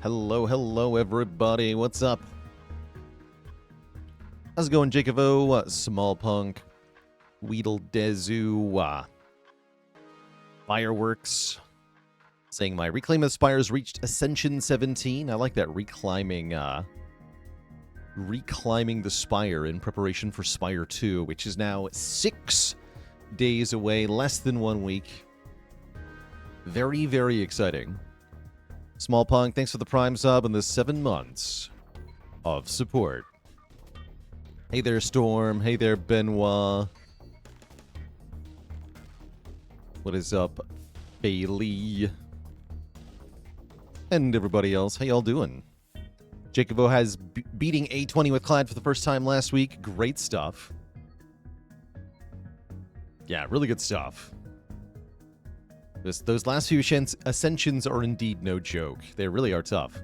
Hello, hello, everybody. What's up? How's it going, Jacobo? Small Punk, Weedledezu, Fireworks, saying my Reclaim of Spires reached Ascension 17. I like that reclimbing the Spire in preparation for Spire 2, which is now 6 days away, less than 1 week. Very, very exciting. Small Punk, thanks for the Prime sub and the 7 months of support. Hey there, Storm. Hey there, Benoit. What is up, Bailey? And everybody else, how y'all doing? Jacobo has beating A20 with Clad for the first time last week. Great stuff. Yeah, really good stuff. Those last few ascensions are indeed no joke. They really are tough.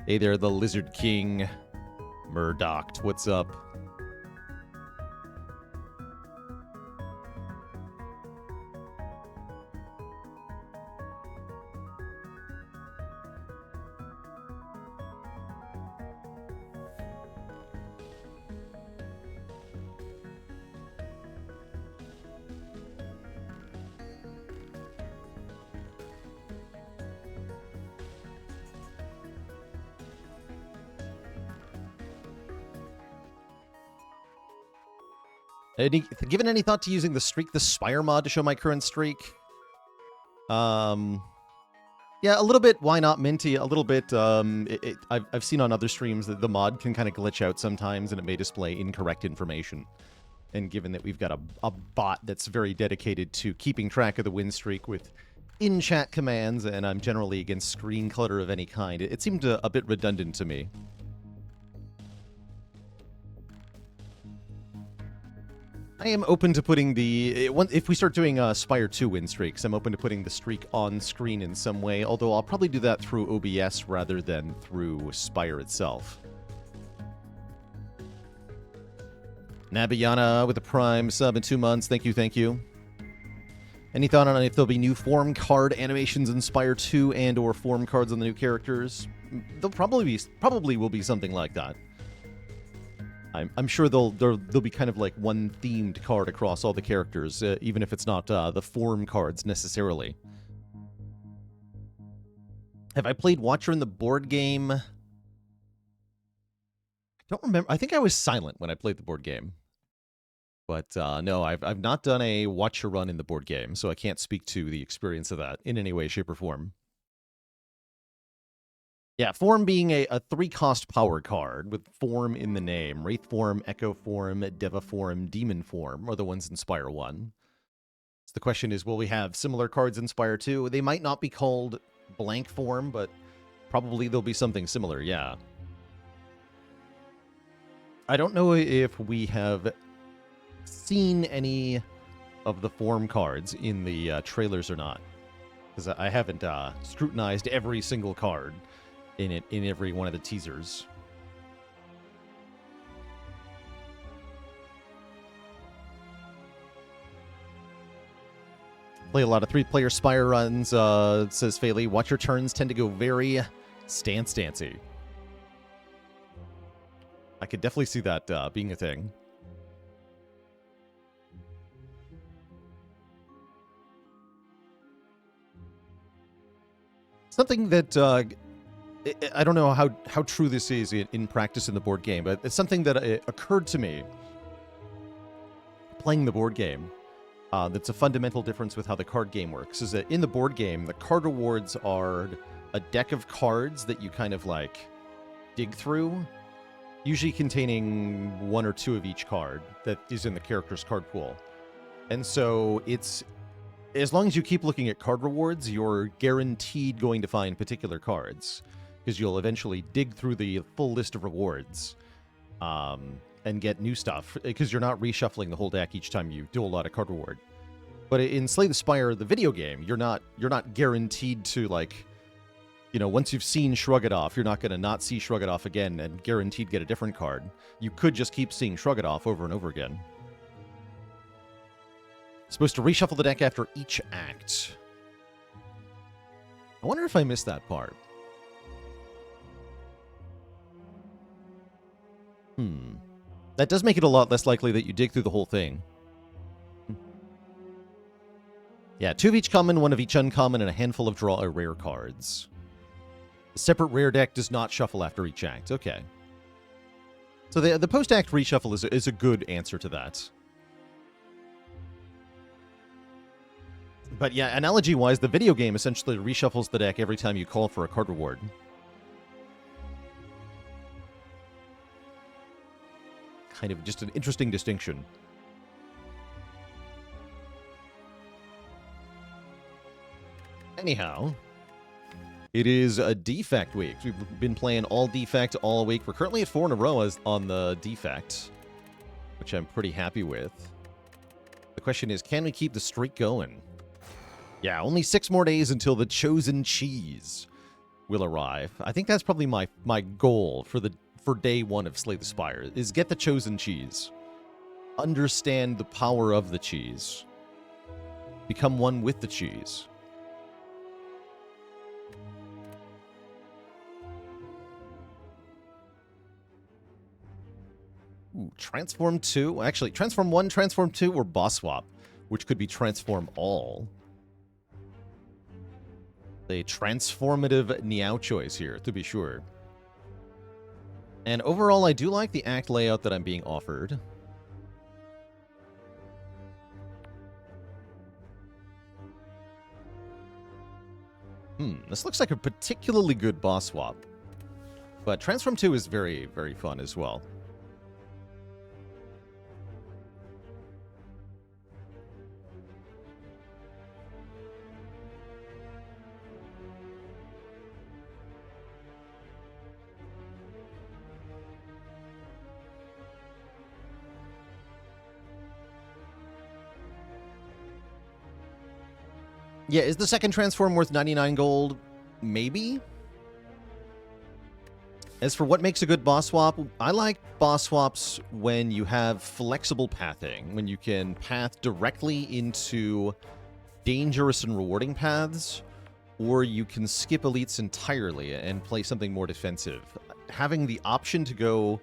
Hey there, the Lizard King. Murdoch, what's up? Given any thought to using the Streak the Spire mod to show my current streak? Yeah, a little bit. Why not, Minty? A little bit. I've seen on other streams that the mod can kind of glitch out sometimes, and it may display incorrect information. And given that we've got a bot that's very dedicated to keeping track of the win streak with in-chat commands, and I'm generally against screen clutter of any kind, it seemed a bit redundant to me. I am open to putting if we start doing Spire 2 win streaks, I'm open to putting the streak on screen in some way, although I'll probably do that through OBS rather than through Spire itself. Nabiana with the Prime sub in 2 months. Thank you, thank you. Any thought on if there'll be new form card animations in Spire 2 and or form cards on the new characters? There'll probably will be something like that. I'm sure there'll be kind of like one themed card across all the characters, even if it's not the form cards necessarily. Have I played Watcher in the board game? I don't remember. I think I was silent when I played the board game. But no, I've not done a Watcher run in the board game, so I can't speak to the experience of that in any way, shape, or form. Yeah, Form being a 3-cost power card with Form in the name. Wraith Form, Echo Form, Deva Form, Demon Form are the ones in Spire 1. So the question is, will we have similar cards in Spire 2? They might not be called blank Form, but probably there'll be something similar, yeah. I don't know if we have seen any of the Form cards in the trailers or not, because I haven't scrutinized every single card in every one of the teasers. Play a lot of 3-player Spire runs, says Faley. Watch your turns tend to go very stance-dancey. I could definitely see that being a thing. Something that I don't know how true this is in practice in the board game, but it's something that occurred to me playing the board game. That's a fundamental difference with how the card game works, is that in the board game, the card rewards are a deck of cards that you kind of like dig through, usually containing 1 or 2 of each card that is in the character's card pool. And so it's, as long as you keep looking at card rewards, you're guaranteed going to find particular cards, because you'll eventually dig through the full list of rewards and get new stuff, because you're not reshuffling the whole deck each time you do a lot of card reward. But in Slay the Spire, the video game, you're not guaranteed to, like, you know, once you've seen Shrug It Off, you're not going to not see Shrug It Off again and guaranteed get a different card. You could just keep seeing Shrug It Off over and over again. Supposed to reshuffle the deck after each act. I wonder if I missed that part. That does make it a lot less likely that you dig through the whole thing. Yeah, 2 of each common, 1 of each uncommon, and a handful of draw or rare cards. The separate rare deck does not shuffle after each act. Okay. So the post-act reshuffle is a good answer to that. But yeah, analogy-wise, the video game essentially reshuffles the deck every time you call for a card reward. Kind of just an interesting distinction. Anyhow, it is a defect week. We've been playing all defect all week. We're currently at 4 in a row on the defect, which I'm pretty happy with. The question is, can we keep the streak going? Yeah, only 6 more days until the chosen cheese will arrive. I think that's probably my goal for day 1 of Slay the Spire, is get the chosen cheese. Understand the power of the cheese. Become one with the cheese. Ooh, Transform 2? Actually, Transform 1, Transform 2, or Boss Swap, which could be Transform All. A transformative Niao choice here, to be sure. And overall, I do like the act layout that I'm being offered. This looks like a particularly good boss swap. But Transform 2 is very, very fun as well. Yeah, is the second transform worth 99 gold? Maybe? As for what makes a good boss swap, I like boss swaps when you have flexible pathing, when you can path directly into dangerous and rewarding paths, or you can skip elites entirely and play something more defensive. Having the option to go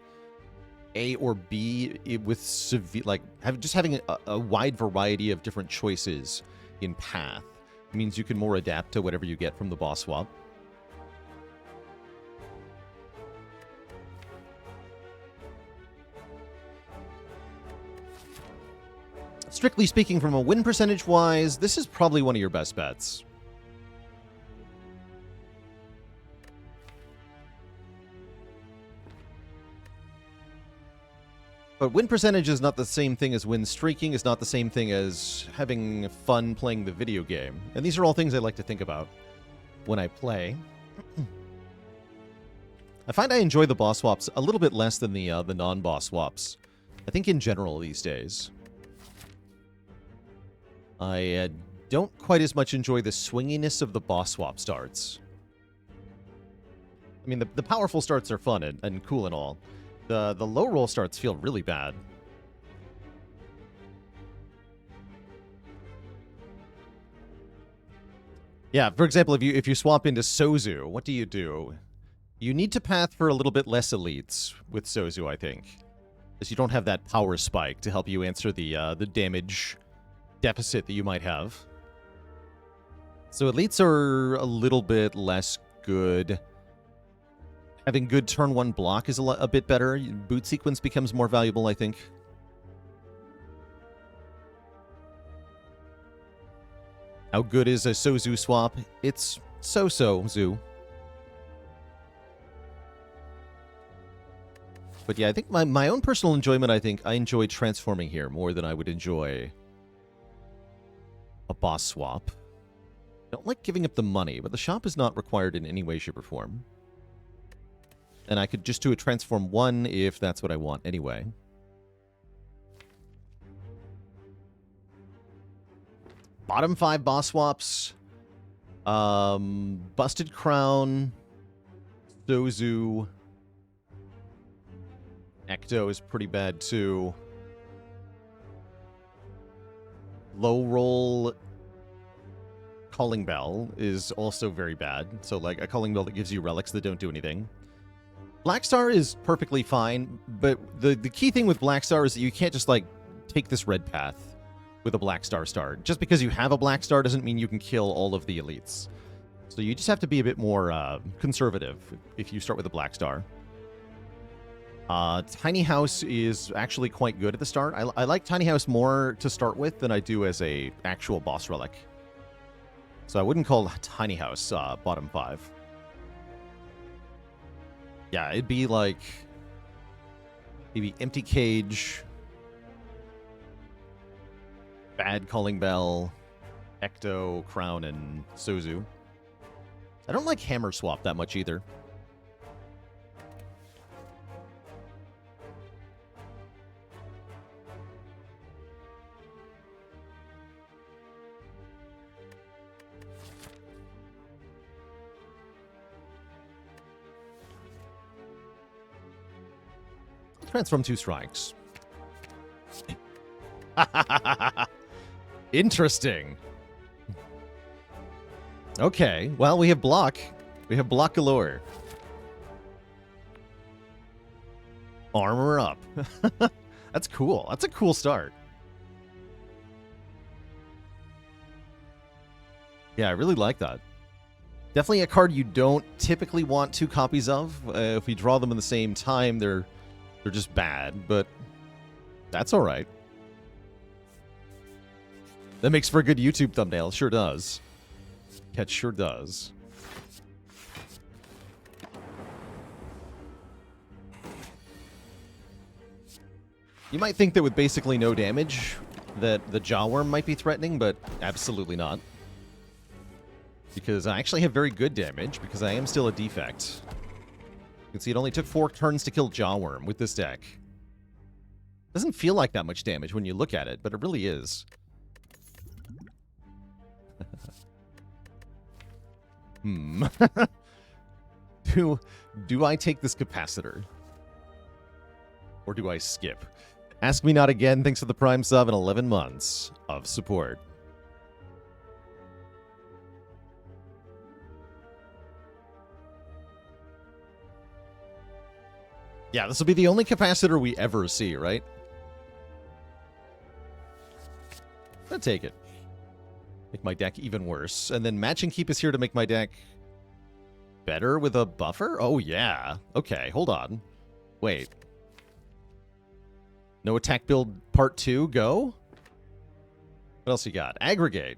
A or B with severe, like, having a wide variety of different choices in path means you can more adapt to whatever you get from the boss swap. Strictly speaking, from a win percentage-wise, this is probably one of your best bets. But win percentage is not the same thing as win streaking, is not the same thing as having fun playing the video game. And these are all things I like to think about when I play. I find I enjoy the boss swaps a little bit less than the non-boss swaps. I think in general these days. I don't quite as much enjoy the swinginess of the boss swap starts. I mean, the powerful starts are fun and cool and all. The low roll starts feel really bad. Yeah, for example, if you swap into Sozu, what do? You need to path for a little bit less elites with Sozu, I think. Because you don't have that power spike to help you answer the damage deficit that you might have. So elites are a little bit less good. Having good turn 1 block is a bit better. Boot sequence becomes more valuable, I think. How good is a Sozu swap? It's so-so, Zoo. But yeah, I think my own personal enjoyment, I enjoy transforming here more than I would enjoy a boss swap. I don't like giving up the money, but the shop is not required in any way, shape, or form. And I could just do a transform 1 if that's what I want anyway. Bottom 5 boss swaps. Busted Crown. Sozu. Ecto is pretty bad too. Low roll Calling Bell is also very bad. So like a Calling Bell that gives you relics that don't do anything. Black Star is perfectly fine, but the key thing with Black Star is that you can't just, like, take this red path with a Black Star start. Just because you have a Black Star doesn't mean you can kill all of the elites. So you just have to be a bit more conservative if you start with a Black Star. Tiny House is actually quite good at the start. I like Tiny House more to start with than I do as a actual boss relic. So I wouldn't call Tiny House bottom 5. Yeah, it'd be like maybe Empty Cage, Bad Calling Bell, Ecto, Crown, and Sozu. I don't like Hammer Swap that much either. Transform 2 strikes. Interesting. Okay, well, we have block. We have block galore. Armor up. That's cool. That's a cool start. Yeah, I really like that. Definitely a card you don't typically want 2 copies of. If we draw them in the same time, they're just bad, but that's all right. That makes for a good YouTube thumbnail. Sure does. It sure does. You might think that with basically no damage, that the Jawworm might be threatening, but absolutely not. Because I actually have very good damage, because I am still a defect. You can see it only took 4 turns to kill Jawworm with this deck. Doesn't feel like that much damage when you look at it, but it really is. Do I take this capacitor? Or do I skip? Ask Me Not Again, thanks for the Prime sub and 11 months of support. Yeah, this will be the only capacitor we ever see, right? I'll take it. Make my deck even worse. And then Match and Keep is here to make my deck better with a buffer? Oh, yeah. Okay, hold on. Wait. No attack build part 2, go? What else you got? Aggregate.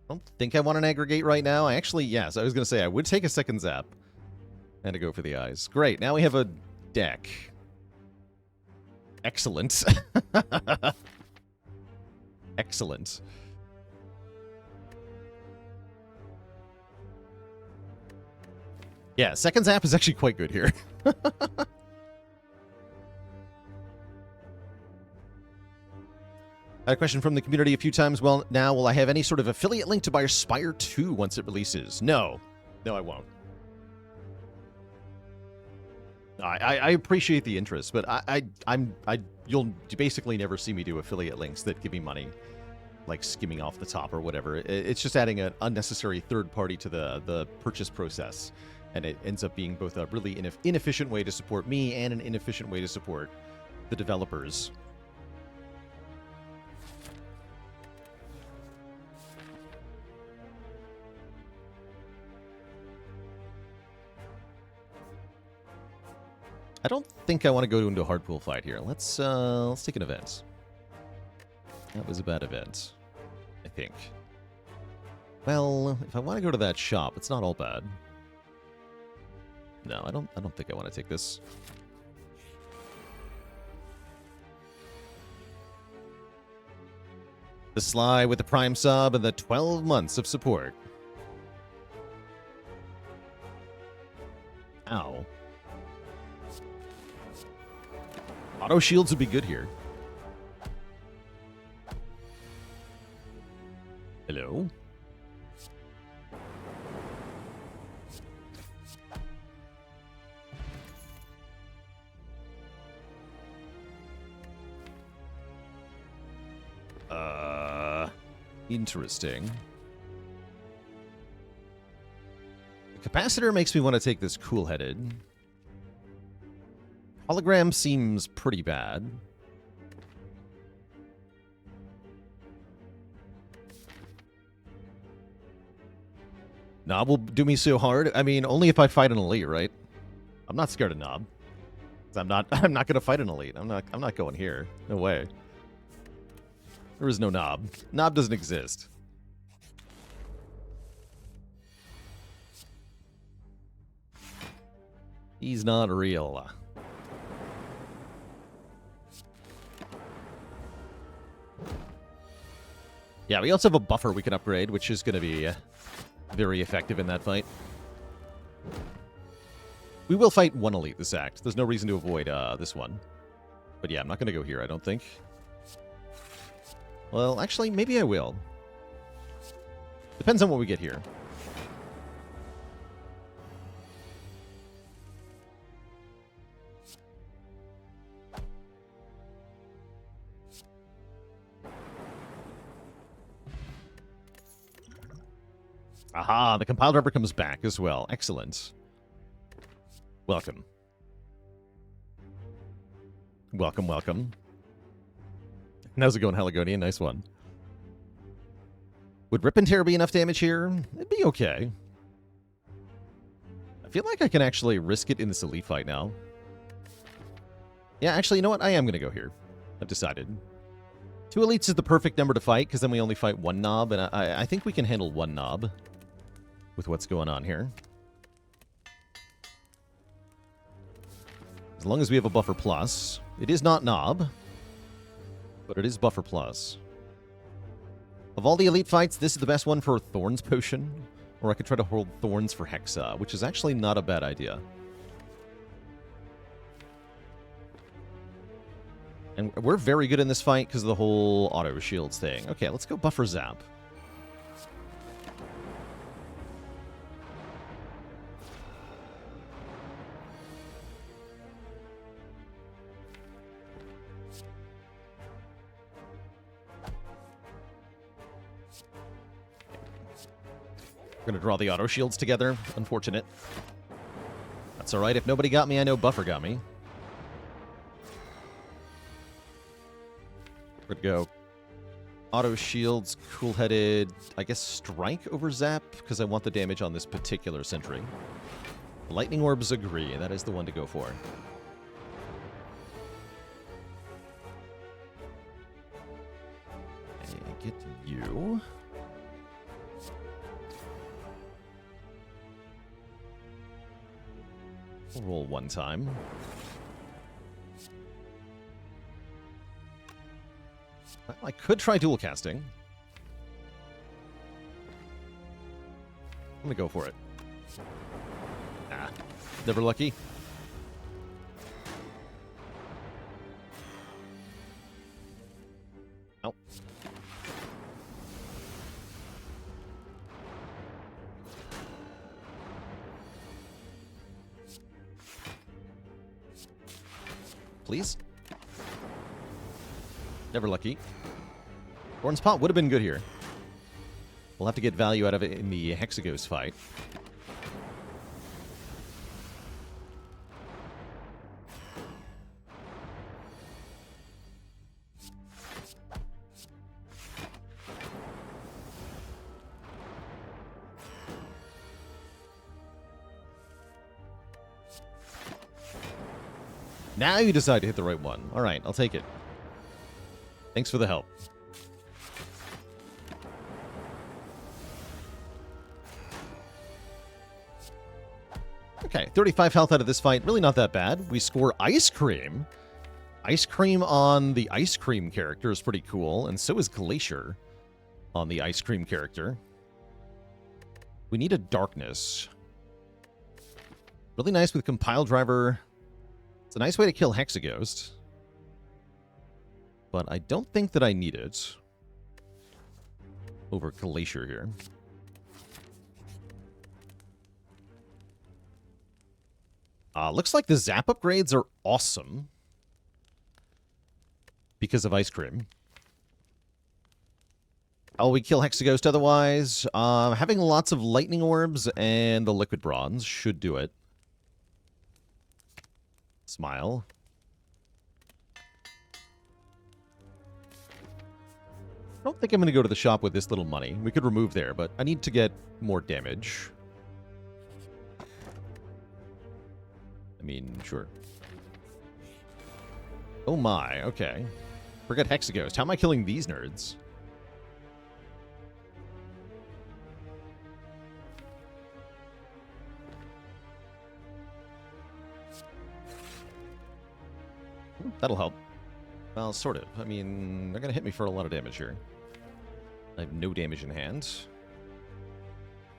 I don't think I want an aggregate right now. I actually, yes, I was going to say I would take a second zap. And to go for the eyes. Great, now we have a deck. Excellent. Excellent. Yeah, second zap is actually quite good here. I had a question from the community a few times. Well, now, will I have any sort of affiliate link to buy Spire 2 once it releases? No. No, I won't. I appreciate the interest, but you'll basically never see me do affiliate links that give me money, like skimming off the top or whatever. It's just adding an unnecessary third party to the purchase process, and it ends up being both a really inefficient way to support me and an inefficient way to support the developers. I don't think I want to go into a hard pool fight here. Let's take an event. That was a bad event, I think. Well, if I want to go to that shop, it's not all bad. No, I don't think I want to take this. The Sly with the Prime sub and the 12 months of support. Ow. Auto shields would be good here. Hello? Interesting. Capacitor makes me want to take this Cool-Headed. Hologram seems pretty bad. Knob will do me so hard. I mean, only if I fight an elite, right? I'm not scared of Knob. I'm not gonna fight an elite. I'm not going here. No way. There is no Knob. Knob doesn't exist. He's not real. Yeah, we also have a buffer we can upgrade, which is going to be very effective in that fight. We will fight one elite this act. There's no reason to avoid this one. But yeah, I'm not going to go here, I don't think. Well, actually, maybe I will. Depends on what we get here. Aha, the compile driver comes back as well. Excellent. Welcome. Welcome, welcome. How's it going, Heligonian? Nice one. Would Rip and Tear be enough damage here? It'd be okay. I feel like I can actually risk it in this elite fight now. Yeah, actually, you know what? I am going to go here. I've decided. 2 elites is the perfect number to fight, because then we only fight 1 Knob, and I think we can handle 1 Knob with what's going on here. As long as we have a buffer plus. It is not Knob, but it is buffer plus. Of all the elite fights, this is the best one for Thorns Potion, or I could try to hold Thorns for Hexa, which is actually not a bad idea. And we're very good in this fight because of the whole auto shields thing. Okay, let's go buffer zap. We're going to draw the auto shields together. Unfortunate. That's alright. If nobody got me, I know buffer got me. We're going to go auto shields, cool-headed, I guess strike over zap, because I want the damage on this particular sentry. Lightning orbs agree. That is the one to go for. Okay, get you. We'll roll one time. Well, I could try dual casting. I'm gonna go for it. Ah, never lucky. Nope. Please? Never lucky. Thorn's Pot would have been good here. We'll have to get value out of it in the Hexagos fight. Now you decide to hit the right one. All right, I'll take it. Thanks for the help. Okay, 35 health out of this fight. Really not that bad. We score Ice Cream. Ice Cream on the Ice Cream character is pretty cool, and so is Glacier on the Ice Cream character. We need a Darkness. Really nice with Compile Driver. It's a nice way to kill Hexaghost. But I don't think that I need it over Glacier here. Looks like the Zap upgrades are awesome because of Ice Cream. Oh, we kill Hexaghost otherwise. Having lots of lightning orbs and the liquid bronze should do it. Smile. I don't think I'm going to go to the shop with this little money. We could remove there, but I need to get more damage. I mean, sure. Oh my, okay. Forget Hexaghost. How am I killing these nerds? That'll help. Well, sort of. I mean, they're going to hit me for a lot of damage here. I have no damage in hand.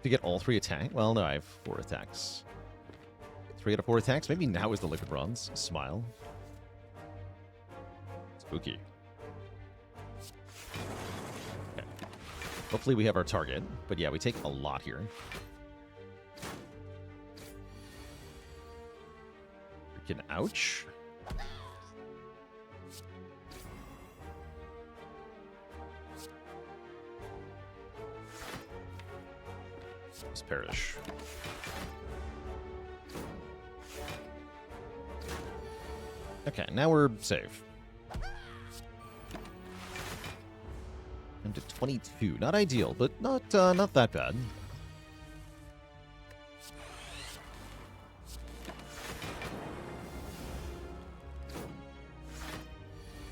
To get all 3 attack? Well, no, I have 4 attacks. 3 out of 4 attacks? Maybe now is the liquid bronze. Smile. Spooky. Okay. Hopefully we have our target. But yeah, we take a lot here. Freaking ouch. Perish. Okay, now we're safe. I'm to 22. Not ideal, but not that bad.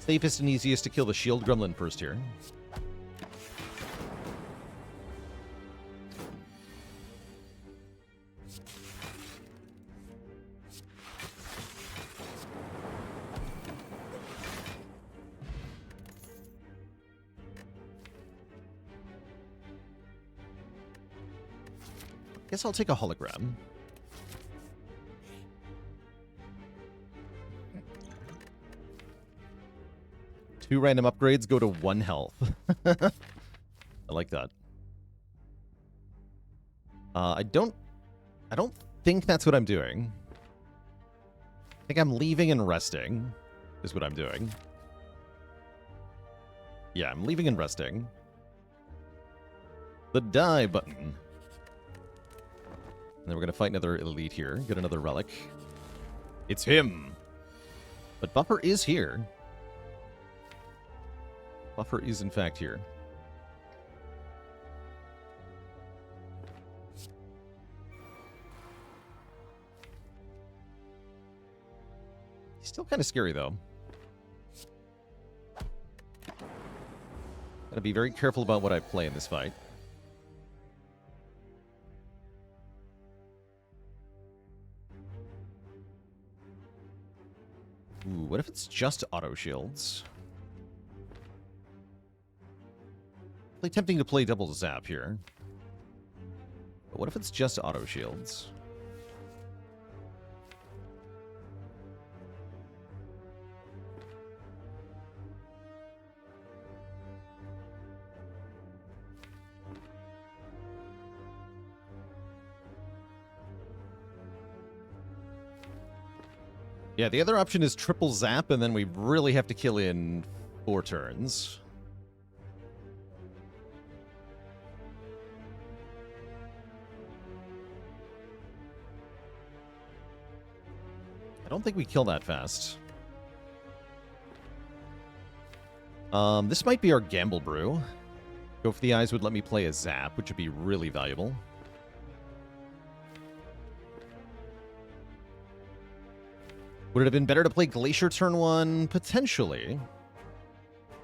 Safest and easiest to kill the shield gremlin first here. Guess I'll take a hologram. Two random upgrades go to 1 health. I like that. I don't think that's what I'm doing. I think I'm leaving and resting is what I'm doing. Yeah, I'm leaving and resting. The die button. And then we're going to fight another elite here. Get another relic. It's him! But Buffer is here. Buffer is, in fact, here. He's still kind of scary, though. Gotta be very careful about what I play in this fight. Ooh, what if it's just auto shields? Really tempting to play double zap here. But what if it's just auto shields? Yeah, the other option is triple zap, and then we really have to kill in 4 turns. I don't think we kill that fast. This might be our gamble brew. Go for the Eyes would let me play a zap, which would be really valuable. Would it have been better to play Glacier turn 1? Potentially.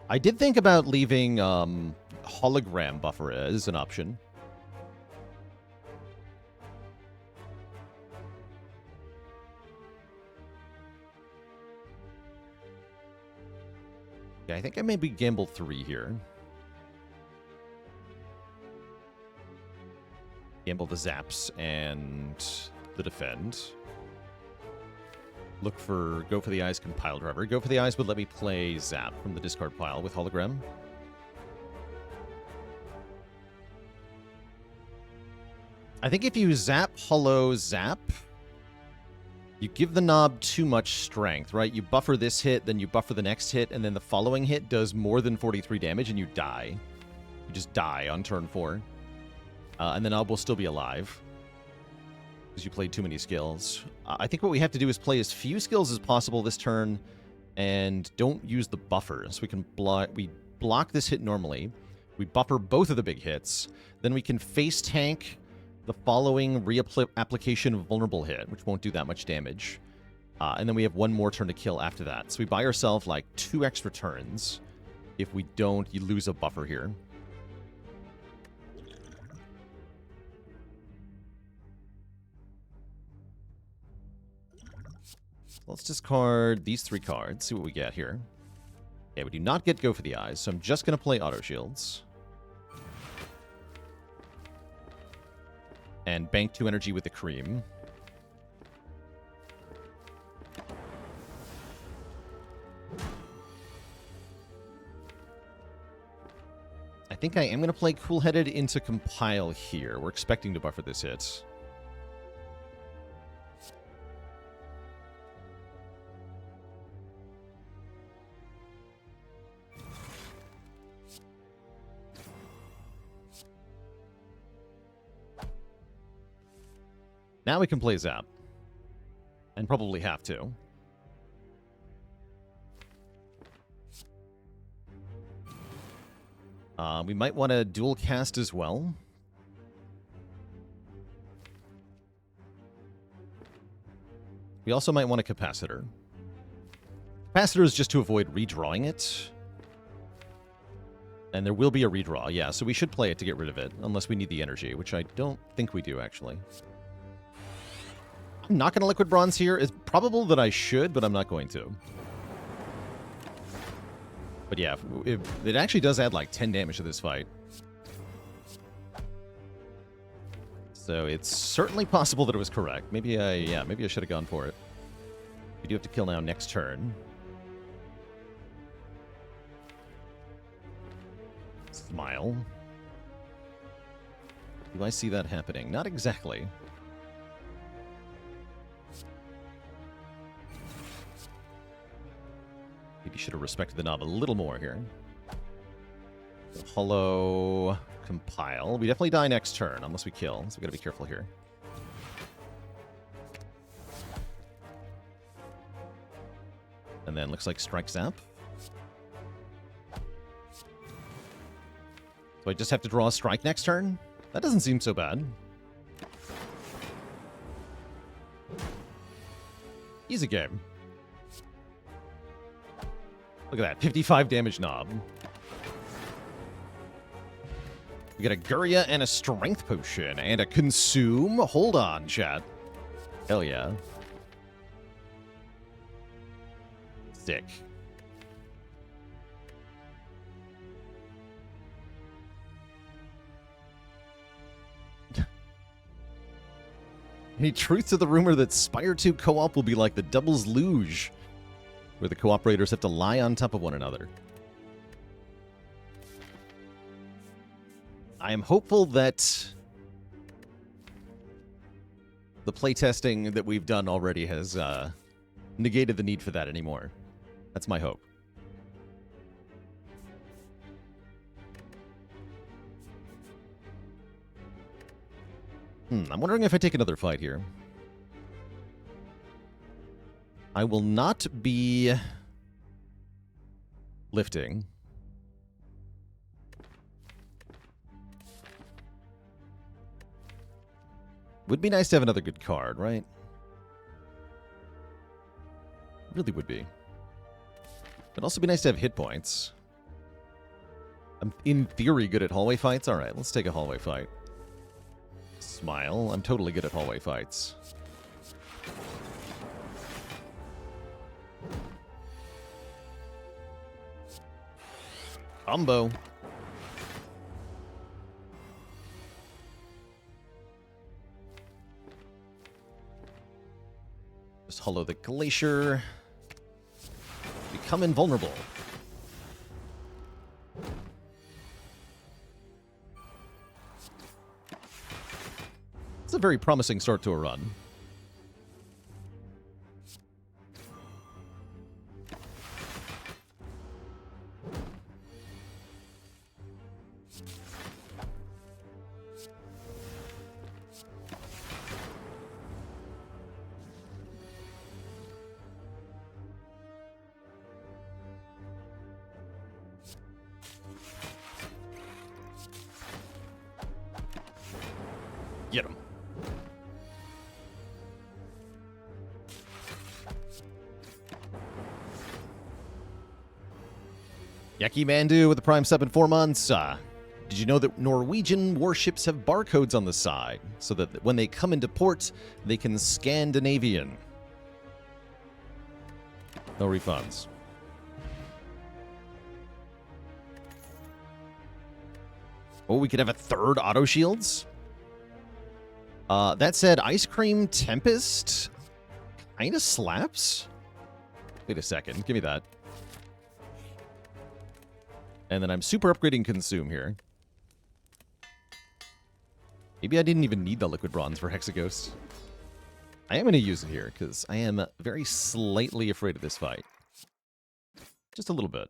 I did think about leaving Hologram Buffer as an option. Yeah, I think I maybe gamble 3 here. Gamble the zaps and the defend. Go for the Eyes compile driver. Go for the Eyes would let me play zap from the discard pile with hologram. I think if you zap, holo, zap, you give the knob too much strength, right? You buffer this hit, then you buffer the next hit, and then the following hit does more than 43 damage and you die. You just die on turn 4. And then Ob will still be alive. Because you played too many skills. I think what we have to do is play as few skills as possible this turn. And don't use the buffers. We can block this hit normally. We buffer both of the big hits. Then we can face tank the following reapplication of vulnerable hit, which won't do that much damage. And then we have one more turn to kill after that. So we buy ourselves like 2 extra turns. If we don't, you lose a buffer here. Let's discard these 3 cards, see what we get here. Okay, we do not get Go for the Eyes, so I'm just going to play Auto Shields. And bank 2 energy with the Cream. I think I am going to play Cool-Headed into Compile here. We're expecting to buffer this hit. Now we can play Zap. And probably have to. We might want to dual cast as well. We also might want a Capacitor. Capacitor is just to avoid redrawing it. And there will be a redraw, yeah, so we should play it to get rid of it, unless we need the energy, which I don't think we do, actually. I'm not going to Liquid Bronze here. It's probable that I should, but I'm not going to. But yeah, it actually does add like 10 damage to this fight. So it's certainly possible that it was correct. Maybe I should have gone for it. We do have to kill now next turn. Smile. Do I see that happening? Not exactly. Maybe should have respected the knob a little more here. Hollow Compile. We definitely die next turn, unless we kill, so we gotta be careful here. And then looks like Strike Zap. So I just have to draw a strike next turn? That doesn't seem so bad. Easy game. Look at that, 55 damage knob. We got a Guria and a Strength Potion and a Consume. Hold on, chat. Hell yeah. Sick. Any truth to the rumor that Spire 2 co-op will be like the Doubles Luge, where the cooperators have to lie on top of one another? I am hopeful that the playtesting that we've done already has negated the need for that anymore. That's my hope. I'm wondering if I take another fight here. I will not be lifting. Would be nice to have another good card, right? Really would be. It'd also be nice to have hit points. I'm, in theory, good at hallway fights. All right, let's take a hallway fight. Smile. I'm totally good at hallway fights. Combo. Just hollow the Glacier. Become invulnerable. It's a very promising start to a run. Get him. Yaki Mandu with the Prime sub in 4 months. Did you know that Norwegian warships have barcodes on the side so that when they come into port, they can Scandinavian? No refunds. Oh, we could have a third auto shields? That said, Ice Cream Tempest kind of slaps. Wait a second. Give me that. And then I'm super upgrading Consume here. Maybe I didn't even need the Liquid Bronze for Hexaghost. I am going to use it here, because I am very slightly afraid of this fight. Just a little bit.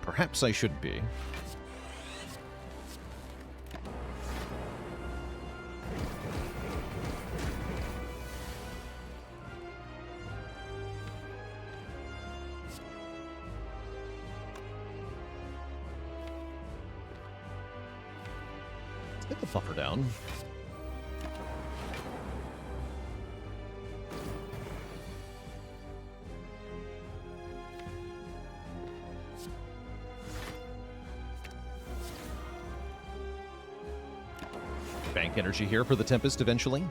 Perhaps I should be. Let's get the buffer down. Bank energy here for the Tempest eventually.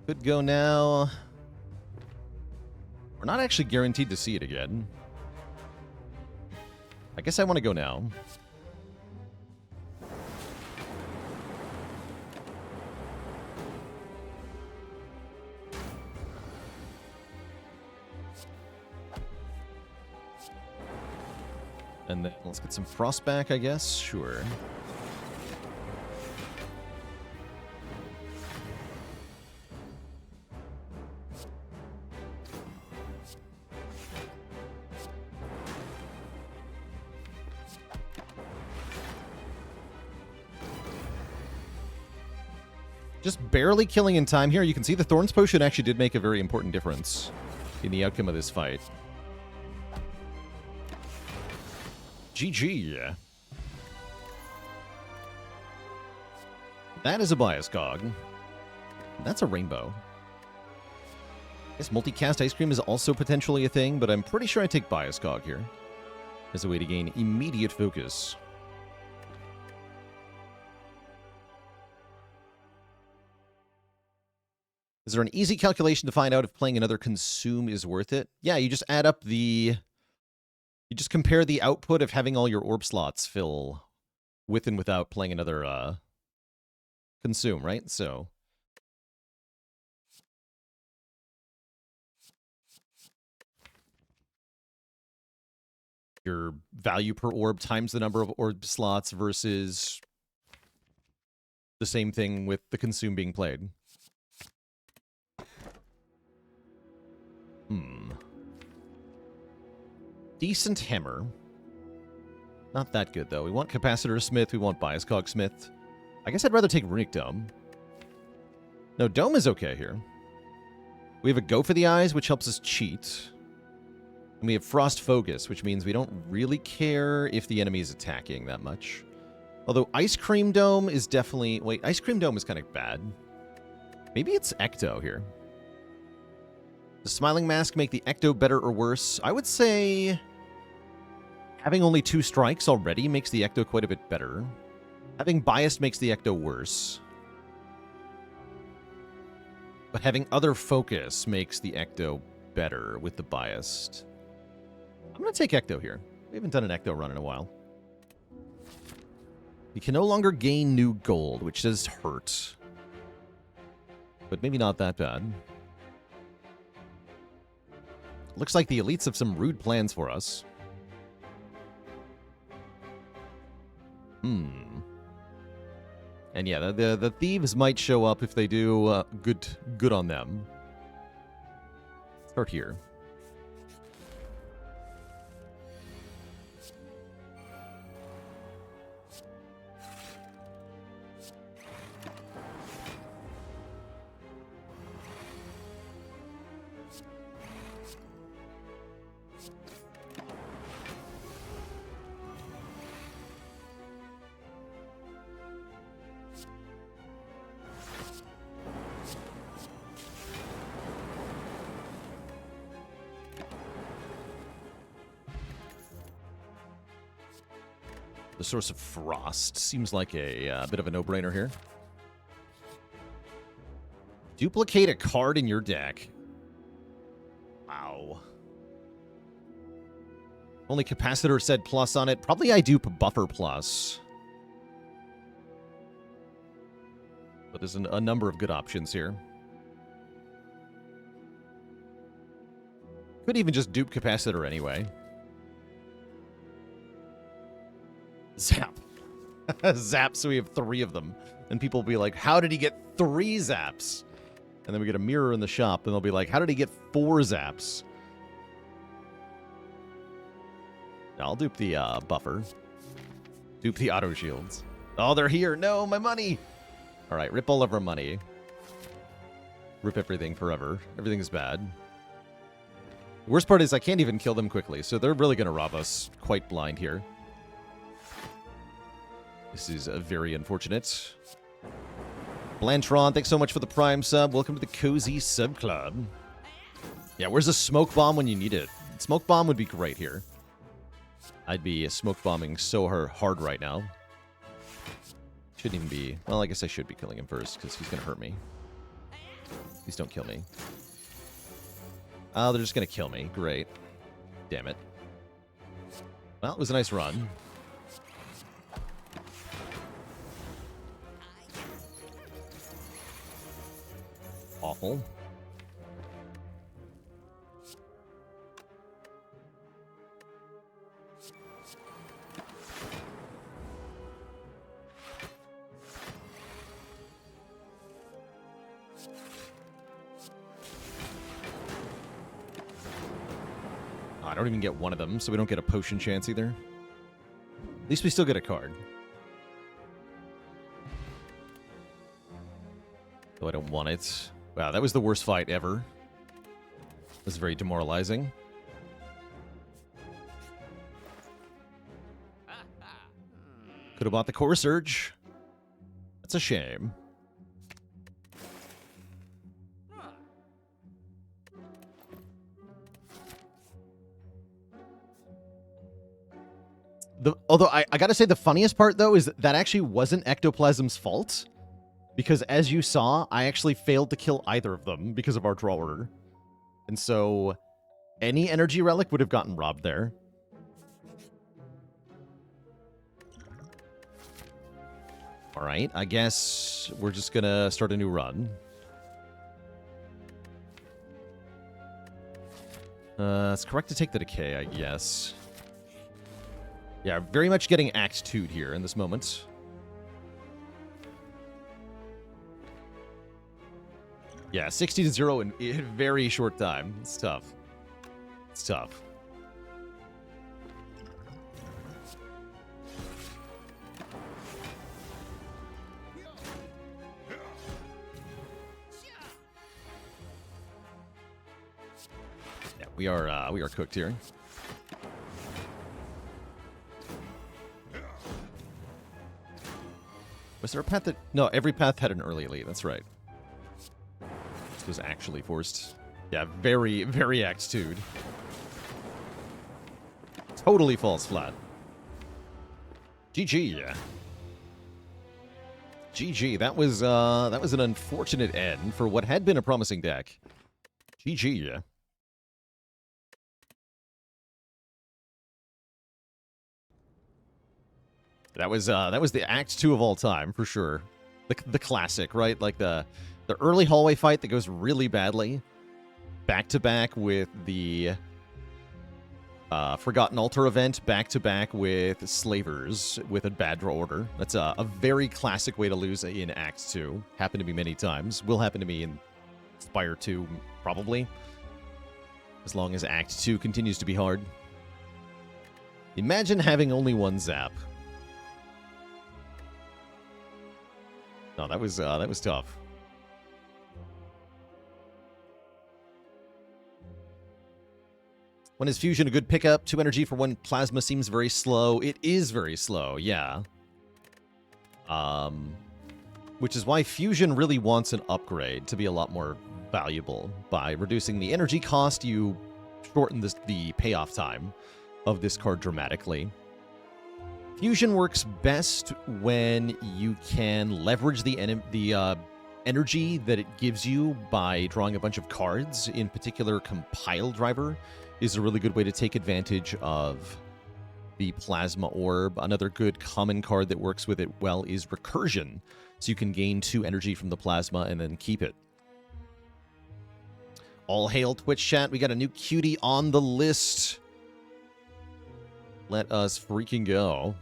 Could go now. We're not actually guaranteed to see it again. I guess I want to go now. And then let's get some frost back, I guess. Sure. Just barely killing in time here. You can see the Thorns Potion actually did make a very important difference in the outcome of this fight. GG. That is a Bias Cog. That's a rainbow. I guess multicast ice cream is also potentially a thing, but I'm pretty sure I take Bias Cog here as a way to gain immediate focus. Is there an easy calculation to find out if playing another Consume is worth it? Yeah, you just add up the... You just compare the output of having all your orb slots fill with and without playing another Consume, right? So your value per orb times the number of orb slots versus the same thing with the Consume being played. Decent hammer. Not that good, though. We want Capacitor Smith. We want Bias Cog Smith. I guess I'd rather take Runic Dome. No, Dome is okay here. We have a Go for the Eyes, which helps us cheat. And we have Frost Focus, which means we don't really care if the enemy is attacking that much. Although Ice Cream Dome is definitely... Wait, Ice Cream Dome is kind of bad. Maybe it's Ecto here. Does Smiling Mask make the Ecto better or worse? I would say... Having only 2 strikes already makes the Ecto quite a bit better. Having Biased makes the Ecto worse. But having other focus makes the Ecto better with the Biased. I'm going to take Ecto here. We haven't done an Ecto run in a while. We can no longer gain new gold, which does hurt. But maybe not that bad. Looks like the elites have some rude plans for us. And yeah, the thieves might show up if they do good on them. Start here. The Source of Frost seems like a bit of a no-brainer here. Duplicate a card in your deck. Wow. Only Capacitor said plus on it. Probably I dupe Buffer plus. But there's a number of good options here. Could even just dupe Capacitor anyway. Zap. Zap, so we have 3 of them. And people will be like, how did he get 3 zaps? And then we get a mirror in the shop, and they'll be like, how did he get 4 zaps? I'll dupe the buffer. Dupe the auto shields. Oh, they're here. No, my money. All right, rip all of our money. Rip everything forever. Everything's bad. The worst part is I can't even kill them quickly, so they're really going to rob us quite blind here. This is very unfortunate. Blantron, thanks so much for the Prime sub. Welcome to the Cozy Sub Club. Yeah, where's a smoke bomb when you need it? Smoke bomb would be great here. I'd be smoke bombing so hard right now. Shouldn't even be... Well, I guess I should be killing him first, because he's going to hurt me. Please don't kill me. Oh, they're just going to kill me. Great. Damn it. Well, it was a nice run. Awful. I don't even get one of them, so we don't get a potion chance either. At least we still get a card. Though I don't want it. Wow, that was the worst fight ever. It was very demoralizing. Could have bought the Core Surge. That's a shame. Although I gotta say the funniest part, though, is that actually wasn't Ectoplasm's fault. Because as you saw, I actually failed to kill either of them because of our draw order. And so any energy relic would have gotten robbed there. Alright, I guess we're just gonna start a new run. It's correct to take the decay, I guess. Yeah, very much getting Act 2'd here in this moment. Yeah, 60 to 0 in a very short time. It's tough. It's tough. Yeah, we are cooked here. Was there a path that... No, every path had an early elite. That's right. This was actually forced. Yeah, very, very Act 2'd. Totally falls flat. GG. GG. That was an unfortunate end for what had been a promising deck. GG. That was the Act 2 of all time, for sure. The classic, right? Like the early hallway fight that goes really badly. Back-to-back with the Forgotten Altar event. Back-to-back with Slavers with a bad draw order. That's a very classic way to lose in Act 2. Happened to me many times. Will happen to me in Spire 2, probably. As long as Act 2 continues to be hard. Imagine having only one zap. No, that was tough. When is Fusion a good pickup? 2 energy for 1 plasma seems very slow. It is very slow, yeah. Which is why Fusion really wants an upgrade to be a lot more valuable. By reducing the energy cost, you shorten the payoff time of this card dramatically. Fusion works best when you can leverage the energy that it gives you by drawing a bunch of cards. In particular, Compile Driver is a really good way to take advantage of the Plasma Orb. Another good common card that works with it well is Recursion, so you can gain 2 energy from the Plasma and then keep it. All hail Twitch chat. We got a new cutie on the list. Let us freaking go.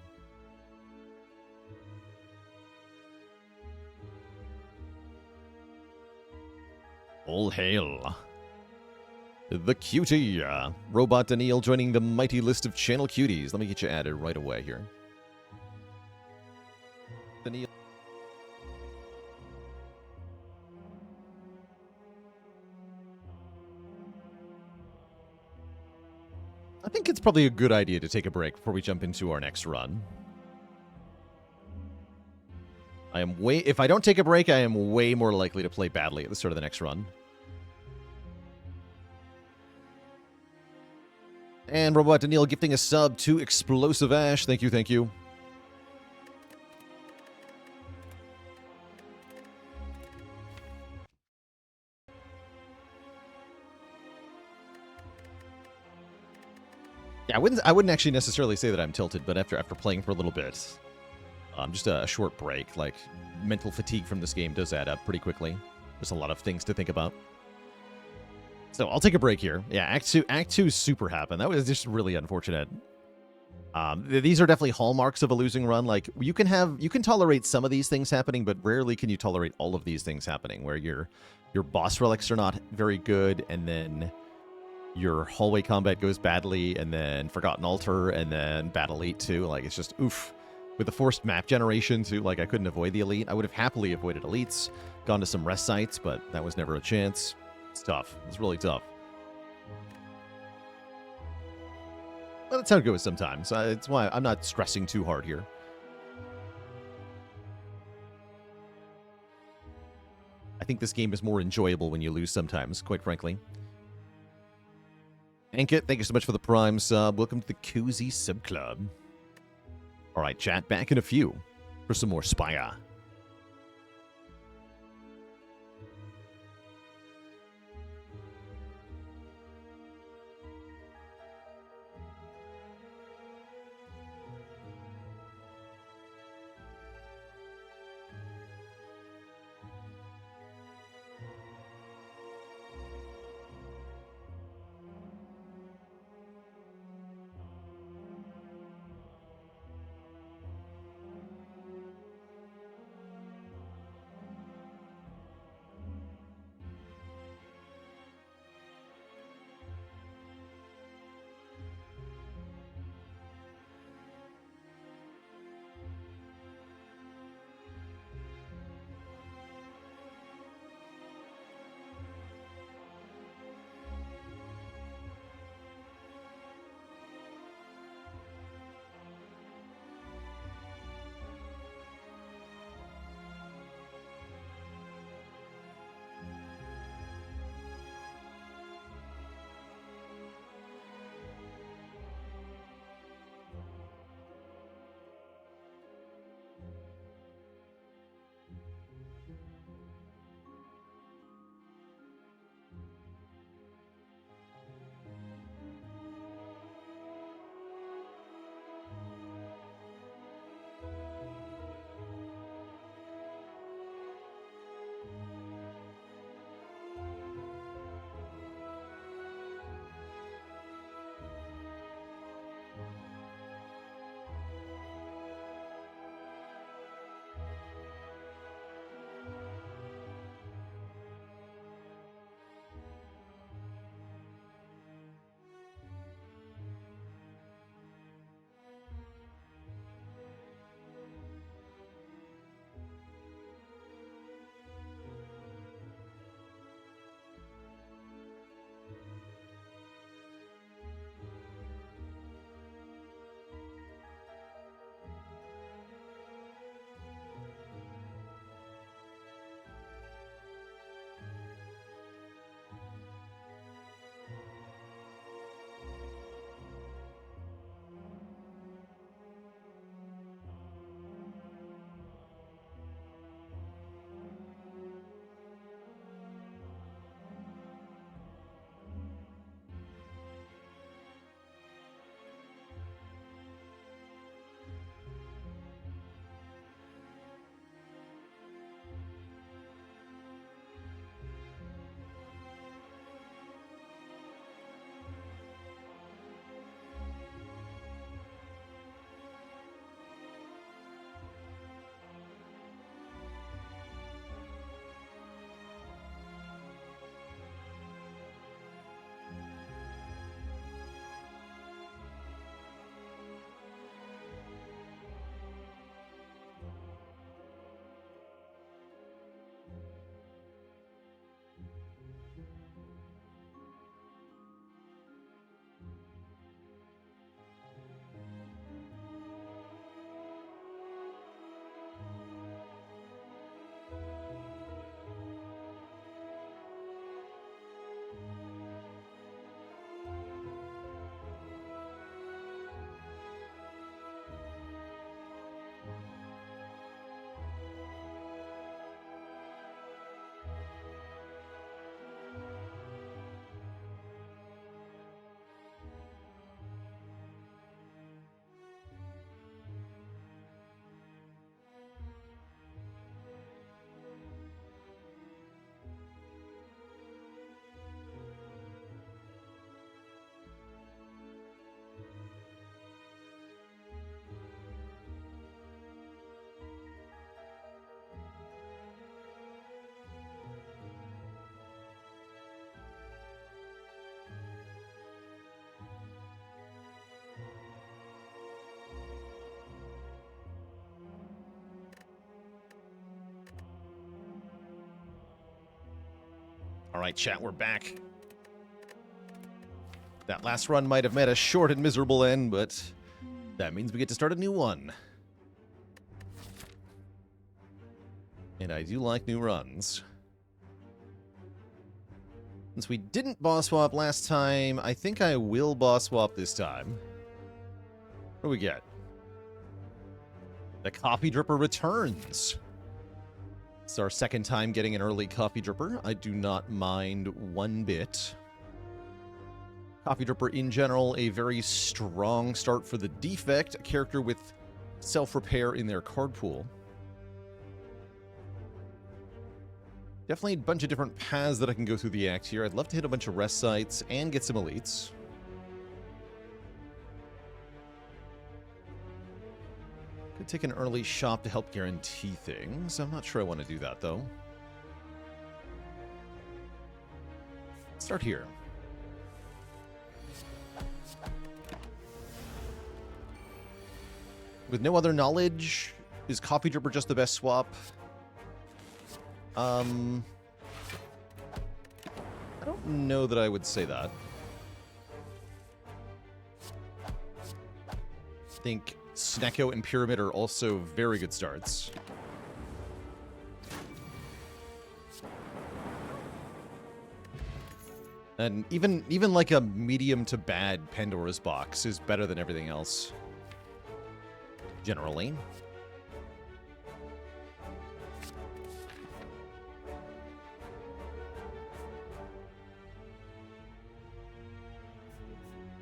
All hail. The cutie. Robot Daniel joining the mighty list of channel cuties. Let me get you added right away here. Daniel. I think it's probably a good idea to take a break before we jump into our next run. If I don't take a break, I am way more likely to play badly at the start of the next run. And Robot Daniel gifting a sub to Explosive Ash. Thank you, thank you. Yeah, I wouldn't actually necessarily say that I'm tilted, but after playing for a little bit, just a short break, like mental fatigue from this game does add up pretty quickly. There's a lot of things to think about. So I'll take a break here. Yeah, Act 2 super happened. That was just really unfortunate. These are definitely hallmarks of a losing run. Like you can tolerate some of these things happening, but rarely can you tolerate all of these things happening, where your boss relics are not very good, and then your hallway combat goes badly, and then Forgotten Altar, and then Battle Elite too. Like, it's just oof. With the forced map generation too, like I couldn't avoid the Elite. I would have happily avoided Elites, gone to some rest sites, but that was never a chance. It's tough. It's really tough. But that's how it goes sometimes. It's why I'm not stressing too hard here. I think this game is more enjoyable when you lose sometimes, quite frankly. Ankit, thank you so much for the Prime sub. Welcome to the Cozy Sub Club. All right, chat, back in a few for some more Spire. All right, chat, we're back. That last run might have met a short and miserable end, but that means we get to start a new one. And I do like new runs. Since we didn't boss swap last time, I think I will boss swap this time. What do we get? The Coffee Dripper returns. It's our second time getting an early Coffee Dripper. I do not mind one bit. Coffee Dripper in general, a very strong start for the Defect, a character with self-repair in their card pool. Definitely a bunch of different paths that I can go through the act here. I'd love to hit a bunch of rest sites and get some elites. Could take an early shop to help guarantee things. I'm not sure I want to do that, though. Let's start here. With no other knowledge, is Coffee Dripper just the best swap? I don't know that I would say that. I think Snecko and Pyramid are also very good starts. And even like a medium to bad Pandora's Box is better than everything else. Generally.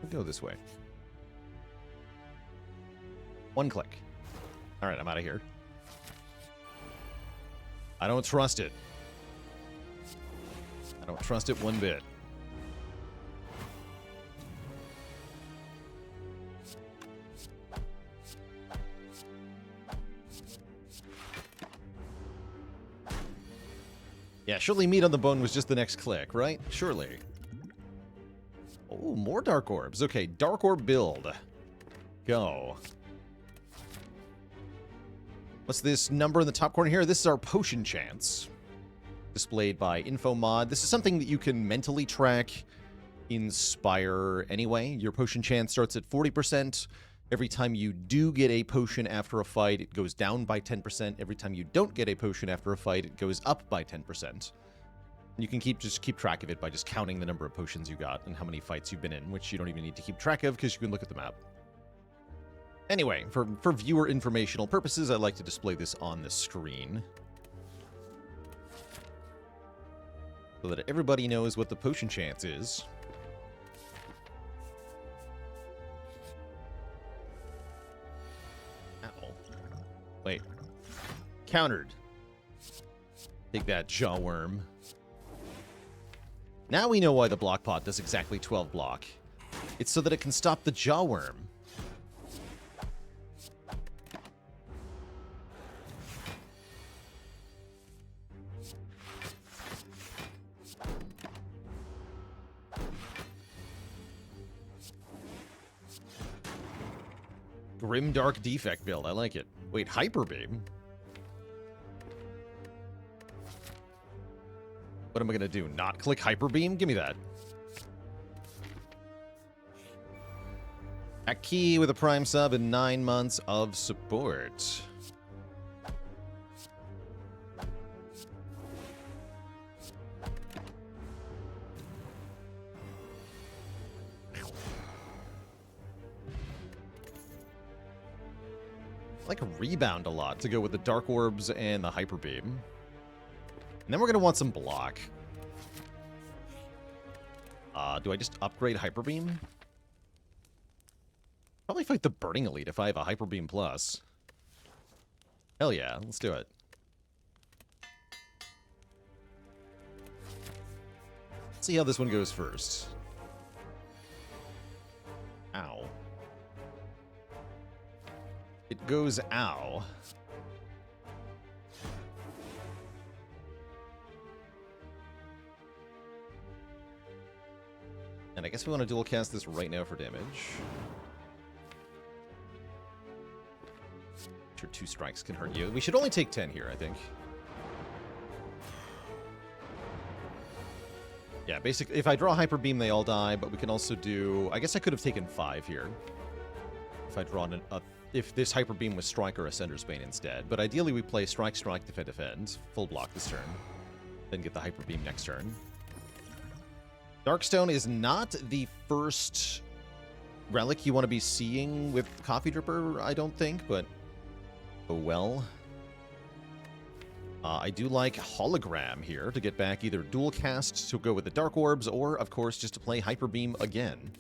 We'll go this way. One click. All right, I'm out of here. I don't trust it. I don't trust it one bit. Yeah, surely meat on the bone was just the next click, right? Surely. Oh, more Dark Orbs. Okay, Dark Orb build. Go. What's this number in the top corner here? This is our potion chance. Displayed by InfoMod. This is something that you can mentally track in Spire anyway. Your potion chance starts at 40%. Every time you do get a potion after a fight, it goes down by 10%. Every time you don't get a potion after a fight, it goes up by 10%. You can just keep track of it by just counting the number of potions you got and how many fights you've been in, which you don't even need to keep track of because you can look at the map. Anyway, for viewer informational purposes, I like to display this on the screen so that everybody knows what the potion chance is. Ow. Wait. Countered. Take that, Jawworm. Now we know why the block pot does exactly 12 block. It's so that it can stop the Jawworm. Grimdark Defect build. I like it. Wait, Hyper Beam? What am I going to do? Not click Hyper Beam? Give me that. Aki with a Prime sub and 9 months of support. I like Rebound a lot to go with the Dark Orbs and the Hyper Beam. And then we're going to want some block. Do I just upgrade Hyper Beam? Probably fight the Burning Elite if I have a Hyper Beam Plus. Hell yeah, let's do it. Let's see how this one goes first. Ow. It goes ow. And I guess we want to dual cast this right now for damage. Sure, 2 strikes can hurt you. We should only take 10 here, I think. Yeah, basically, if I draw Hyper Beam, they all die, but we can also do... I guess I could have taken 5 here. If I draw if this Hyper Beam was Strike or Ascender's Bane instead. But ideally, we play Strike, Strike, Defend, Defend. Full block this turn. Then get the Hyper Beam next turn. Darkstone is not the first relic you want to be seeing with Coffee Dripper, I don't think, but... oh well. I do like Hologram here to get back either dual cast to go with the Dark Orbs, or, of course, just to play Hyper Beam again.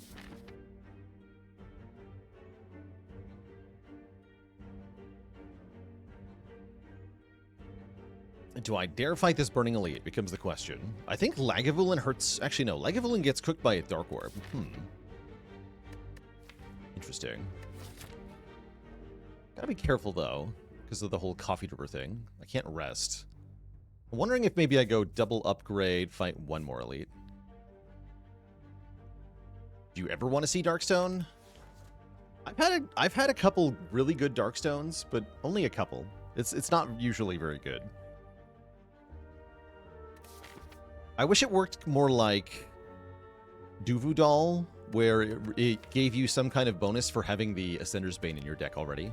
Do I dare fight this Burning Elite, becomes the question. I think Lagavulin hurts... actually, no. Lagavulin gets cooked by a Dark Orb. Interesting. Gotta be careful, though, because of the whole Coffee Dripper thing. I can't rest. I'm wondering if maybe I go double upgrade, fight one more Elite. Do you ever want to see Darkstone? I've had a couple really good Darkstones, but only a couple. It's not usually very good. I wish it worked more like Duvudal, where it gave you some kind of bonus for having the Ascender's Bane in your deck already.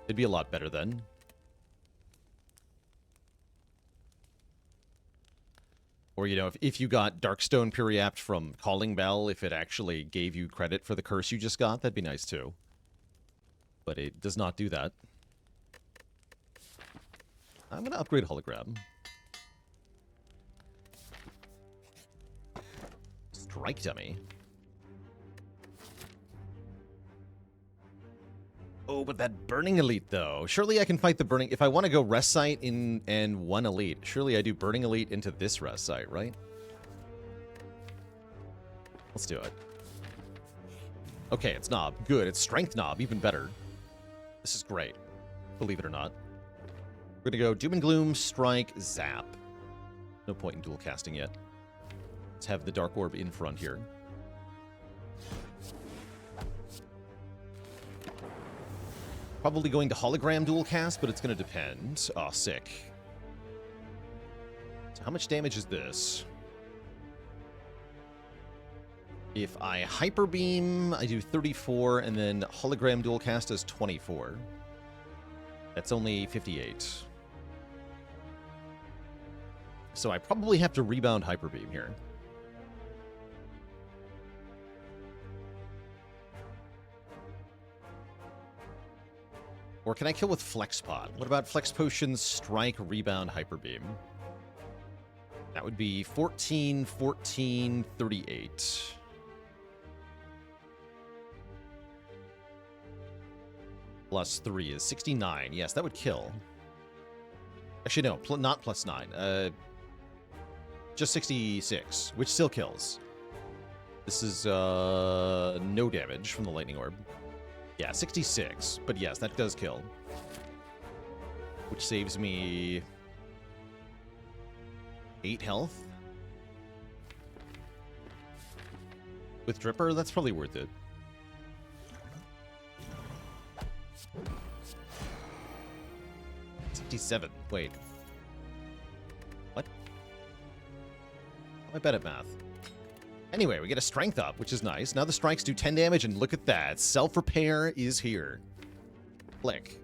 It'd be a lot better then. Or, you know, if you got Darkstone Periapt from Calling Bell, if it actually gave you credit for the curse you just got, that'd be nice too. But it does not do that. I'm going to upgrade Hologram. Strike Dummy. Oh, but that Burning Elite, though. Surely I can fight the Burning... if I want to go Rest Site in and one Elite, surely I do Burning Elite into this Rest Site, right? Let's do it. Okay, it's Knob. Good. It's Strength Knob. Even better. This is great. Believe it or not. We're going to go Doom and Gloom, Strike, Zap. No point in dual casting yet. Let's have the Dark Orb in front here. Probably going to Hologram dual cast, but it's going to depend. Oh, sick. So how much damage is this? If I Hyper Beam, I do 34, and then Hologram dual cast does 24. That's only 58. So I probably have to rebound Hyper Beam here. Or can I kill with Flex Pot? What about Flex Potions, Strike, Rebound, Hyper Beam? That would be 14, 14, 38. Plus 3 is 69. Yes, that would kill. Actually, no, not plus 9. Just 66, which still kills. This is no damage from the Lightning Orb. Yeah, 66. But yes, that does kill. Which saves me 8 health. With Dripper, that's probably worth it. $67. Wait. What? I'm bad at math. Anyway, we get a Strength up, which is nice. Now the strikes do 10 damage, and look at that. Self-repair is here. Click.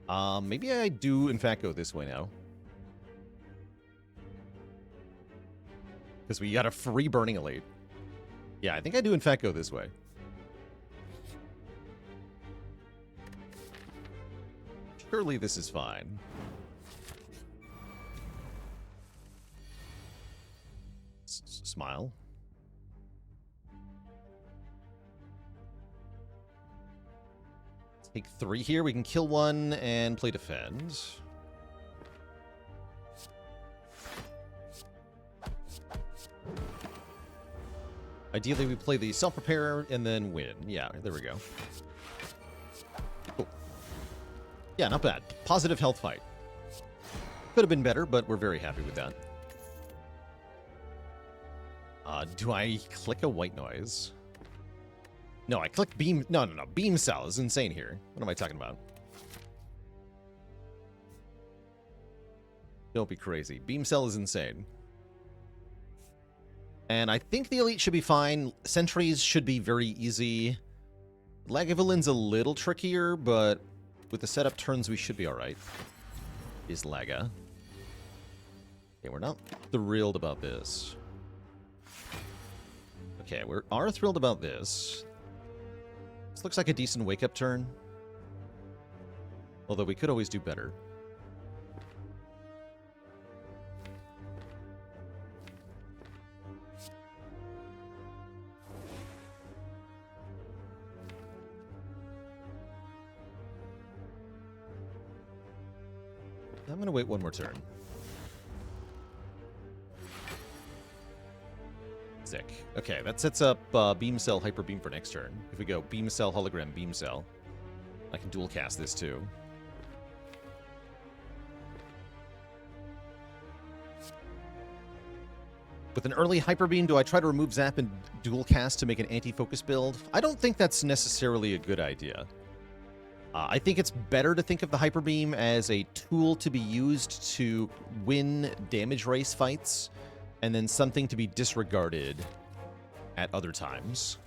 Maybe I do, in fact, go this way now. Because we got a free Burning Elite. Yeah, I think I do, in fact, go this way. Surely this is fine. Smile. Let's take 3 here. We can kill one and play defend. Ideally, we play the self-repair and then win. Yeah, there we go. Cool. Yeah, not bad. Positive health fight. Could have been better, but we're very happy with that. Do I click a white noise? No, I click beam... No. Beam cell is insane here. What am I talking about? Don't be crazy. Beam Cell is insane. And I think the Elite should be fine. Sentries should be very easy. Lagavulins a little trickier, but with the setup turns, we should be alright. Is Laga. Okay, we're not thrilled about this. Okay, we are thrilled about this. This looks like a decent wake-up turn. Although we could always do better. I'm going to wait one more turn. Sick. Okay, that sets up Beam Cell, Hyper Beam for next turn. If we go Beam Cell, Hologram, Beam Cell, I can dual cast this too. With an early Hyper Beam, do I try to remove Zap and dual cast to make an anti-focus build? I don't think that's necessarily a good idea. I think it's better to think of the Hyper Beam as a tool to be used to win damage race fights, and then something to be disregarded at other times.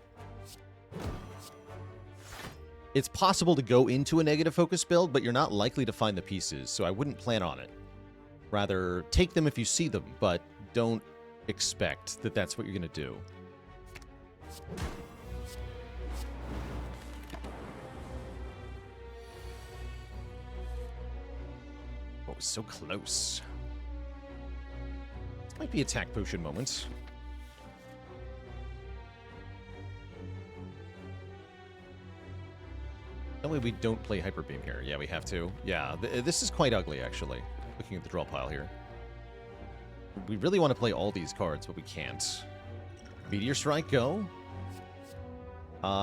It's possible to go into a negative focus build, but you're not likely to find the pieces, so I wouldn't plan on it. Rather, take them if you see them, but don't expect that that's what you're going to do. Oh, so close. This might be attack potion moment. That way we don't play Hyper Beam here. Yeah, we have to. Yeah, this is quite ugly, actually, looking at the draw pile here. We really want to play all these cards, but we can't. Meteor Strike, go.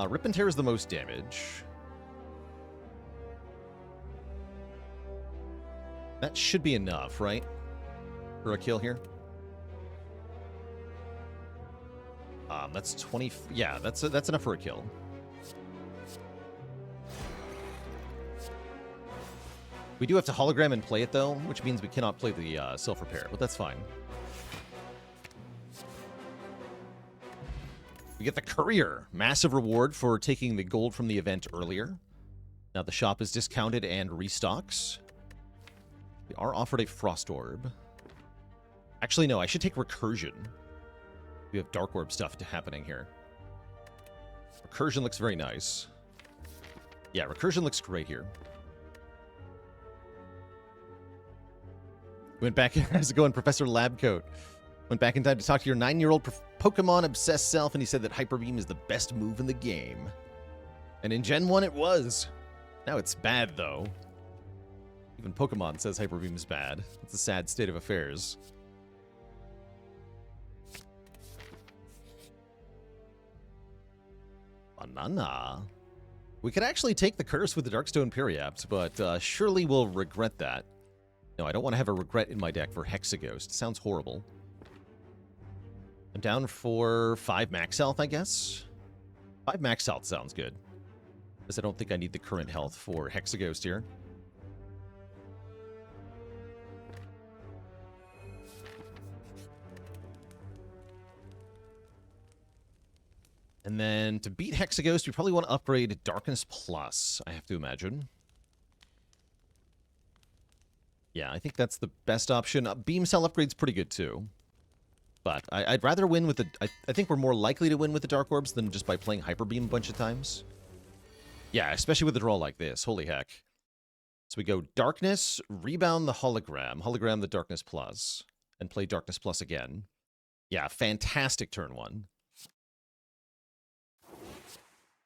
Rip and Tear is the most damage. That should be enough, right? For a kill here. That's 20... Yeah, that's enough for a kill. We do have to hologram and play it, though, which means we cannot play the self-repair, but that's fine. We get the Courier. Massive reward for taking the gold from the event earlier. Now the shop is discounted and restocks. We are offered a Frost Orb. Actually, no, I should take Recursion. We have Dark Orb stuff happening here. Recursion looks very nice. Yeah, Recursion looks great here. Went back, how's it going, Professor Labcoat? Went back in time to talk to your 9-year-old Pokemon-obsessed self, and he said that Hyper Beam is the best move in the game. And in Gen 1 it was. Now it's bad, though. Even Pokemon says Hyper Beam is bad. It's a sad state of affairs. Banana. We could actually take the curse with the Darkstone Periapt, but surely we'll regret that. No, I don't want to have a regret in my deck for Hexaghost. Sounds horrible. I'm down for 5 max health, I guess. 5 max health sounds good. Because I don't think I need the current health for Hexaghost here. And then to beat Hexaghost, we probably want to upgrade Darkness Plus, I have to imagine. Yeah, I think that's the best option. Beam Cell upgrade's pretty good, too. But I'd rather win with the... I think we're more likely to win with the Dark Orbs than just by playing Hyper Beam a bunch of times. Yeah, especially with a draw like this. Holy heck. So we go Darkness, Rebound the Hologram, Hologram the Darkness Plus, and play Darkness Plus again. Yeah, fantastic turn 1.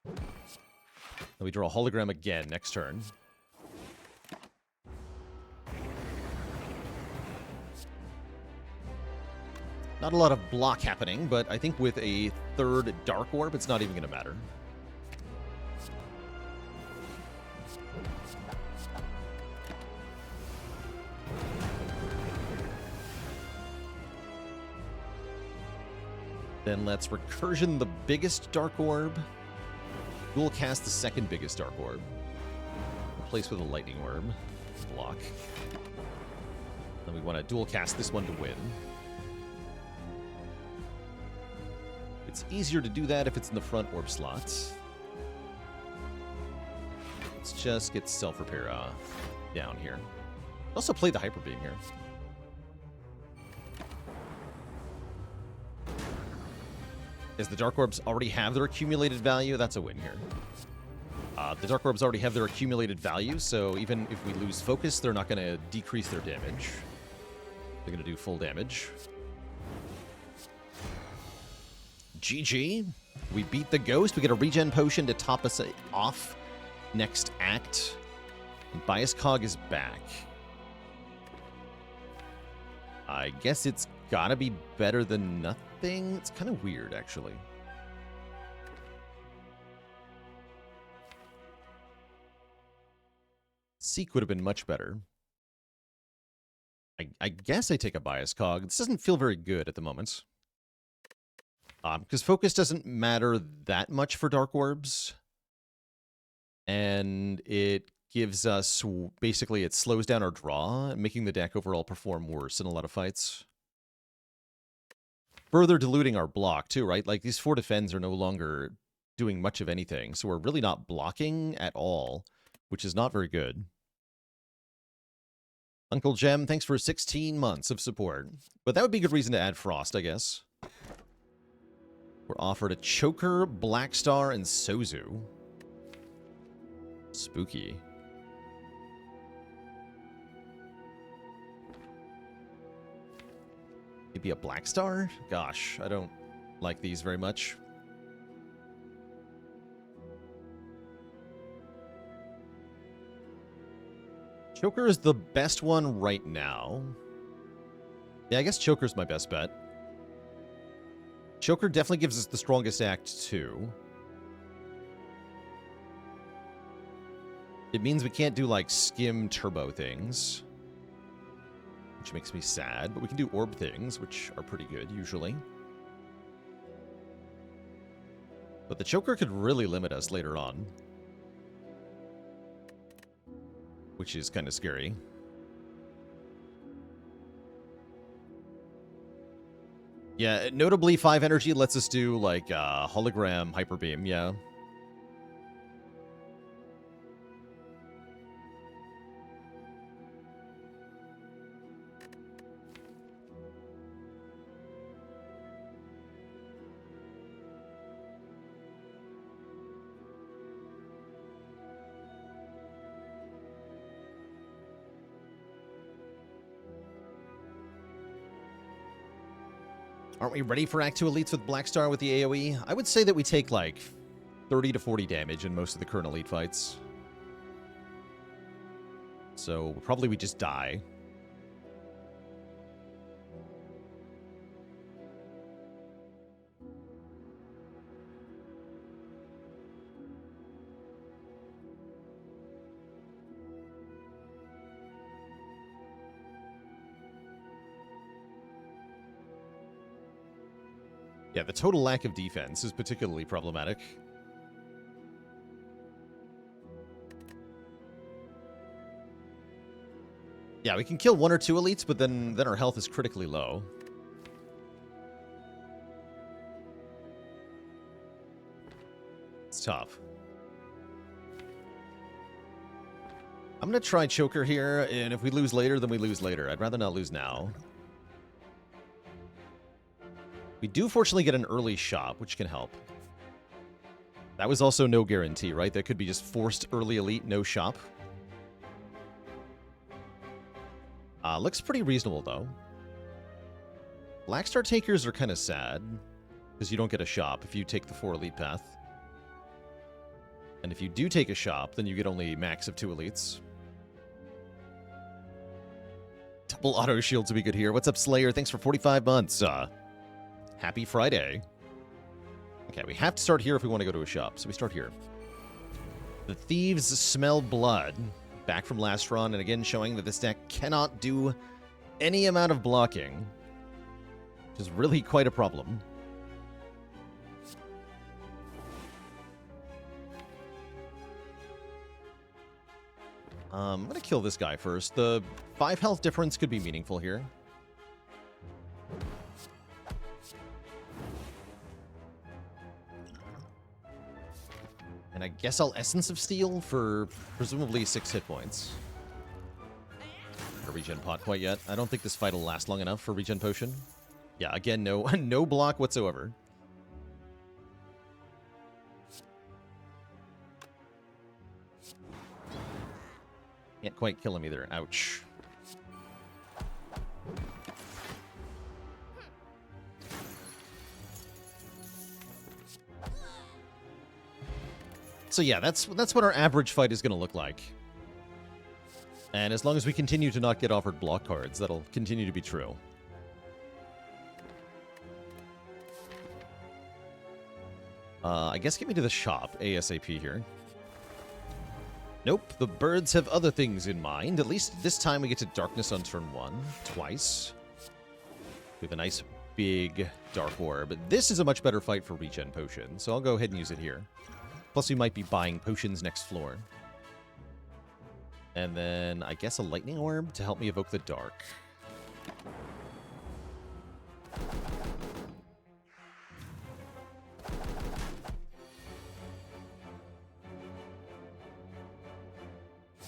Then we draw a Hologram again next turn. Not a lot of block happening, but I think with a third Dark Orb, it's not even going to matter. Then let's Recursion the biggest Dark Orb. Dual cast the second biggest Dark Orb. Replace with a Lightning Orb. Block. And we want to dual cast this one to win. It's easier to do that if it's in the front orb slot. Let's just get self-repair down here. Also play the Hyper Beam here. As the Dark Orbs already have their accumulated value, that's a win here. The Dark Orbs already have their accumulated value, so even if we lose focus, they're not going to decrease their damage. They're going to do full damage. GG. We beat the Ghost. We get a regen potion to top us off next act. And Bias Cog is back. I guess it's got to be better than nothing. It's kind of weird, actually. Seek would have been much better. I guess I take a Bias Cog. This doesn't feel very good at the moment. Because focus doesn't matter that much for Dark Orbs. And it gives us, basically, it slows down our draw, making the deck overall perform worse in a lot of fights. Further diluting our block, too, right? Like, these 4 defends are no longer doing much of anything, so we're really not blocking at all, which is not very good. Uncle Gem, thanks for 16 months of support. But that would be a good reason to add Frost, I guess. We're offered a Choker, Blackstar, and Sozu. Spooky. Maybe a Blackstar? Gosh, I don't like these very much. Choker is the best one right now. Yeah, I guess Choker's my best bet. Choker definitely gives us the strongest act, too. It means we can't do, like, skim turbo things. Which makes me sad, but we can do orb things, which are pretty good, usually. But the Choker could really limit us later on. Which is kind of scary. Yeah, notably 5 energy lets us do, like, hologram Hyper Beam, yeah. Aren't we ready for Act 2 Elites with Blackstar with the AoE? I would say that we take, like, 30 to 40 damage in most of the current Elite fights. So, probably we just die. Yeah, the total lack of defense is particularly problematic. Yeah, we can kill 1 or 2 elites, but then our health is critically low. It's tough. I'm going to try Choker here, and if we lose later, then we lose later. I'd rather not lose now. We do fortunately get an early shop, which can help. That was also no guarantee, right? That could be just forced early elite, no shop. Looks pretty reasonable, though. Blackstar takers are kind of sad, because you don't get a shop if you take the 4 elite path. And if you do take a shop, then you get only max of 2 elites. Double auto shields would be good here. What's up, Slayer? Thanks for 45 months. Happy Friday. Okay, we have to start here if we want to go to a shop, so we start here. The Thieves Smell Blood. Back from last run, and again showing that this deck cannot do any amount of blocking. Which is really quite a problem. I'm going to kill this guy first. The 5 health difference could be meaningful here. And I guess I'll Essence of Steel for presumably 6 hit points. Not a regen pot quite yet. I don't think this fight will last long enough for regen potion. Yeah, again, no, no block whatsoever. Can't quite kill him either. Ouch. So yeah, that's what our average fight is going to look like. And as long as we continue to not get offered block cards, that'll continue to be true. I guess get me to the shop ASAP here. Nope, the birds have other things in mind. At least this time we get to Darkness on turn 1, twice. We have a nice big Dark Orb. This is a much better fight for regen potion, so I'll go ahead and use it here. Plus we might be buying potions next floor. And then I guess a Lightning Orb to help me evoke the Dark.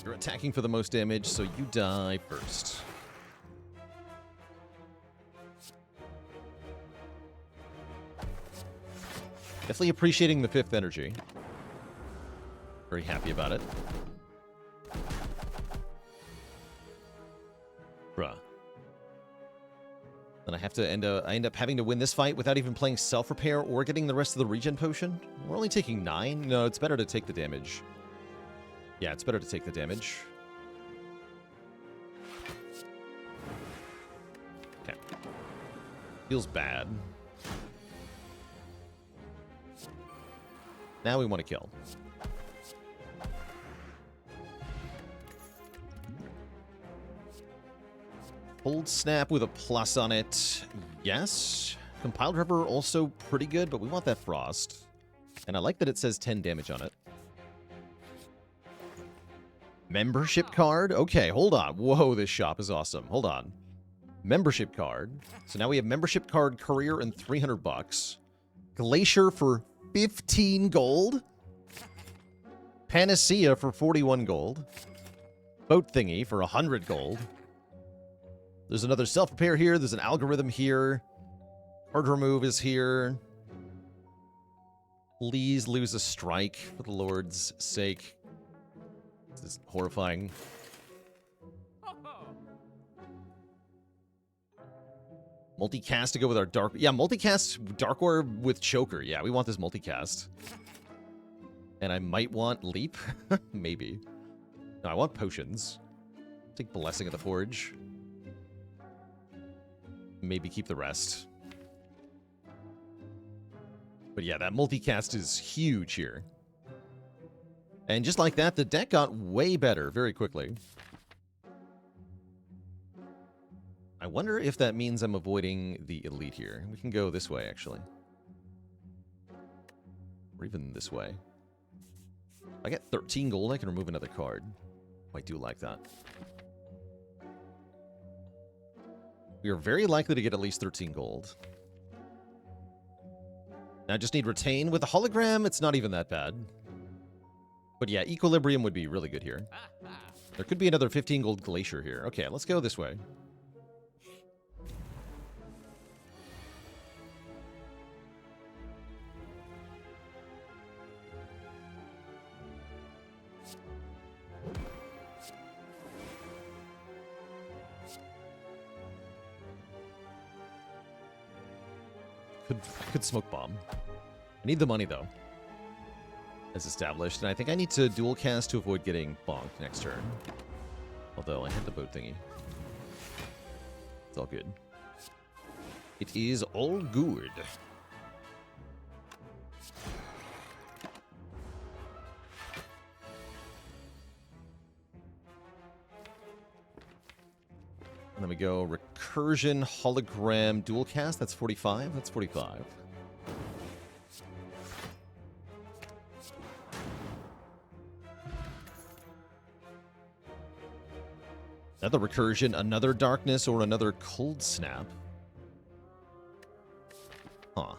You're attacking for the most damage, so you die first. Definitely appreciating the 5th energy. Very happy about it. Bruh. Then I have to end up having to win this fight without even playing self-repair or getting the rest of the regen potion? We're only taking 9? No, it's better to take the damage. Yeah, it's better to take the damage. Okay. Feels bad. Now we want to kill. Hold Snap with a plus on it. Yes. Compiled River also pretty good, but we want that Frost. And I like that it says 10 damage on it. Membership card? Okay, hold on. Whoa, this shop is awesome. Hold on. Membership card. So now we have membership card, career, and 300 bucks. Glacier for 15 gold. Panacea for 41 gold. Boat thingy for 100 gold. There's another self-repair here. There's an algorithm here. Card remove is here. Please lose a strike for the Lord's sake. This is horrifying. Multicast to go with our dark... Yeah, multicast Dark Orb with Choker. Yeah, we want this multicast. And I might want Leap. Maybe. No, I want potions. Take Blessing of the Forge. Maybe keep the rest. But yeah, that multicast is huge here. And just like that, the deck got way better very quickly. I wonder if that means I'm avoiding the elite here. We can go this way, actually. Or even this way. If I get 13 gold, I can remove another card. I do like that. We are very likely to get at least 13 gold. Now I just need Retain. With the hologram, it's not even that bad. But yeah, Equilibrium would be really good here. There could be another 15 gold Glacier here. Okay, let's go this way. Could smoke bomb. I need the money though. As established, and I think I need to dual cast to avoid getting bonked next turn. Although I had the boat thingy. It's all good. It is all good. And then we go Recursion, Hologram, Dual Cast. That's 45. That's 45. Another recursion, another darkness, or another cold snap. Huh.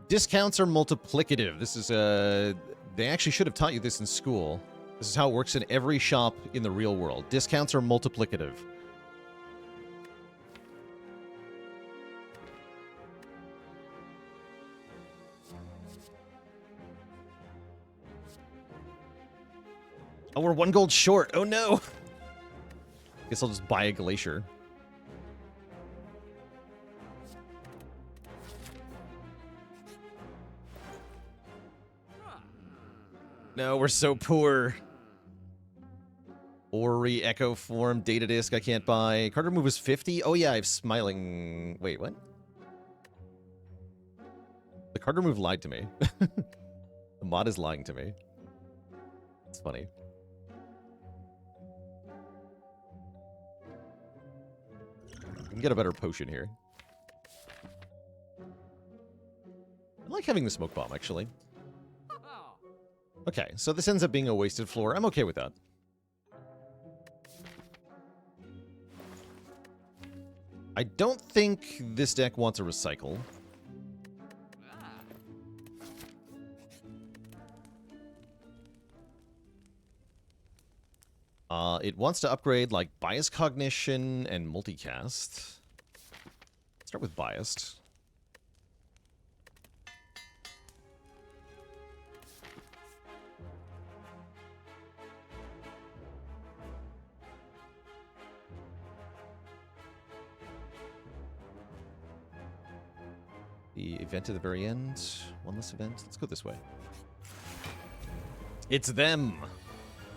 Discounts are multiplicative. This is they actually should have taught you this in school. This is how it works in every shop in the real world. Discounts are multiplicative. Oh, we're 1 gold short. Oh no. Guess I'll just buy a glacier. No, we're so poor. Ori, Echo Form, Data Disc I can't buy. Card remove is 50? Oh yeah, I have Smiling... Wait, what? The card remove lied to me. The mod is lying to me. It's funny. I can get a better potion here. I like having the smoke bomb, actually. Okay, so this ends up being a wasted floor. I'm okay with that. I don't think this deck wants a recycle. It wants to upgrade, like, Bias Cognition and Multicast. Start with Biased. The event at the very end. One less event. Let's go this way. It's them!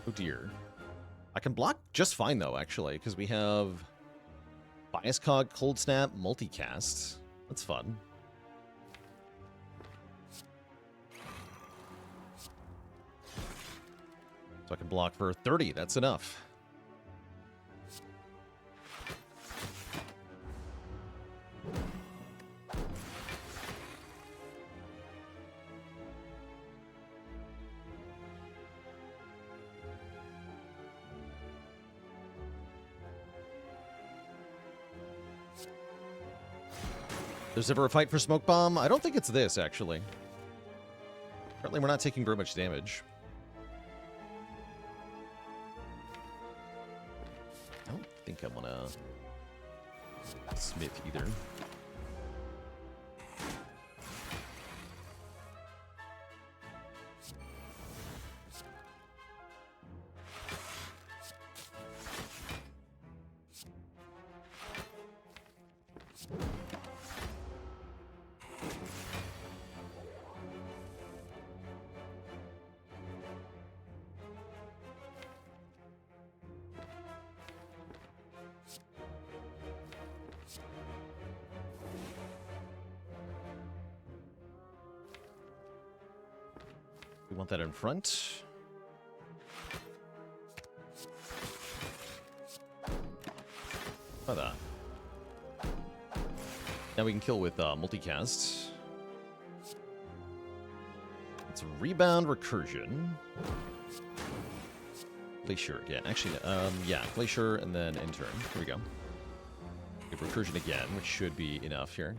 Oh dear. I can block just fine, though, actually, because we have Bias Cog, Cold Snap, Multicast. That's fun. So I can block for 30. That's enough. There's ever a fight for Smoke Bomb? I don't think it's this, actually. Apparently we're not taking very much damage. I don't think I want to smith either. We want that in front. How about that? Now we can kill with Multicast. It's a Rebound Recursion. Glacier again. Actually, yeah, Glacier and then end turn. Here we go. Give Recursion again, which should be enough here.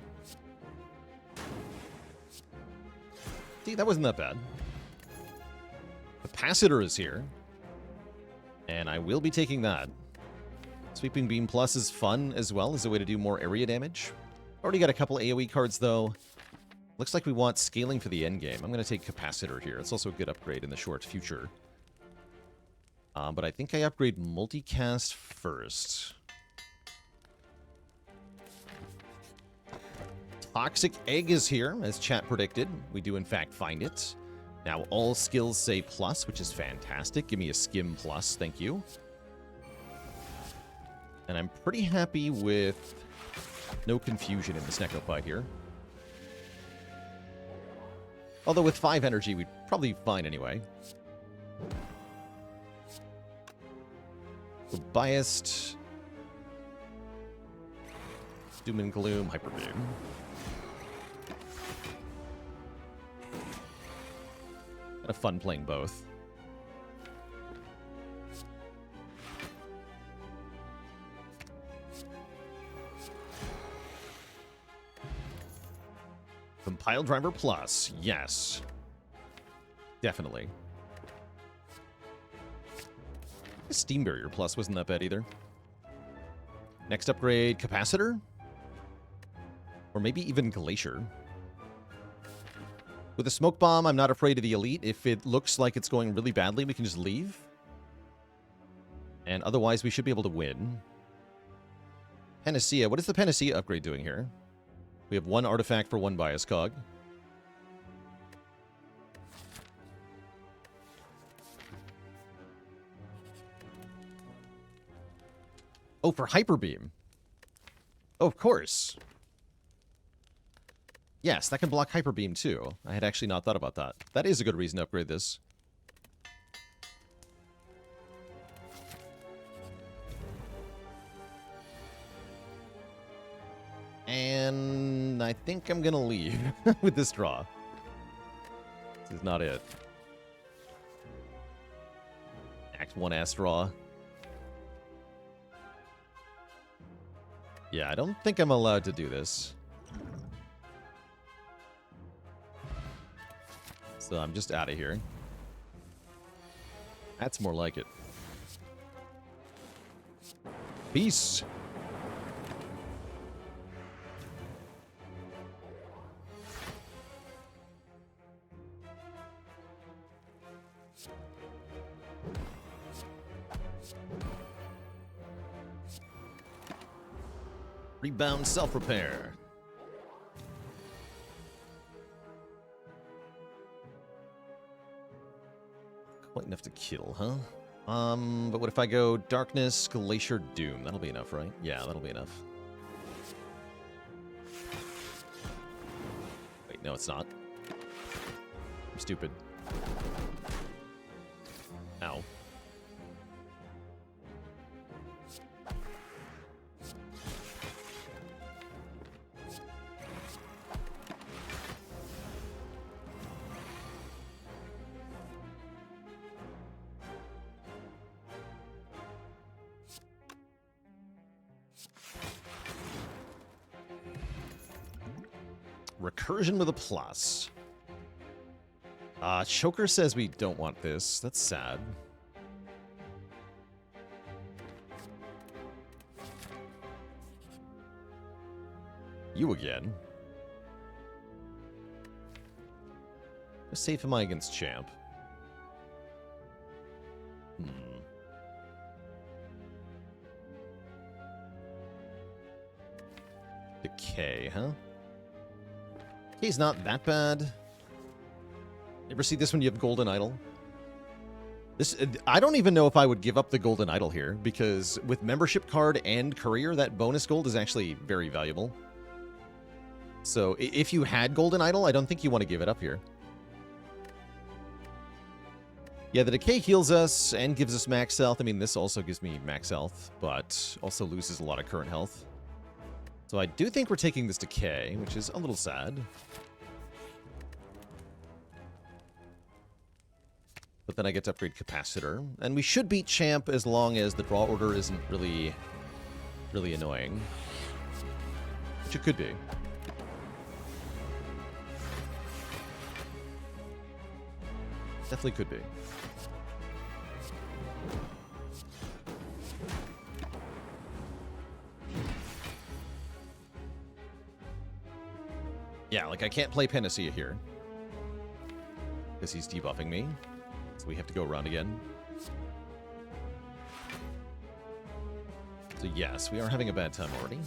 See, that wasn't that bad. Capacitor is here. And I will be taking that. Sweeping Beam Plus is fun as well as a way to do more area damage. Already got a couple AoE cards, though. Looks like we want scaling for the end game. I'm going to take Capacitor here. It's also a good upgrade in the short future. But I think I upgrade Multicast first. Toxic Egg is here, as chat predicted. We do, in fact, find it. Now, all skills say plus, which is fantastic. Give me a Skim plus, thank you. And I'm pretty happy with no confusion in this Necropide here. Although with 5 energy, we'd probably be fine anyway. So Biased. Doom and Gloom, Hyper Beam. of fun playing both. Compile Driver Plus, yes. Definitely. Steam Barrier Plus wasn't that bad either. Next upgrade, Capacitor? Or maybe even Glacier. With a Smoke Bomb, I'm not afraid of the Elite. If it looks like it's going really badly, we can just leave. And otherwise, we should be able to win. Panacea. What is the Panacea upgrade doing here? We have 1 artifact for 1 bias cog. Oh, for Hyper Beam. Oh, of course. Yes, that can block Hyper Beam too. I had actually not thought about that. That is a good reason to upgrade this. And I think I'm going to leave with this draw. This is not it. Act 1 ass draw. Yeah, I don't think I'm allowed to do this. So I'm just out of here. That's more like it. Peace. Rebound self-repair. Quite enough to kill, huh? But what if I go Darkness, Glacier, Doom? That'll be enough, right? Yeah, that'll be enough. Wait, no, it's not. I'm stupid. Ow. Recursion with a plus. Choker says we don't want this. That's sad. You again. How safe am I against Champ? Decay, huh? He's not that bad. Ever see this when you have Golden Idol? This, I don't even know if I would give up the Golden Idol here, because with Membership Card and Courier, that bonus gold is actually very valuable. So if you had Golden Idol, I don't think you want to give it up here. Yeah, the Decay heals us and gives us max health. I mean, this also gives me max health, but also loses a lot of current health. So I do think we're taking this Decay, which is a little sad. But then I get to upgrade Capacitor. And we should beat Champ as long as the draw order isn't really annoying. Which it could be. Definitely could be. Yeah, like I can't play Panacea here. Because he's debuffing me. So we have to go around again. So yes, we are having a bad time already.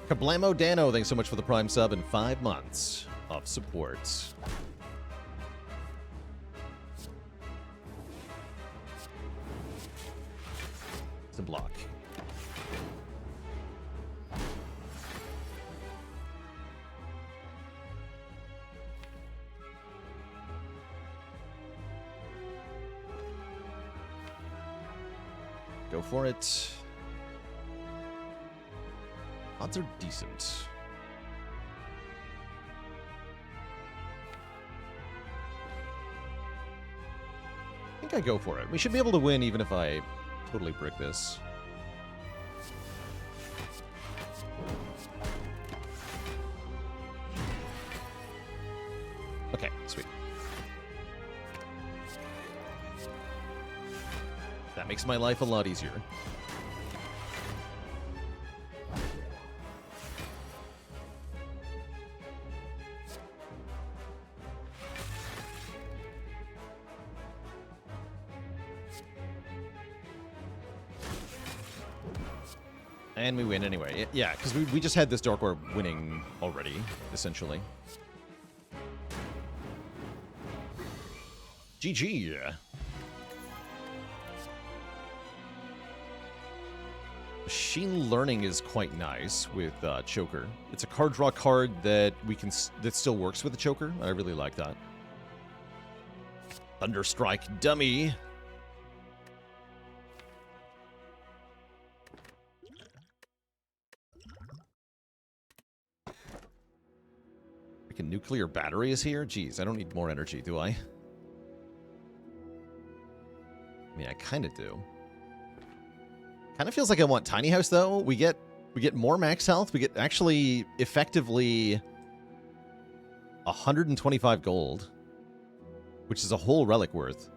Kablamo Dano, thanks so much for the Prime sub and 5 months of support. To block. Go for it. Odds are decent. I think I go for it. We should be able to win even if I totally brick this. Okay, sweet. That makes my life a lot easier. And we win anyway. Yeah, because we just had this Dark Orb winning already, essentially. GG. Machine Learning is quite nice with Choker. It's a card draw card that that still works with the Choker. I really like that. Thunderstrike dummy. Like a nuclear battery is here? Jeez, I don't need more energy, do I? I mean, I kind of do. Kind of feels like I want Tiny House, though. We get more max health. We get actually effectively 125 gold, which is a whole relic worth.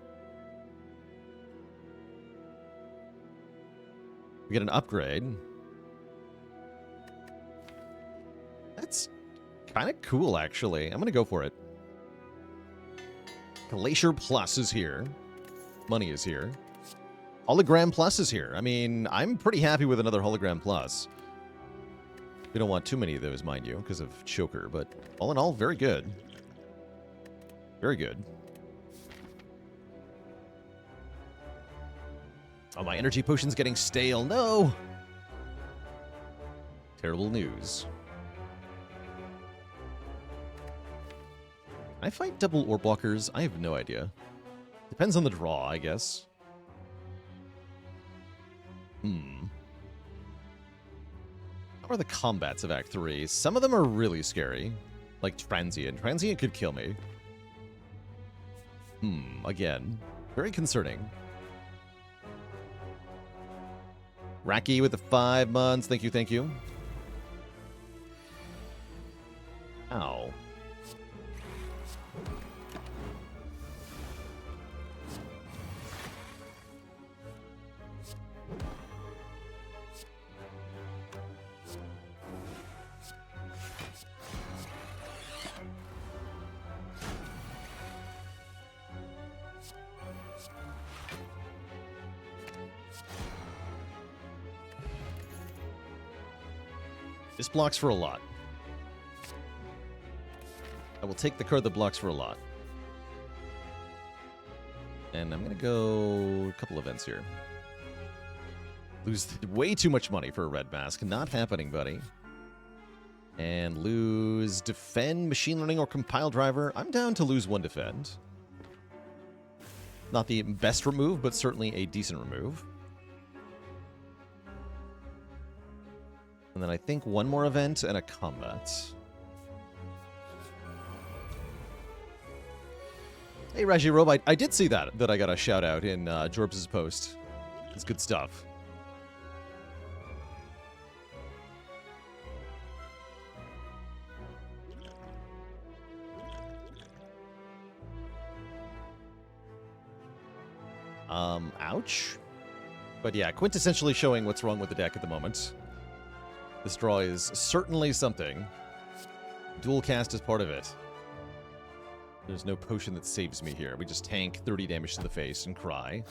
We get an upgrade. That's kind of cool, actually. I'm going to go for it. Glacier Plus is here. Money is here. Hologram Plus is here. I mean, I'm pretty happy with another Hologram Plus. We don't want too many of those, mind you, because of Choker, but all in all, very good. Very good. Oh, my energy potion's getting stale. No! Terrible news. Can I fight double orb walkers? I have no idea. Depends on the draw, I guess. How are the combats of Act 3? Some of them are really scary. Like Transient. Transient could kill me. Again. Very concerning. Racky with the 5 months. Thank you, thank you. Ow. This blocks for a lot. I will take the card that blocks for a lot. And I'm going to go a couple events here. Lose way too much money for a red mask. Not happening, buddy. And lose defend, machine learning, or compile driver. I'm down to lose 1 defend. Not the best remove, but certainly a decent remove. And then I think 1 more event and a combat. Hey, Raji Robe, I did see that I got a shout out in Jorbs' post. It's good stuff. Ouch. But yeah, quintessentially showing what's wrong with the deck at the moment. This draw is certainly something. Dual cast is part of it. There's no potion that saves me here. We just tank 30 damage to the face and cry.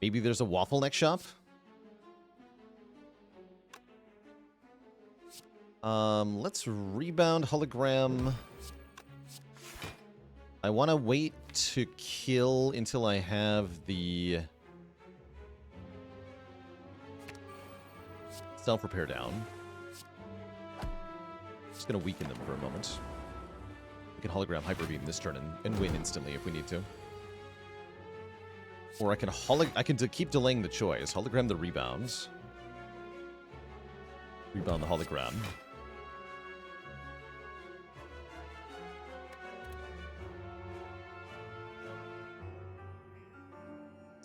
Maybe there's a waffle neck shop? Let's rebound hologram. I want to wait to kill until I have the self-repair down. Just going to weaken them for a moment. We can hologram Hyper Beam this turn and win instantly if we need to. Or I can keep delaying the choice. Hologram the rebounds. Rebound the hologram.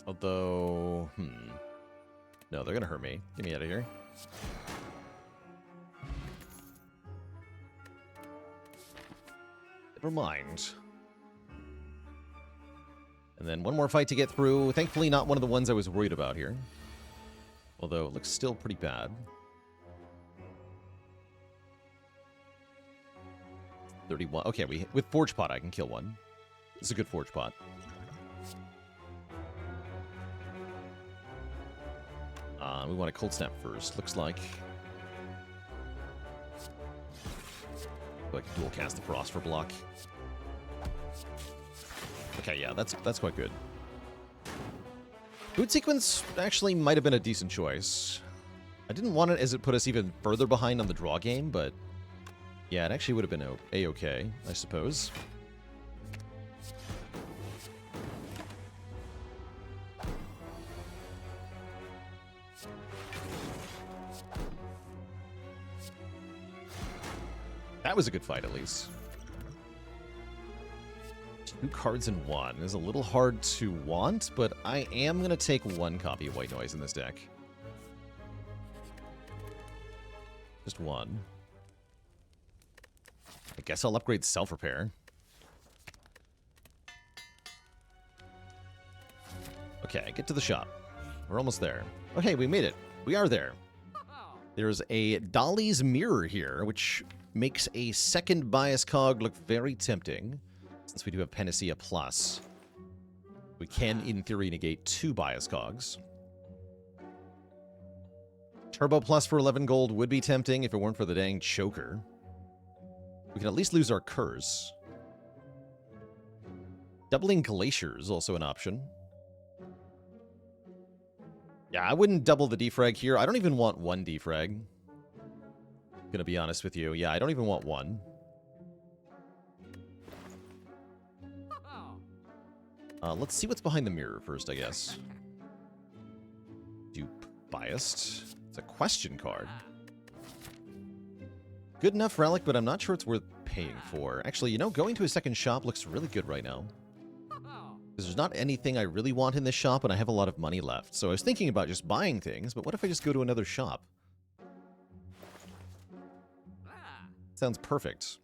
Although, no, they're gonna hurt me. Get me out of here. Never mind. And then one more fight to get through. Thankfully, not one of the ones I was worried about here. Although, it looks still pretty bad. 31. Okay, with Forge Pot, I can kill one. It's a good Forge Pot. We want a Cold Snap first, looks like. Like dual cast the Frost for block. Okay, yeah, that's quite good. Boot Sequence actually might have been a decent choice. I didn't want it as it put us even further behind on the draw game, but yeah, it actually would have been a-okay, I suppose. That was a good fight, at least. 2 cards in 1 is a little hard to want, but I am going to take 1 copy of White Noise in this deck. Just 1. I guess I'll upgrade Self-Repair. Okay, get to the shop. We're almost there. Okay, we made it. We are there. There's a Dolly's Mirror here, which makes a second Bias Cog look very tempting. Since we do have Panacea Plus, we can, in theory, negate 2 Bias Cogs. Turbo Plus for 11 gold would be tempting if it weren't for the dang Choker. We can at least lose our Curse. Doubling Glacier is also an option. Yeah, I wouldn't double the defrag here. I don't even want 1 defrag. Gonna be honest with you. Yeah, I don't even want 1. Let's see what's behind the mirror first, I guess. Dupe Biased. It's a question card. Good enough relic, but I'm not sure it's worth paying for. Actually, you know, going to a second shop looks really good right now. Because there's not anything I really want in this shop, and I have a lot of money left. So I was thinking about just buying things, but what if I just go to another shop? Sounds perfect.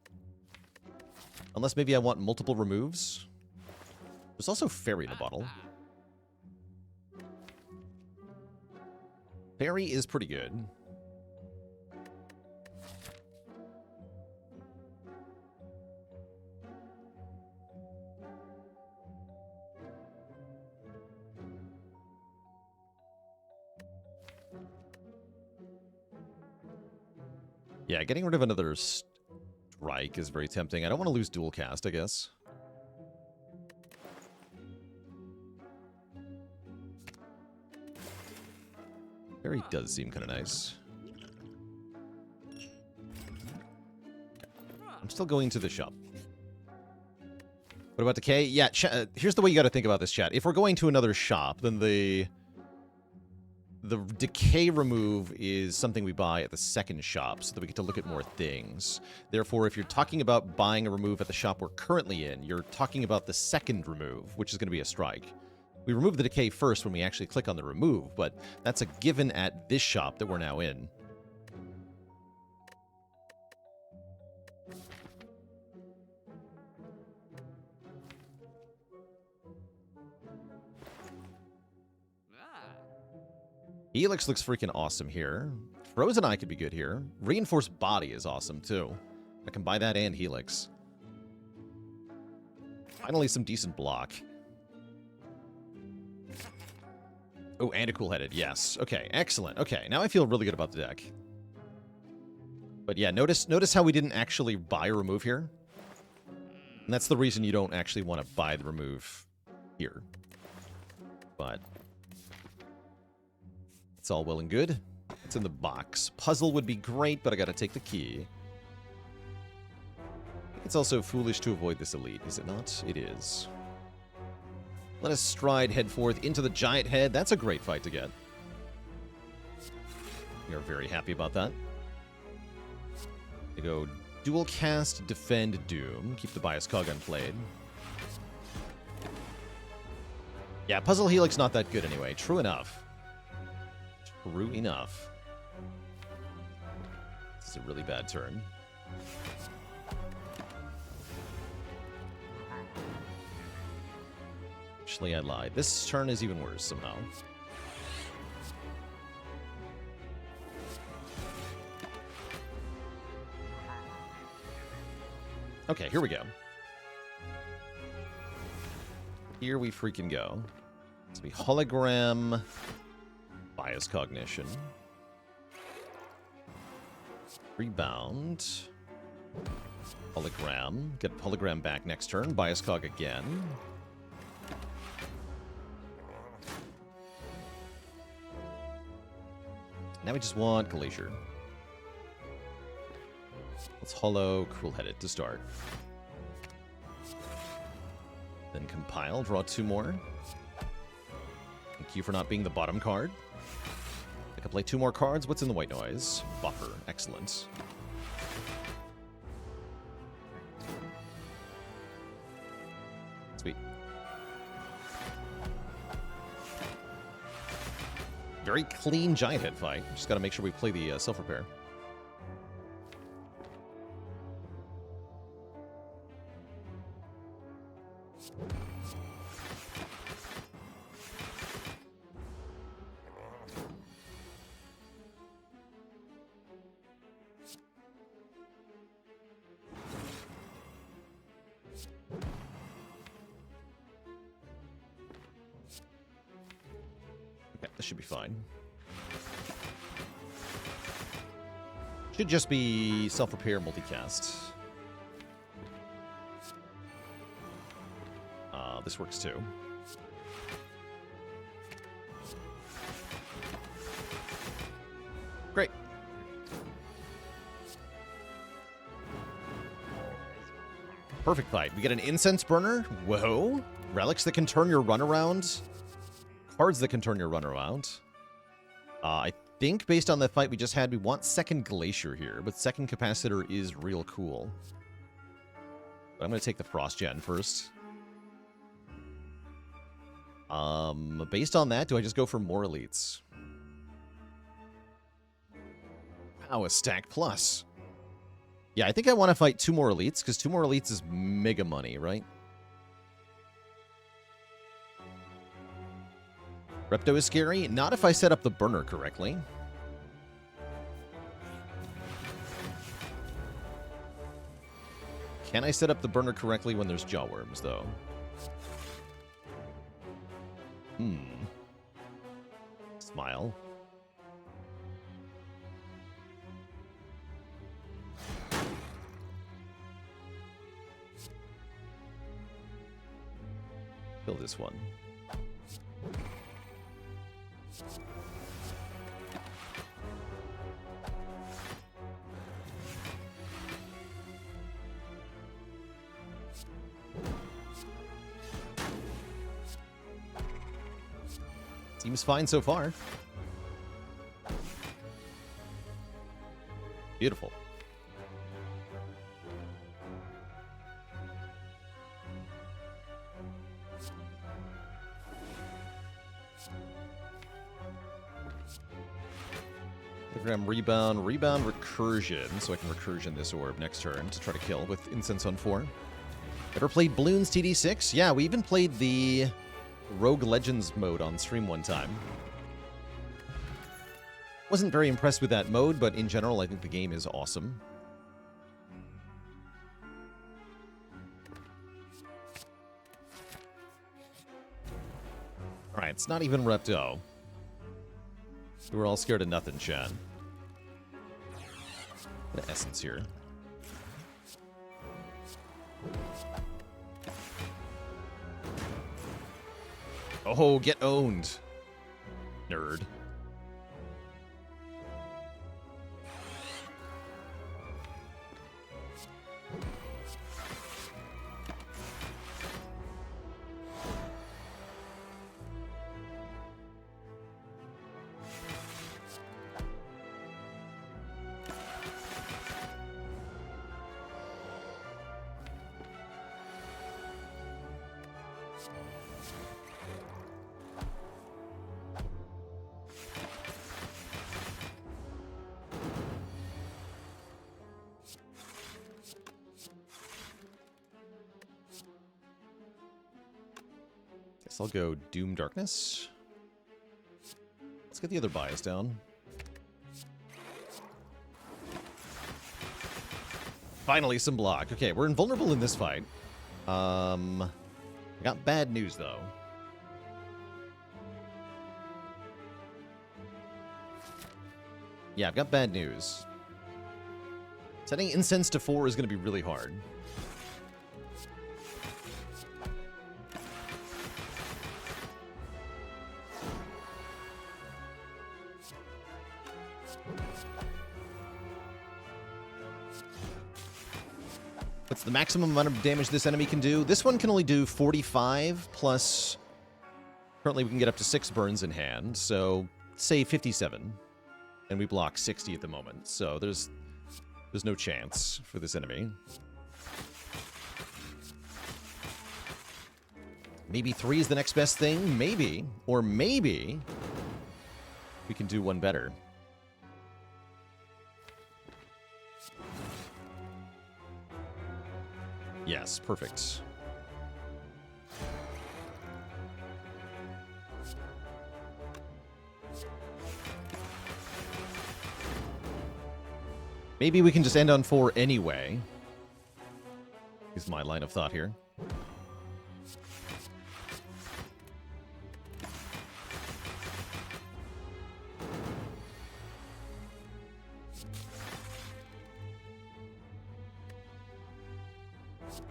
Unless maybe I want multiple removes. There's also Fairy in a bottle. Fairy is pretty good. Yeah, getting rid of another strike is very tempting. I don't want to lose dual cast, I guess. Fairy does seem kind of nice. I'm still going to the shop. What about Decay? Yeah, here's the way you got to think about this, chat. If we're going to another shop, then the Decay remove is something we buy at the second shop so that we get to look at more things. Therefore, if you're talking about buying a remove at the shop we're currently in, you're talking about the second remove, which is going to be a strike. We remove the Decay first when we actually click on the remove, but that's a given at this shop that we're now in. Helix looks freaking awesome here. Frozen Eye could be good here. Reinforced Body is awesome, too. I can buy that and Helix. Finally, some decent block. Oh, and a Cool-Headed, yes. Okay, excellent. Okay, now I feel really good about the deck. But yeah, notice how we didn't actually buy a remove here? And that's the reason you don't actually want to buy the remove here. But it's all well and good. It's in the box. Puzzle would be great, but I gotta take the key. It's also foolish to avoid this elite, is it not? It is. Let us stride head forth into the giant head. That's a great fight to get. We are very happy about that. They go dual cast, defend, doom. Keep the Bias Cog unplayed. Yeah, Puzzle Helix not that good anyway. True enough. True enough. This is a really bad turn. Actually, I lied. This turn is even worse somehow. Okay, here we go. Here we freaking go. It's gonna be hologram, bias cognition, rebound, hologram, get hologram back next turn, bias cog again. Now we just want Glacier. Let's holo Cruel-Headed to start. Then compile, draw 2 more. Thank you for not being the bottom card. I can play 2 more cards. What's in the white noise? Buffer. Excellent. Sweet. Very clean giant head fight. Just got to make sure we play the self-repair. This should be fine. Should just be self-repair multicast. This works too. Great. Perfect fight. We get an incense burner. Whoa. Relics that can turn your runaround. Cards that can turn your runaround. I think based on the fight we just had, we want second Glacier here, but second Capacitor is real cool. But I'm going to take the Frost Gen first. Based on that, do I just go for more elites? Wow, a stack plus. Yeah, I think I want to fight 2 more elites, because 2 more elites is mega money, right? Repto is scary. Not if I set up the burner correctly. Can I set up the burner correctly when there's Jawworms, though? Smile. Kill this one. Seems fine so far. Beautiful. Rebound, recursion, so I can recursion this orb next turn to try to kill with Incense on 4. Ever played Bloons TD6? Yeah, we even played the Rogue Legends mode on stream one time. Wasn't very impressed with that mode, but in general, I think the game is awesome. Alright, it's not even Repto. We're all scared of nothing, Shan. What an essence here. Oh, get owned. Nerd. Guess I'll go Doom Darkness. Let's get the other bias down. Finally, some block. Okay, we're invulnerable in this fight. I got bad news, though. Yeah, I've got bad news. Setting Incense to 4 is going to be really hard. What's the maximum amount of damage this enemy can do? This one can only do 45 plus... Currently we can get up to 6 burns in hand, so say 57. And we block 60 at the moment, so there's no chance for this enemy. Maybe 3 is the next best thing? Maybe. Or maybe we can do one better. Yes, perfect. Maybe we can just end on 4 anyway. Is my line of thought here.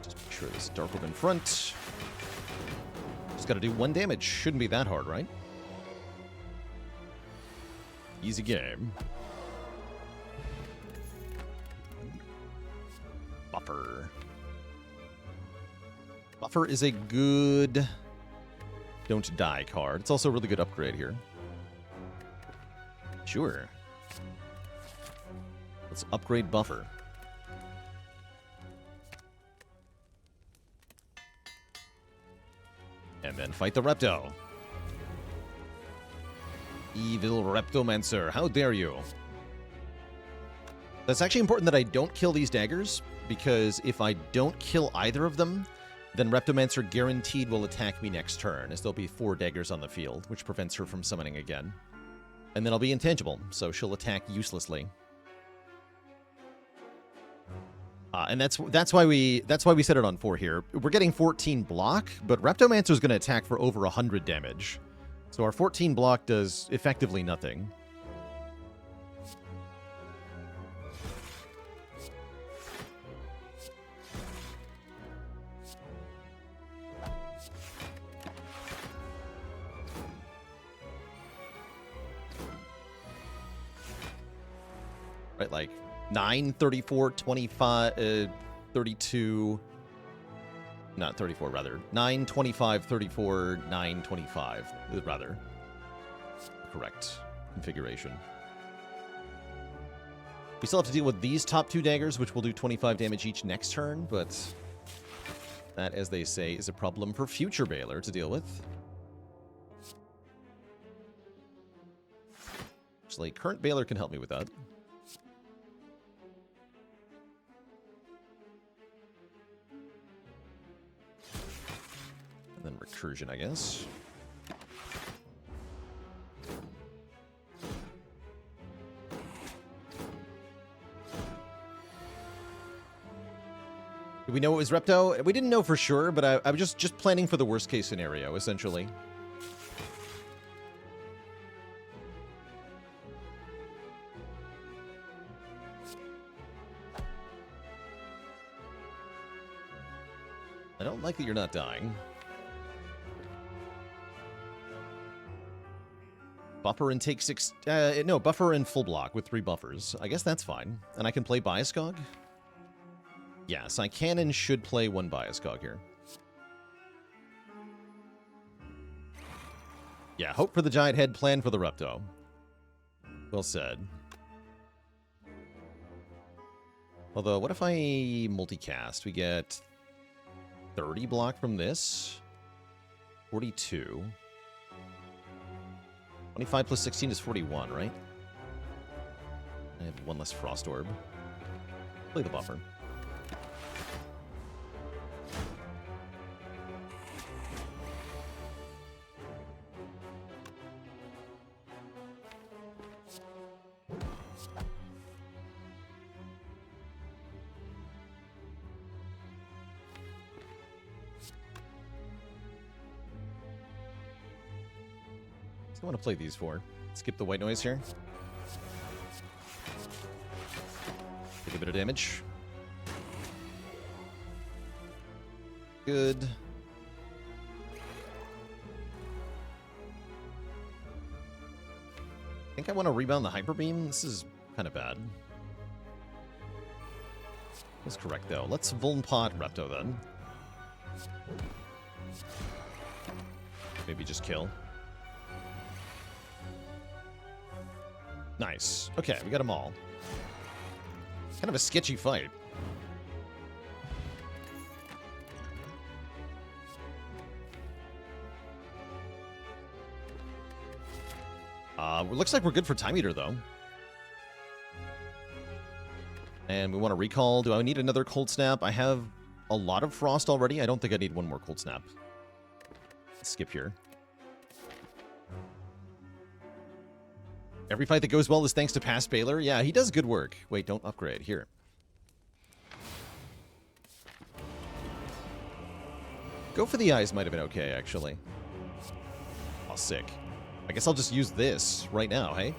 Just make sure this Dark Orb in front. Just gotta do 1 damage. Shouldn't be that hard, right? Easy game. Buffer. Buffer is a good don't die card. It's also a really good upgrade here. Sure. Let's upgrade Buffer. And then fight the Repto. Evil Reptomancer, how dare you? That's actually important that I don't kill these daggers, because if I don't kill either of them, then Reptomancer guaranteed will attack me next turn, as there'll be 4 daggers on the field, which prevents her from summoning again. And then I'll be intangible, so she'll attack uselessly. And that's why we set it on 4 here. We're getting 14 block, but Reptomancer is going to attack for over 100 damage. So our 14 block does effectively nothing. Right, like 9, 34, 25, 32... Not 34, rather. 9, 25, 34, 9, 25, rather. Correct configuration. We still have to deal with these top 2 daggers, which will do 25 damage each next turn, but that, as they say, is a problem for future Baylor to deal with. Actually, current Baylor can help me with that. And then Recursion, I guess. Did we know it was Repto? We didn't know for sure, but I was just planning for the worst case scenario, essentially. I don't like that you're not dying. Buffer and take 6... no, buffer and full block with 3 buffers. I guess that's fine. And I can play Bioscog? Yes, I can and should play 1 Bioscog here. Yeah, hope for the giant head, plan for the Repto. Well said. Although, what if I multicast? We get 30 block from this. 42. 25 plus 16 is 41, right? I have 1 less Frost Orb. Play the buffer. I want to play these four. Skip the white noise here. Take a bit of damage. Good. I think I want to rebound the Hyper Beam. This is kind of bad. That's correct, though. Let's Vuln Pot Repto, then. Maybe just kill. Nice. Okay, we got them all. Kind of a sketchy fight. Looks like we're good for Time Eater, though. And we want to recall. Do I need another Cold Snap? I have a lot of Frost already. I don't think I need one more Cold Snap. Let's skip here. Every fight that goes well is thanks to Past Baylor. Yeah, he does good work. Wait, don't upgrade. Here. Go for the eyes might have been okay, actually. Oh, sick. I guess I'll just use this right now, hey?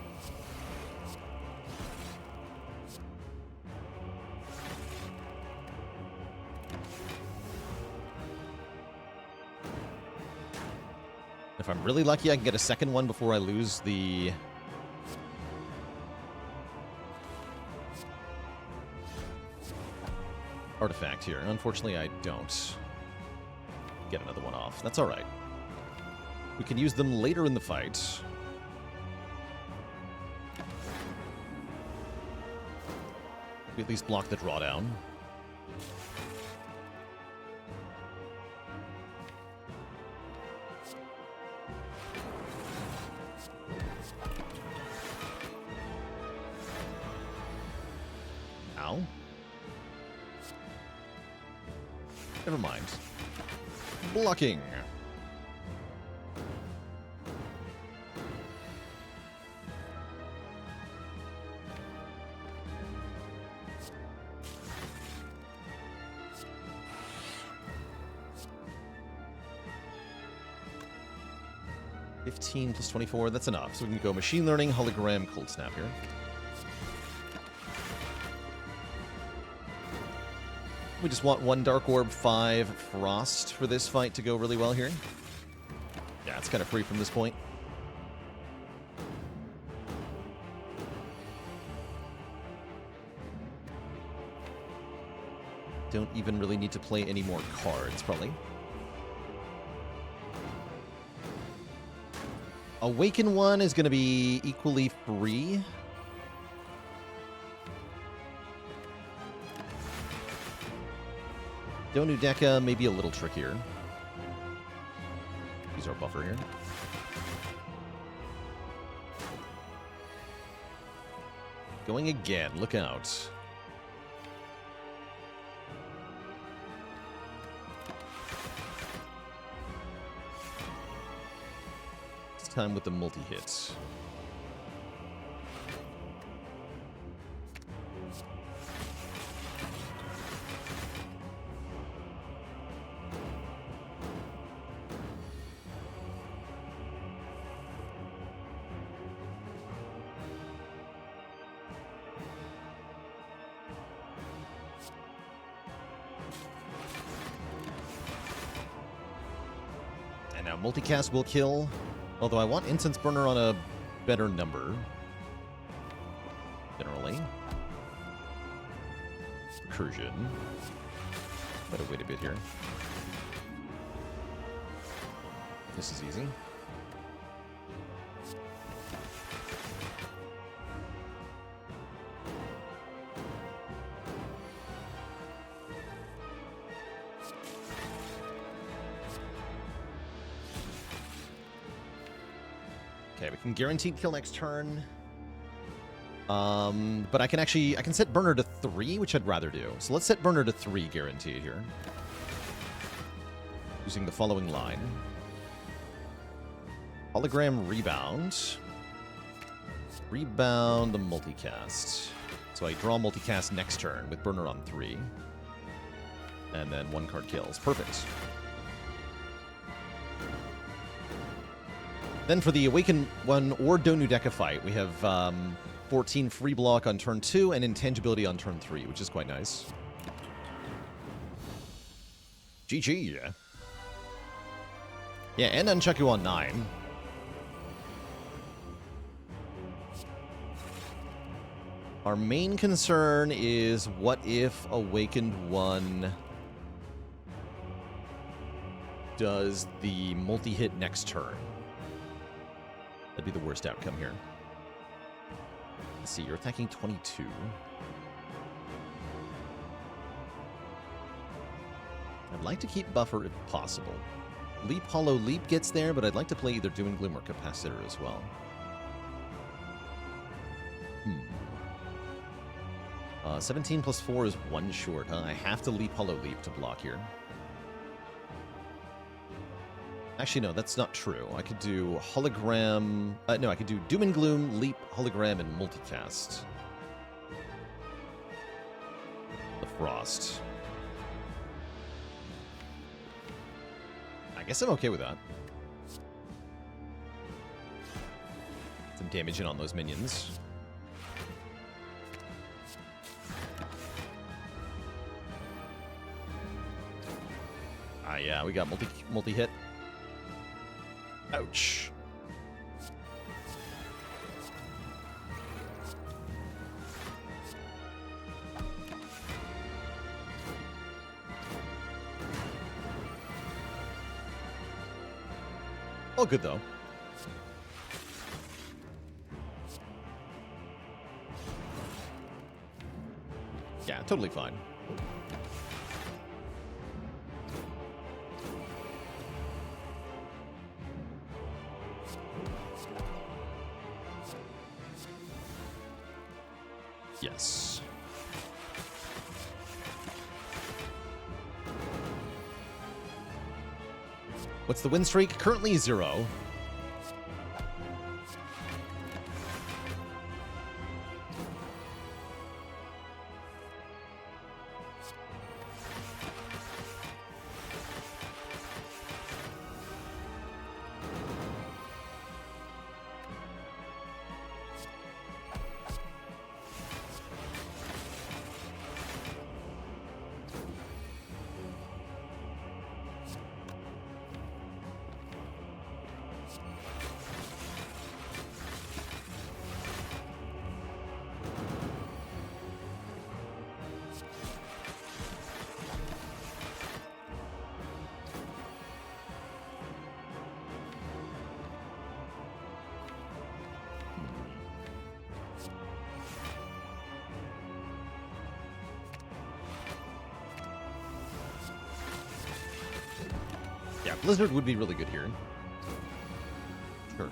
If I'm really lucky, I can get a second one before I lose the... artifact here. Unfortunately, I don't get another one off. That's all right. We can use them later in the fight. We at least block the drawdown. Ow. Never mind. Blocking. (15 + 24), that's enough. So we can go Machine Learning, Hologram, Cold Snap here. We just want 1 Dark Orb, 5 Frost for this fight to go really well here. Yeah, it's kind of free from this point. Don't even really need to play any more cards, probably. Awaken 1 is going to be equally free. Donu Deka may be a little trickier. Use our buffer here. Going again. Look out. It's time with the multi-hits. And now multicast will kill, although I want Incense Burner on a better number. Generally. Recursion. Better wait a bit here. This is easy. Okay, we can guaranteed kill next turn. But I can set Burner to 3, which I'd rather do. So let's set Burner to 3 guaranteed here. Using the following line. Hologram Rebound. Rebound the multicast. So I draw multicast next turn with Burner on 3. And then 1 card kills. Perfect. Then for the Awaken 1 or Donu Decaphyte, we have 14 free block on turn 2 and intangibility on turn 3, which is quite nice. GG. Yeah, and Nunchaku on 9. Our main concern is what if Awakened 1 does the multi-hit next turn? That'd be the worst outcome here. Let's see, you're attacking 22. I'd like to keep buffer if possible. Leap Hollow Leap gets there, but I'd like to play either Doom and Gloom or Capacitor as well. 17 plus 4 is 1 short, huh? I have to Leap Hollow Leap to block here. Actually, no, that's not true. I could do Hologram... no, I could do Doom and Gloom, Leap, Hologram, and Multicast. The Frost. I guess I'm okay with that. Some damage in on those minions. Yeah, we got multi-hit. Ouch. All good, though. Yeah, totally fine. Yes. What's the win streak? Currently 0. Yeah, Blizzard would be really good here. Turk.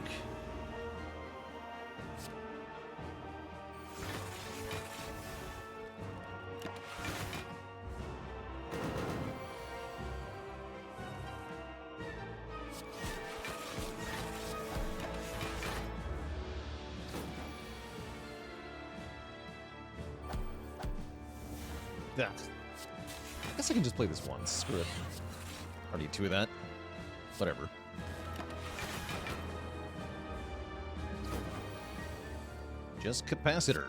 That. I guess I can just play this once. Screw it. I don't need 2 of that. Whatever. Just Capacitor.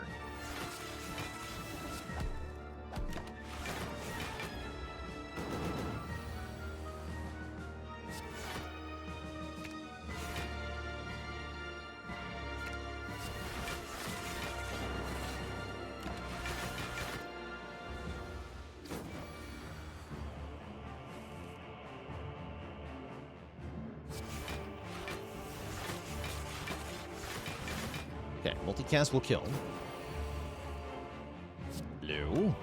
Okay, multicast will kill. Blue.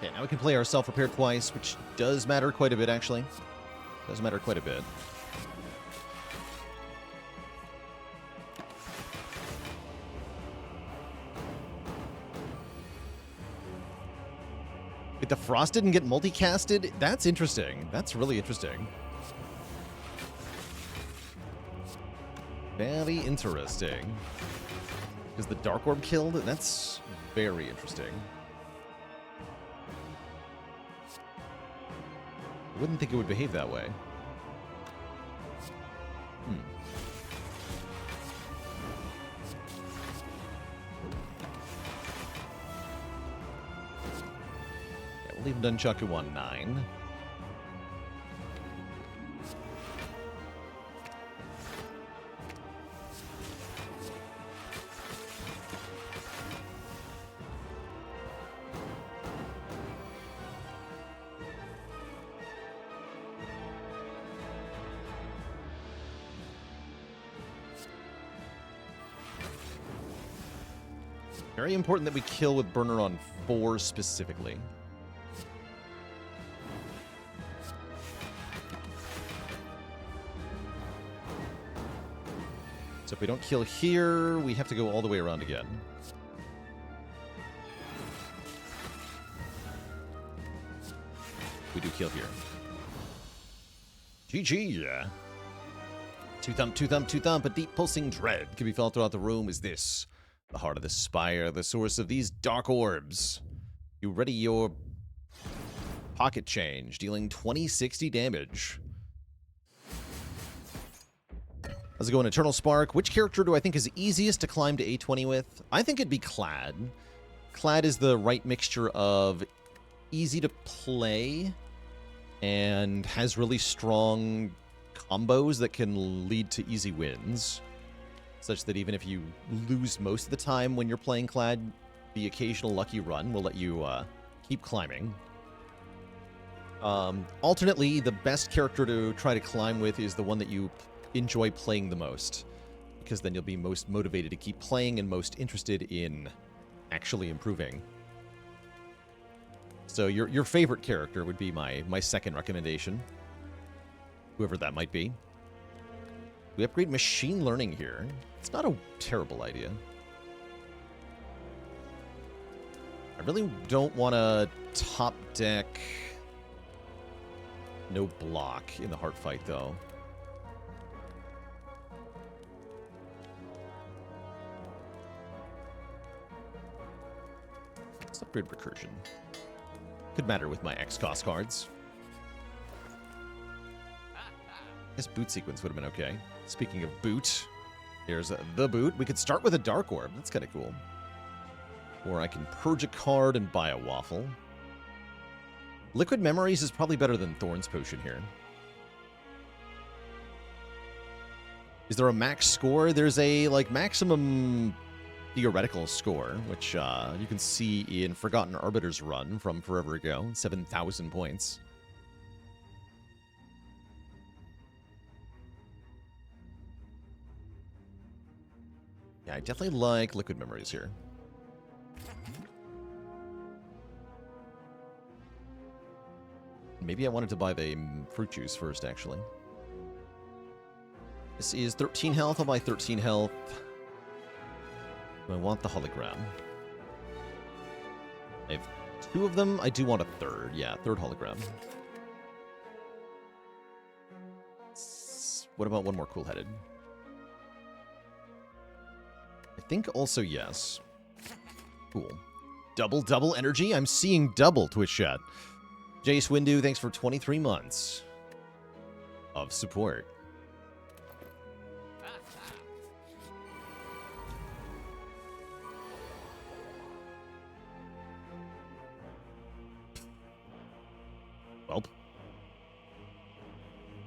Okay, now we can play our self-repair twice, which does matter quite a bit, actually. Does matter quite a bit. Wait, the Frost didn't get multicasted? That's interesting. That's really interesting. Very interesting. Is the Dark Orb killed? That's very interesting. I wouldn't think it would behave that way. Yeah, we'll leave Nunchaku on 9. Very important that we kill with Burner on 4 specifically. So if we don't kill here, we have to go all the way around again. We do kill here. GG, yeah. Two thump, a deep pulsing dread can be felt throughout the room. Is this the heart of the spire, the source of these dark orbs? You ready your pocket change, dealing 2060 damage. How's it going, Eternal Spark? Which character do I think is easiest to climb to A20 with? I think it'd be Clad. Clad is the right mixture of easy to play and has really strong combos that can lead to easy wins, such that even if you lose most of the time when you're playing Clad, the occasional lucky run will let you keep climbing. Alternately, the best character to try to climb with is the one that you enjoy playing the most, because then you'll be most motivated to keep playing and most interested in actually improving. So your favorite character would be my second recommendation, whoever that might be. We upgrade machine learning here. It's not a terrible idea. I really don't want to top deck no block in the heart fight, though. Let's upgrade recursion. Could matter with my X-Cost cards. I guess boot sequence would have been okay. Speaking of boot, here's the boot. We could start with a Dark Orb. That's kind of cool. Or I can purge a card and buy a waffle. Liquid Memories is probably better than Thorn's Potion here. Is there a max score? There's a, like, maximum theoretical score, which you can see in Forgotten Arbiter's run from forever ago. 7,000 points. Yeah, I definitely like Liquid Memories here. Maybe I wanted to buy the fruit juice first, actually. This is 13 health. I'll buy 13 health. I want the hologram. I have 2 of them. I do want a third. Yeah, third hologram. What about one more cool-headed? I think also yes. Cool. Double energy? I'm seeing double, Twitch chat. Jace Windu, thanks for 23 months of support.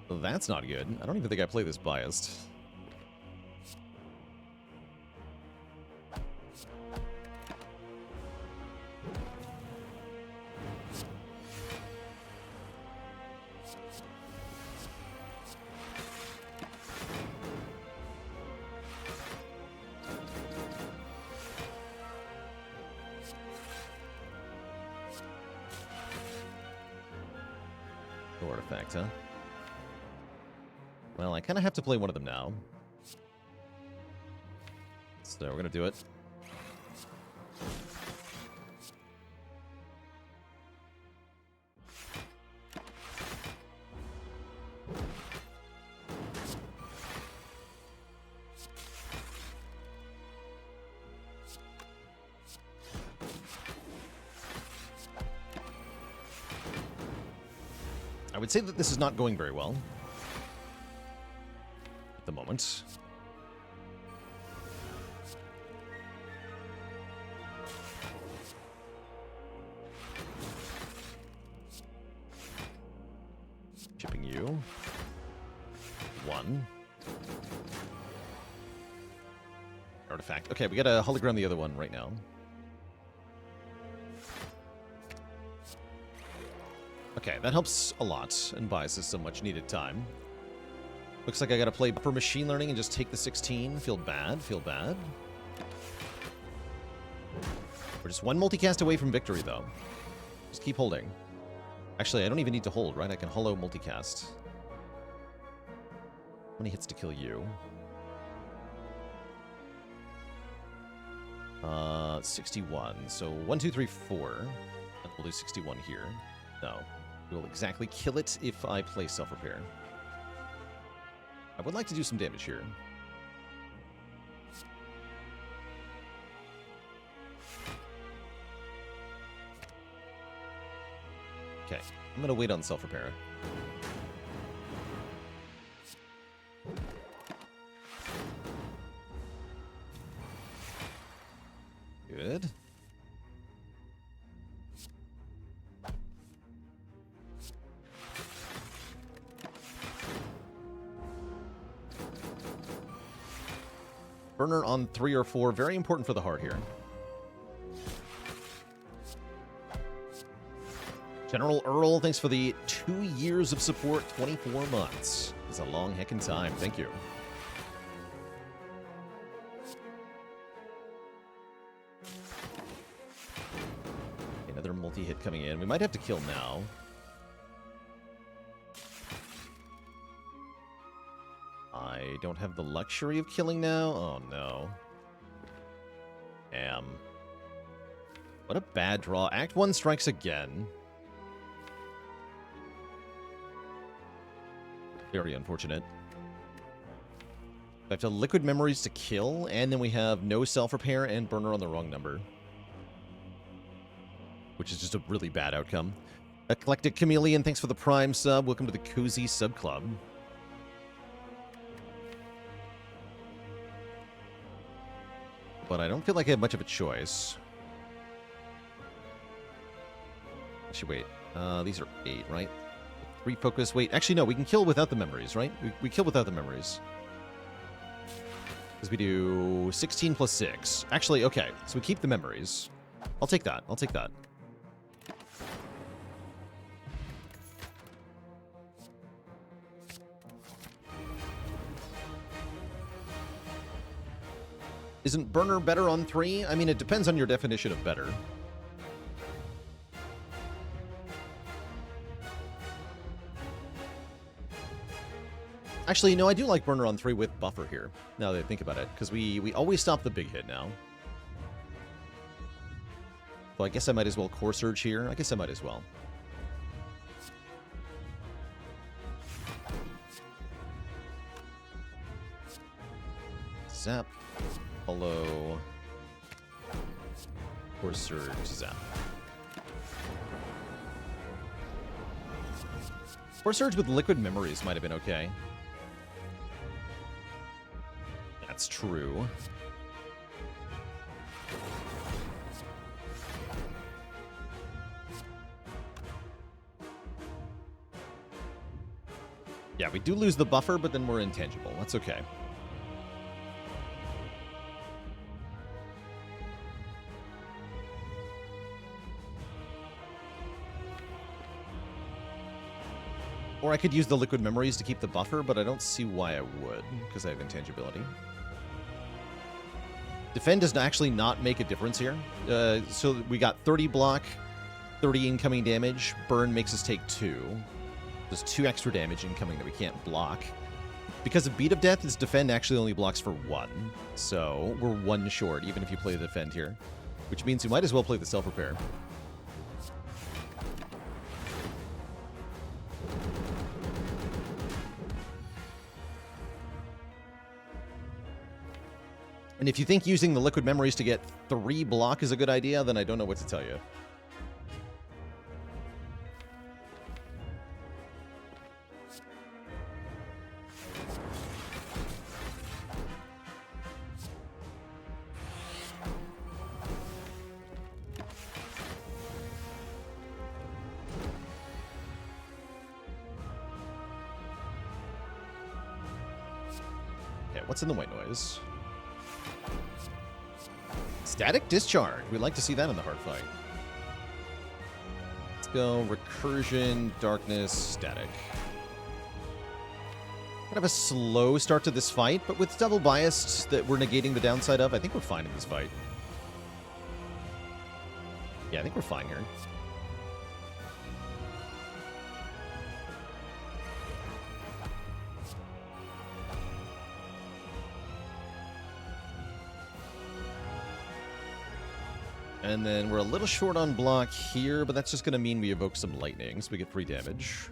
Well, that's not good. I don't even think I play this biased. Artifact, huh? Well, I kind of have to play one of them now. So we're going to do it. would say that this is not going very well at the moment. Chipping you. 1. Artifact. Okay, we gotta hologram the other one right now. Okay, that helps a lot and buys us some much needed time. Looks like I gotta play for machine learning and just take the 16. Feel bad, feel bad. We're just one multicast away from victory, though. Just keep holding. Actually, I don't even need to hold, right? I can holo multicast. How many hits to kill you? 61. So 1, 2, 3, 4. And we'll do 61 here. No. We will exactly kill it if I play self-repair. I would like to do some damage here. Okay, I'm gonna wait on self-repair. Good. Burner on 3 or 4, very important for the heart here. General Earl, thanks for the 2 years of support, 24 months. It's a long heckin' time. Thank you. Another multi-hit coming in. We might have to kill now. I don't have the luxury of killing now. Oh, no. Damn. What a bad draw. Act 1 strikes again. Very unfortunate. I have to liquid memories to kill, and then we have no self-repair and burner on the wrong number. Which is just a really bad outcome. Eclectic Chameleon, thanks for the Prime sub. Welcome to the Cozy Sub Club. But I don't feel like I have much of a choice. Actually, wait. These are 8, right? 3 focus. Wait, actually, no. We can kill without the memories, right? We kill without the memories. Because we do 16 plus 6. Actually, okay. So we keep the memories. I'll take that. I'll take that. Isn't burner better on 3? I mean, it depends on your definition of better. Actually, no, I do like burner on 3 with buffer here, now that I think about it, because we always stop the big hit now. So I guess I might as well Core Surge here. I guess I might as well. Zap. Hello. Core Surge, zap. Core Surge with liquid memories might have been okay. That's true. Yeah, we do lose the buffer, but then we're intangible. That's okay. Or I could use the liquid memories to keep the buffer, but I don't see why I would, because I have intangibility. Defend does actually not make a difference here. So we got 30 block, 30 incoming damage. Burn makes us take 2. There's 2 extra damage incoming that we can't block. Because of Beat of Death, this defend actually only blocks for 1. So we're 1 short, even if you play the defend here. Which means you might as well play the self-repair. And if you think using the liquid memories to get 3 block is a good idea, then I don't know what to tell you. what's in the white noise? Static Discharge. We'd like to see that in the hard fight. Let's go Recursion, Darkness, Static. Kind of a slow start to this fight, but with double biased that we're negating the downside of, I think we're fine in this fight. Yeah, I think we're fine here. And then we're a little short on block here, but that's just going to mean we evoke some lightning, so we get 3 damage.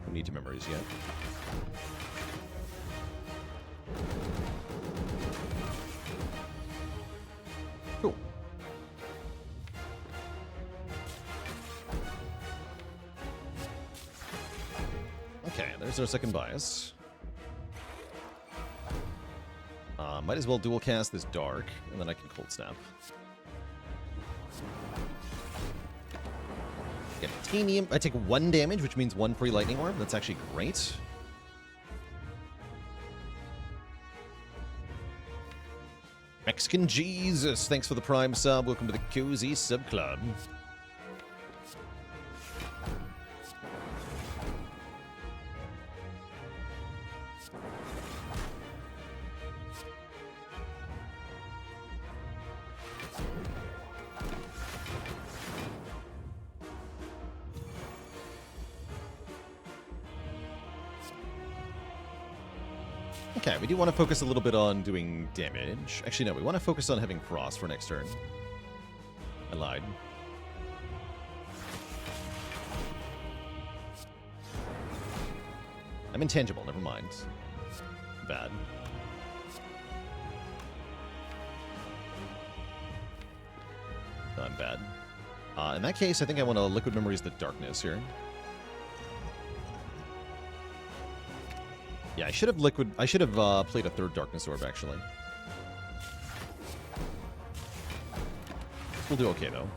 Don't need 2 memories yet. Cool. Okay, there's our second bias. Might as well dual cast this Dark, and then I can Cold Snap. Get Titanium. I take 1 damage, which means 1 free Lightning Orb. That's actually great. Mexican Jesus, thanks for the Prime sub. Welcome to the Cozy Sub Club. Okay, we do want to focus a little bit on doing damage. Actually, no, we want to focus on having Frost for next turn. I lied. I'm intangible, never mind. Bad. No, I'm bad. In that case, I think I want to Liquid Memories the Darkness here. Yeah, I should have played a 3rd Darkness Orb, actually. We'll do okay, though.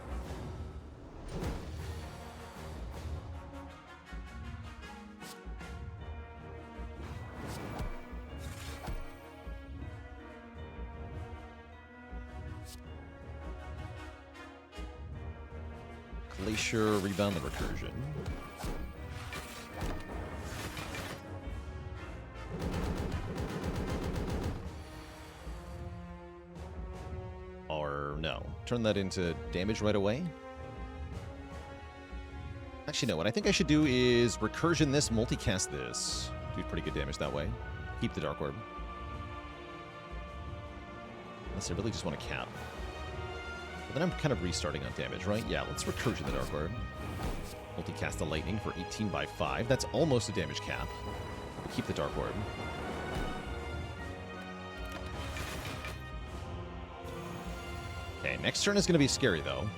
Glacier, rebound the Recursion. Or no. Turn that into damage right away. Actually, no. What I think I should do is Recursion this, multicast this. Do pretty good damage that way. Keep the Dark Orb. Unless I really just want to cap. But then I'm kind of restarting on damage, right? Yeah, let's Recursion the Dark Orb. Multicast the Lightning for 18 by 5. That's almost a damage cap. But keep the Dark Orb. Okay, next turn is going to be scary, though.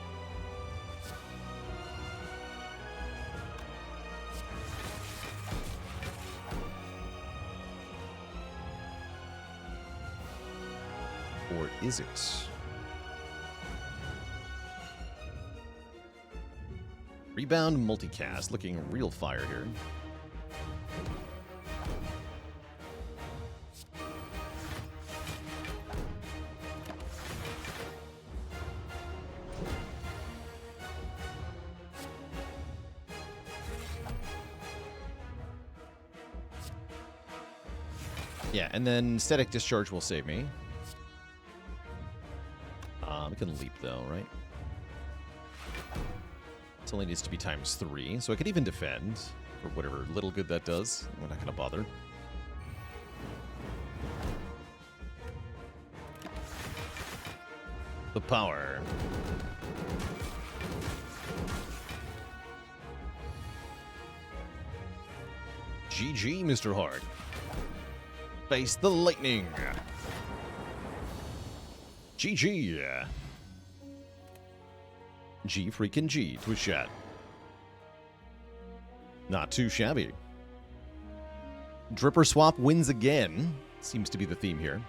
Or is it? Rebound multicast, looking real fire here. Yeah, and then Static Discharge will save me. It can leap, though, right? It only needs to be ×3, so I could even defend for whatever little good that does. We're not going to bother. The power. GG, Mr. Hard. Face the lightning. GG. G freaking G. Twitch chat. Not too shabby. Dripper Swap wins again. Seems to be the theme here.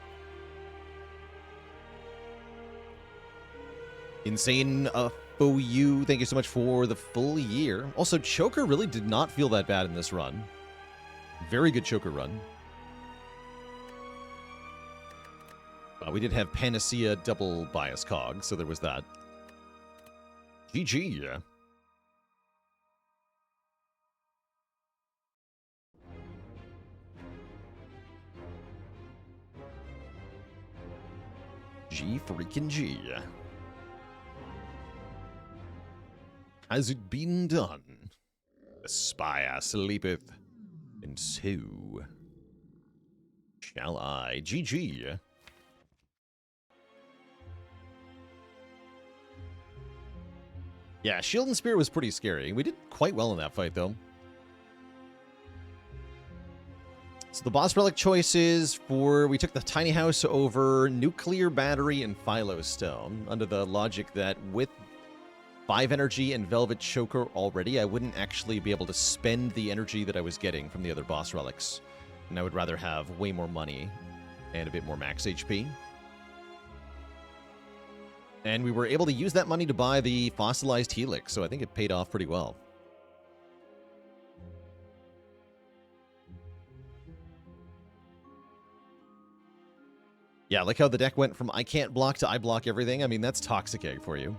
Insane FOU, thank you so much for the full year. Also, Choker really did not feel that bad in this run. Very good Choker run. We did have Panacea double bias cog, so there was that. GG. G freaking G. Has it been done? The spire sleepeth, and so shall I. GG. Yeah, Shield and Spear was pretty scary. We did quite well in that fight, though. So the boss relic choices for... We took the Tiny House over Nuclear Battery and Philo Stone, under the logic that with 5 energy and Velvet Choker already, I wouldn't actually be able to spend the energy that I was getting from the other boss relics. And I would rather have way more money and a bit more max HP. And we were able to use that money to buy the Fossilized Helix, so I think it paid off pretty well. Yeah, like how the deck went from I can't block to I block everything. I mean, that's Toxic Egg for you.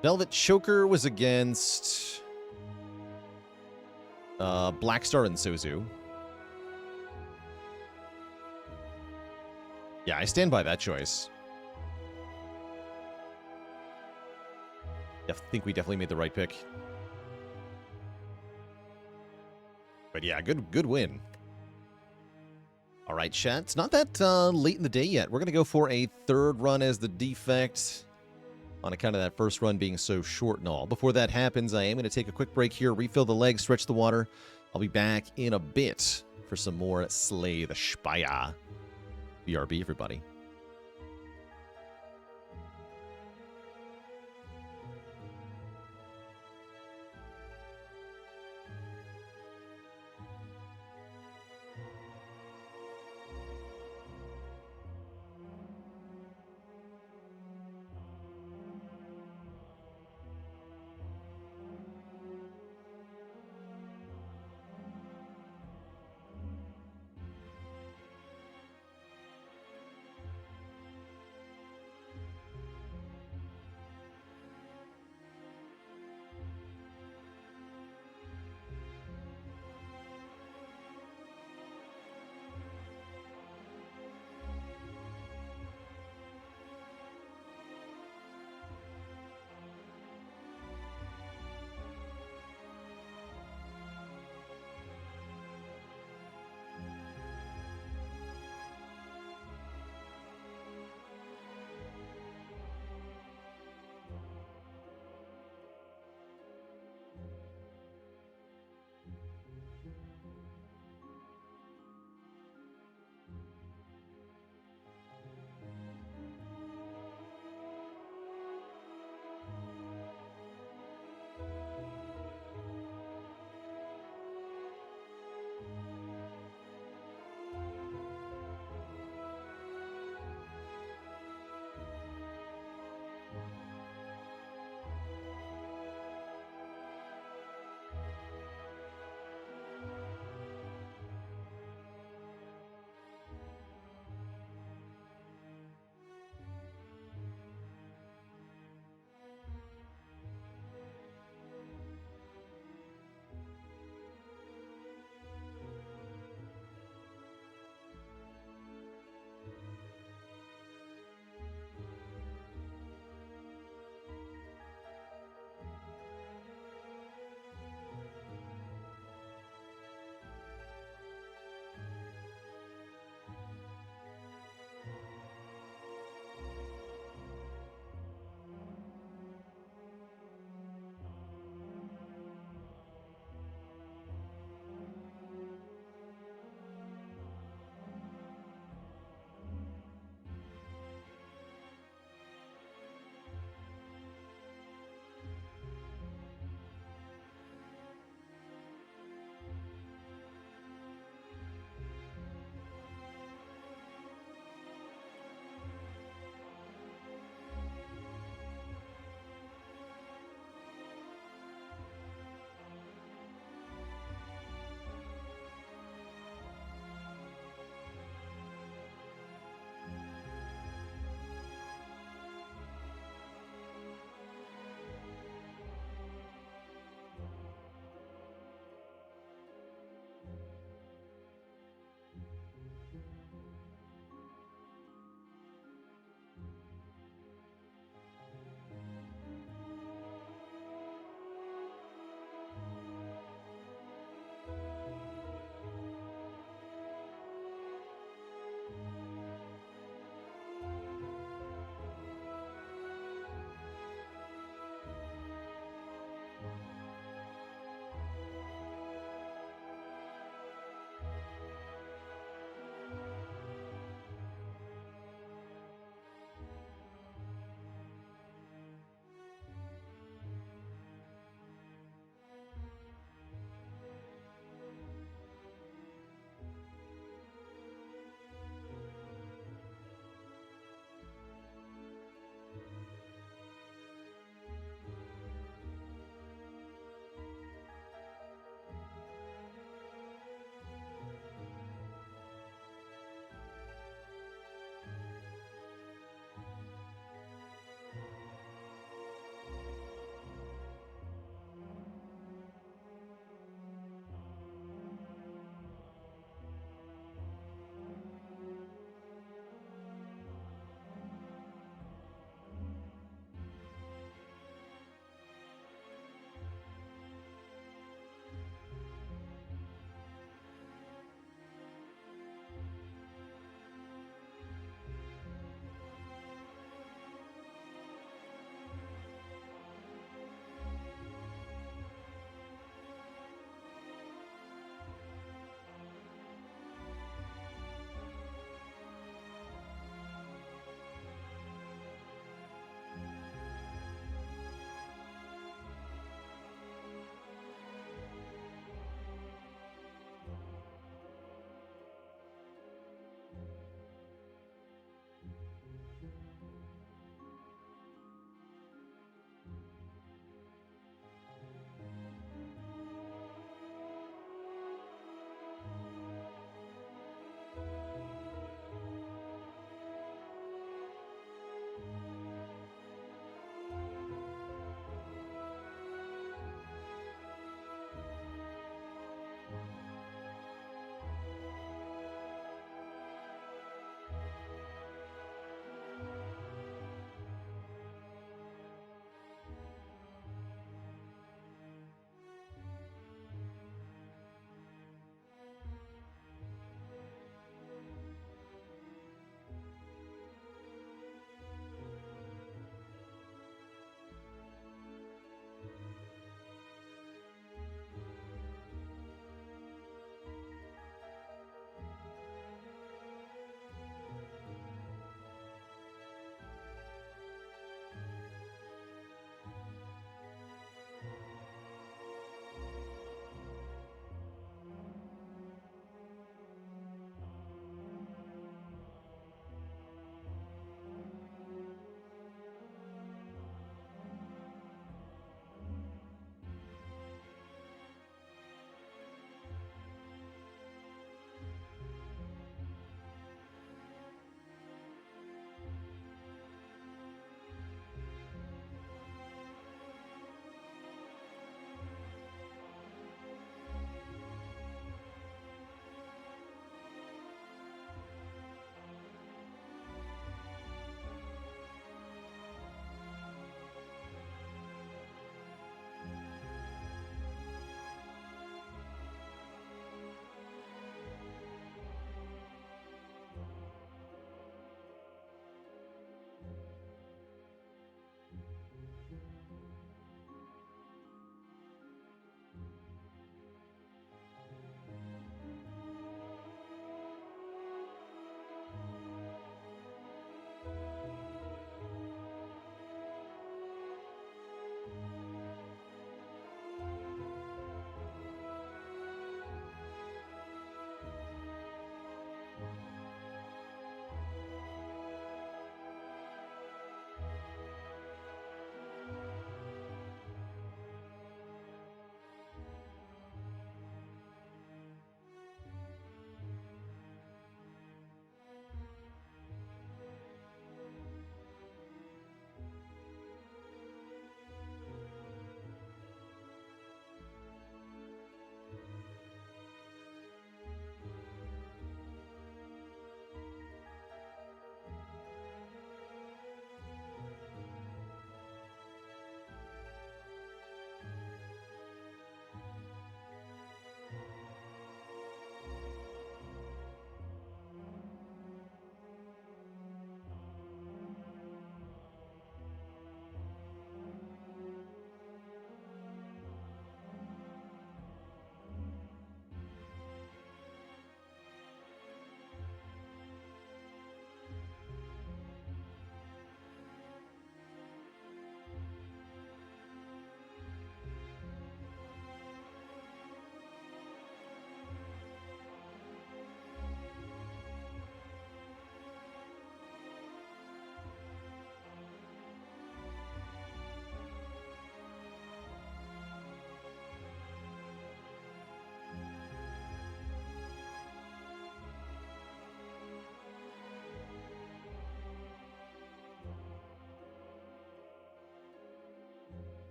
Velvet Choker was against Blackstar and Sozu. Yeah, I stand by that choice. I think we definitely made the right pick. But yeah, good win. All right, chat. It's not that late in the day yet. We're going to go for a third run as the defect on account of that first run being so short and all. Before that happens, I am going to take a quick break here, refill the legs, stretch the water. I'll be back in a bit for some more Slay the Spire. BRB, everybody.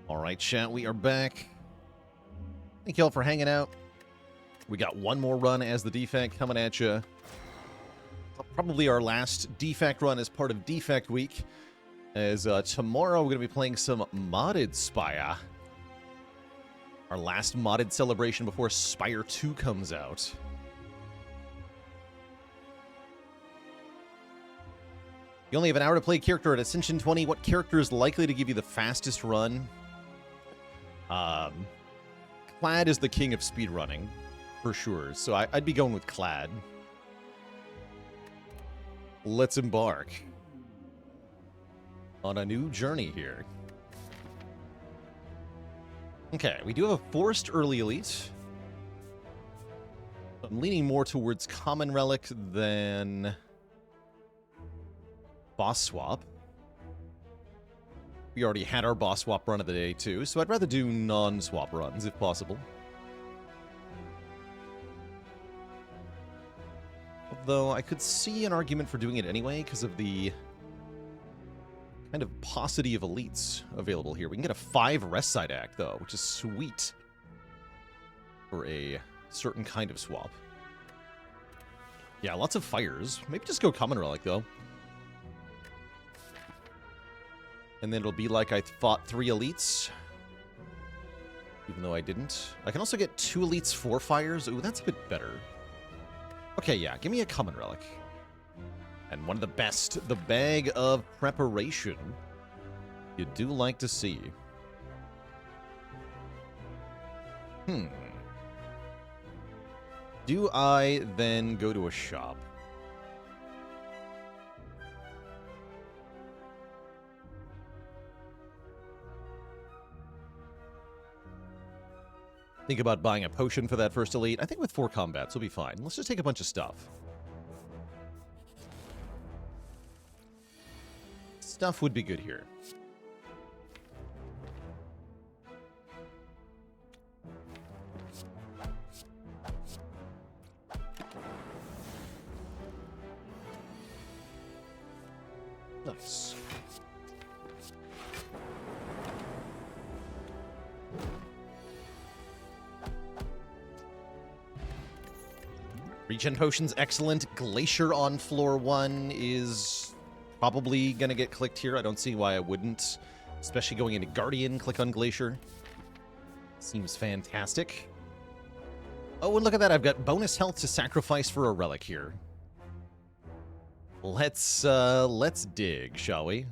All right, chat, we are back. Thank you all for hanging out. We got one more run as the Defect coming at you. Probably our last Defect run as part of Defect Week. As tomorrow we're going to be playing some modded Spire. Our last modded celebration before Spire 2 comes out. You only have an hour to play a character at Ascension 20. What character is likely to give you the fastest run? Clad is the king of speedrunning, for sure. So I'd be going with Clad. Let's embark on a new journey here. Okay, we do have a forced early elite. I'm leaning more towards common relic than boss swap. We already had our boss swap run of the day too, so I'd rather do non-swap runs if possible. Although I could see an argument for doing it anyway because of the kind of paucity of elites available here. We can get a 5 rest side act though, which is sweet for a certain kind of swap. Yeah, lots of fires. Maybe just go common relic though. And then it'll be like I fought 3 elites. Even though I didn't. I can also get 2 elites, 4 fires. Ooh, that's a bit better. Okay, yeah, give me a common relic. And one of the best, the Bag of Preparation. You do like to see. Do I then go to a shop? Think about buying a potion for that first elite. I think with 4 combats we'll be fine. Let's just take a bunch of stuff. Stuff would be good here. Nice. Regen potions, excellent. Glacier on floor 1 is probably going to get clicked here. I don't see why I wouldn't. Especially going into Guardian, click on Glacier. Seems fantastic. Oh, and look at that. I've got bonus health to sacrifice for a relic here. Let's dig, shall we?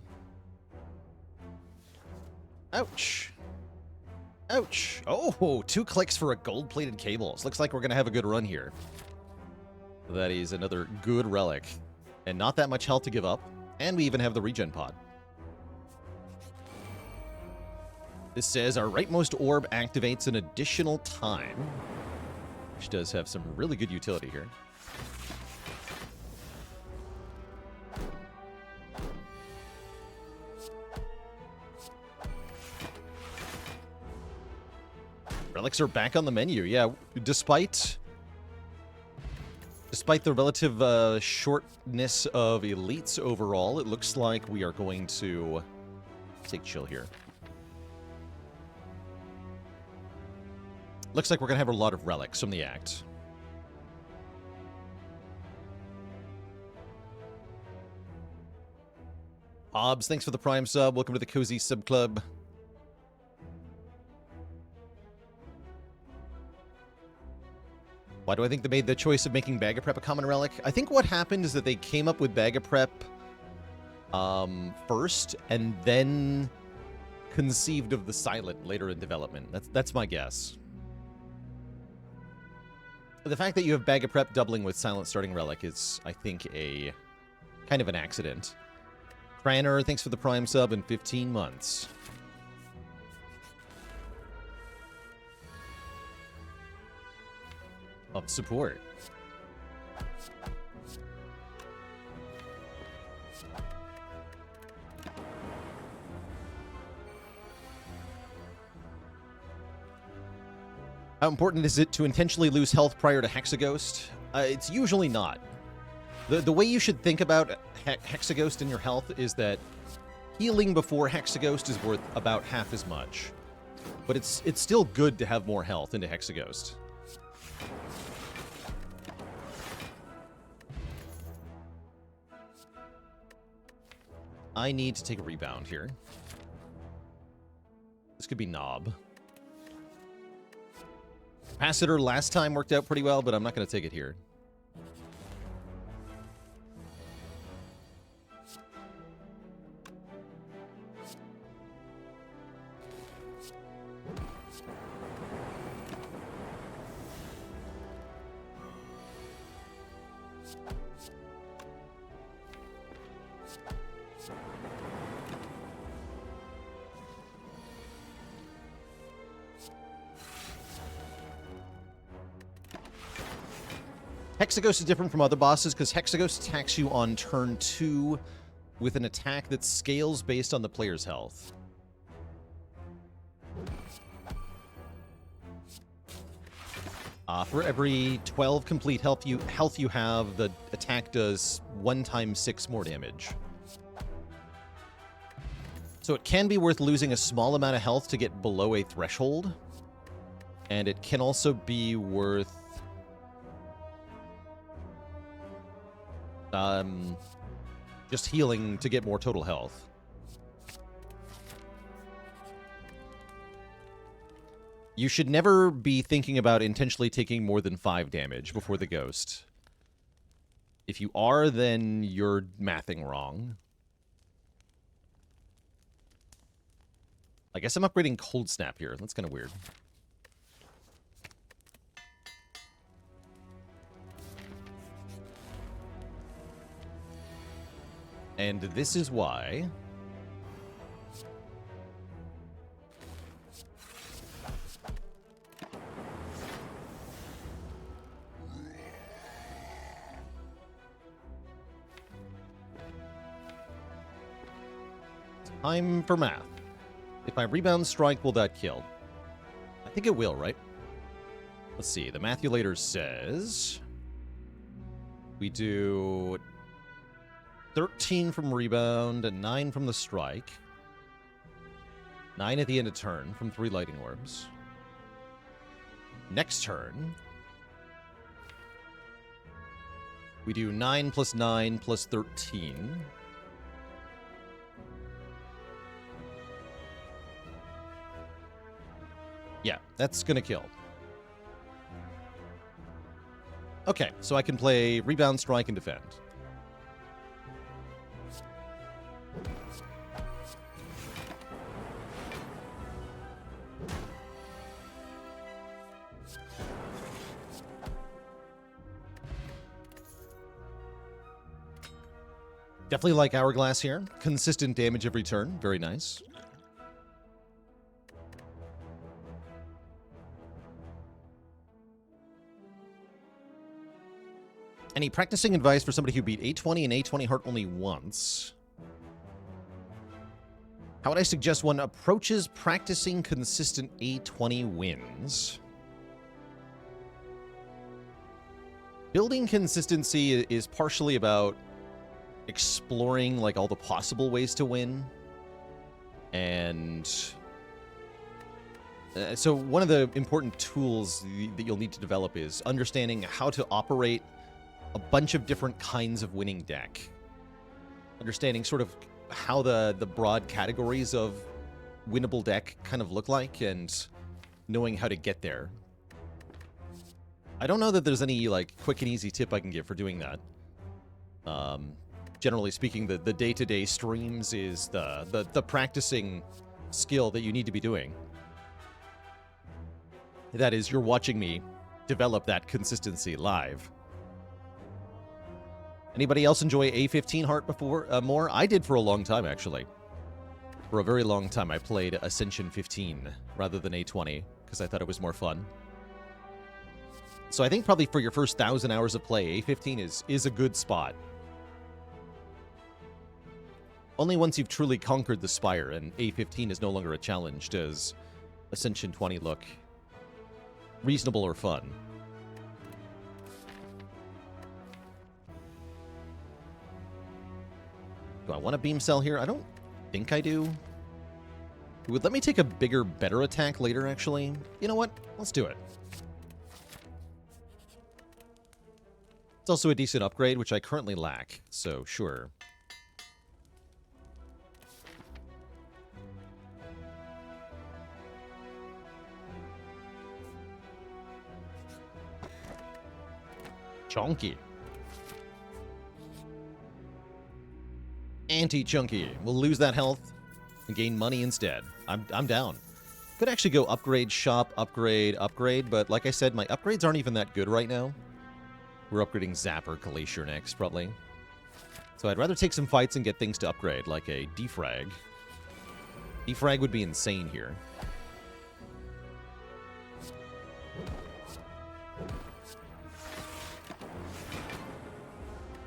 Ouch. Ouch. Oh, 2 clicks for a gold-plated cables. Looks like we're going to have a good run here. That is another good relic. And not that much health to give up. And we even have the regen pod. This says our rightmost orb activates an additional time. Which does have some really good utility here. Relics are back on the menu. Yeah, despite the relative shortness of elites overall, it looks like we are going to take chill here. Looks like we're going to have a lot of relics from the act. Hobbs, thanks for the Prime sub. Welcome to the Cozy Sub Club. Why do I think they made the choice of making Bag of Prep a common relic? I think what happened is that they came up with Bag of Prep first, and then conceived of the Silent later in development. That's my guess. The fact that you have Bag of Prep doubling with Silent starting relic is, I think, a kind of an accident. Cranner, thanks for the Prime sub in 15 months. Of support. How important is it to intentionally lose health prior to Hexaghost? It's usually not. The way you should think about Hexaghost in your health is that healing before Hexaghost is worth about half as much. But it's still good to have more health into Hexaghost. I need to take a rebound here. This could be Knob. Capacitor last time worked out pretty well, but I'm not going to take it here. Hexaghost is different from other bosses because Hexaghost attacks you on turn 2 with an attack that scales based on the player's health. For every 12 complete health you have, the attack does 1 times 6 more damage. So it can be worth losing a small amount of health to get below a threshold. And it can also be worth just healing to get more total health. You should never be thinking about intentionally taking more than 5 damage before the ghost. If you are, then you're mathing wrong. I guess I'm upgrading Cold Snap here. That's kind of weird. And this is why time for math. If I rebound strike, will that kill? I think it will, right? Let's see. The Mathulator says we do 13 from rebound and 9 from the strike. 9 at the end of turn from 3 lightning orbs. Next turn, we do 9 plus 9 plus 13. Yeah, that's gonna kill. Okay, so I can play rebound, strike, and defend. Definitely like Hourglass here. Consistent damage every turn. Very nice. Any practicing advice for somebody who beat A20 and A20 Heart only once? How would I suggest one approaches practicing consistent A20 wins? Building consistency is partially about exploring like all the possible ways to win. And so one of the important tools that you'll need to develop is understanding how to operate a bunch of different kinds of winning deck. Understanding sort of how the broad categories of winnable deck kind of look like and knowing how to get there. I don't know that there's any like quick and easy tip I can give for doing that. Generally speaking, the day-to-day streams is the practicing skill that you need to be doing. That is, you're watching me develop that consistency live. Anybody else enjoy A15 Heart before more? I did for a long time, actually. For a very long time, I played Ascension 15 rather than A20 because I thought it was more fun. So I think probably for your first 1,000 hours of play, A15 is a good spot. Only once you've truly conquered the Spire and A15 is no longer a challenge does Ascension 20 look reasonable or fun. Do I want a beam cell here? I don't think I do. It would let me take a bigger, better attack later, actually. You know what? Let's do it. It's also a decent upgrade, which I currently lack, so sure. Chunky. Anti-chunky. We'll lose that health and gain money instead. I'm down. Could actually go upgrade, shop, upgrade, but like I said, my upgrades aren't even that good right now. We're upgrading Zapper Glacier next, probably. So I'd rather take some fights and get things to upgrade, like a defrag. Defrag would be insane here.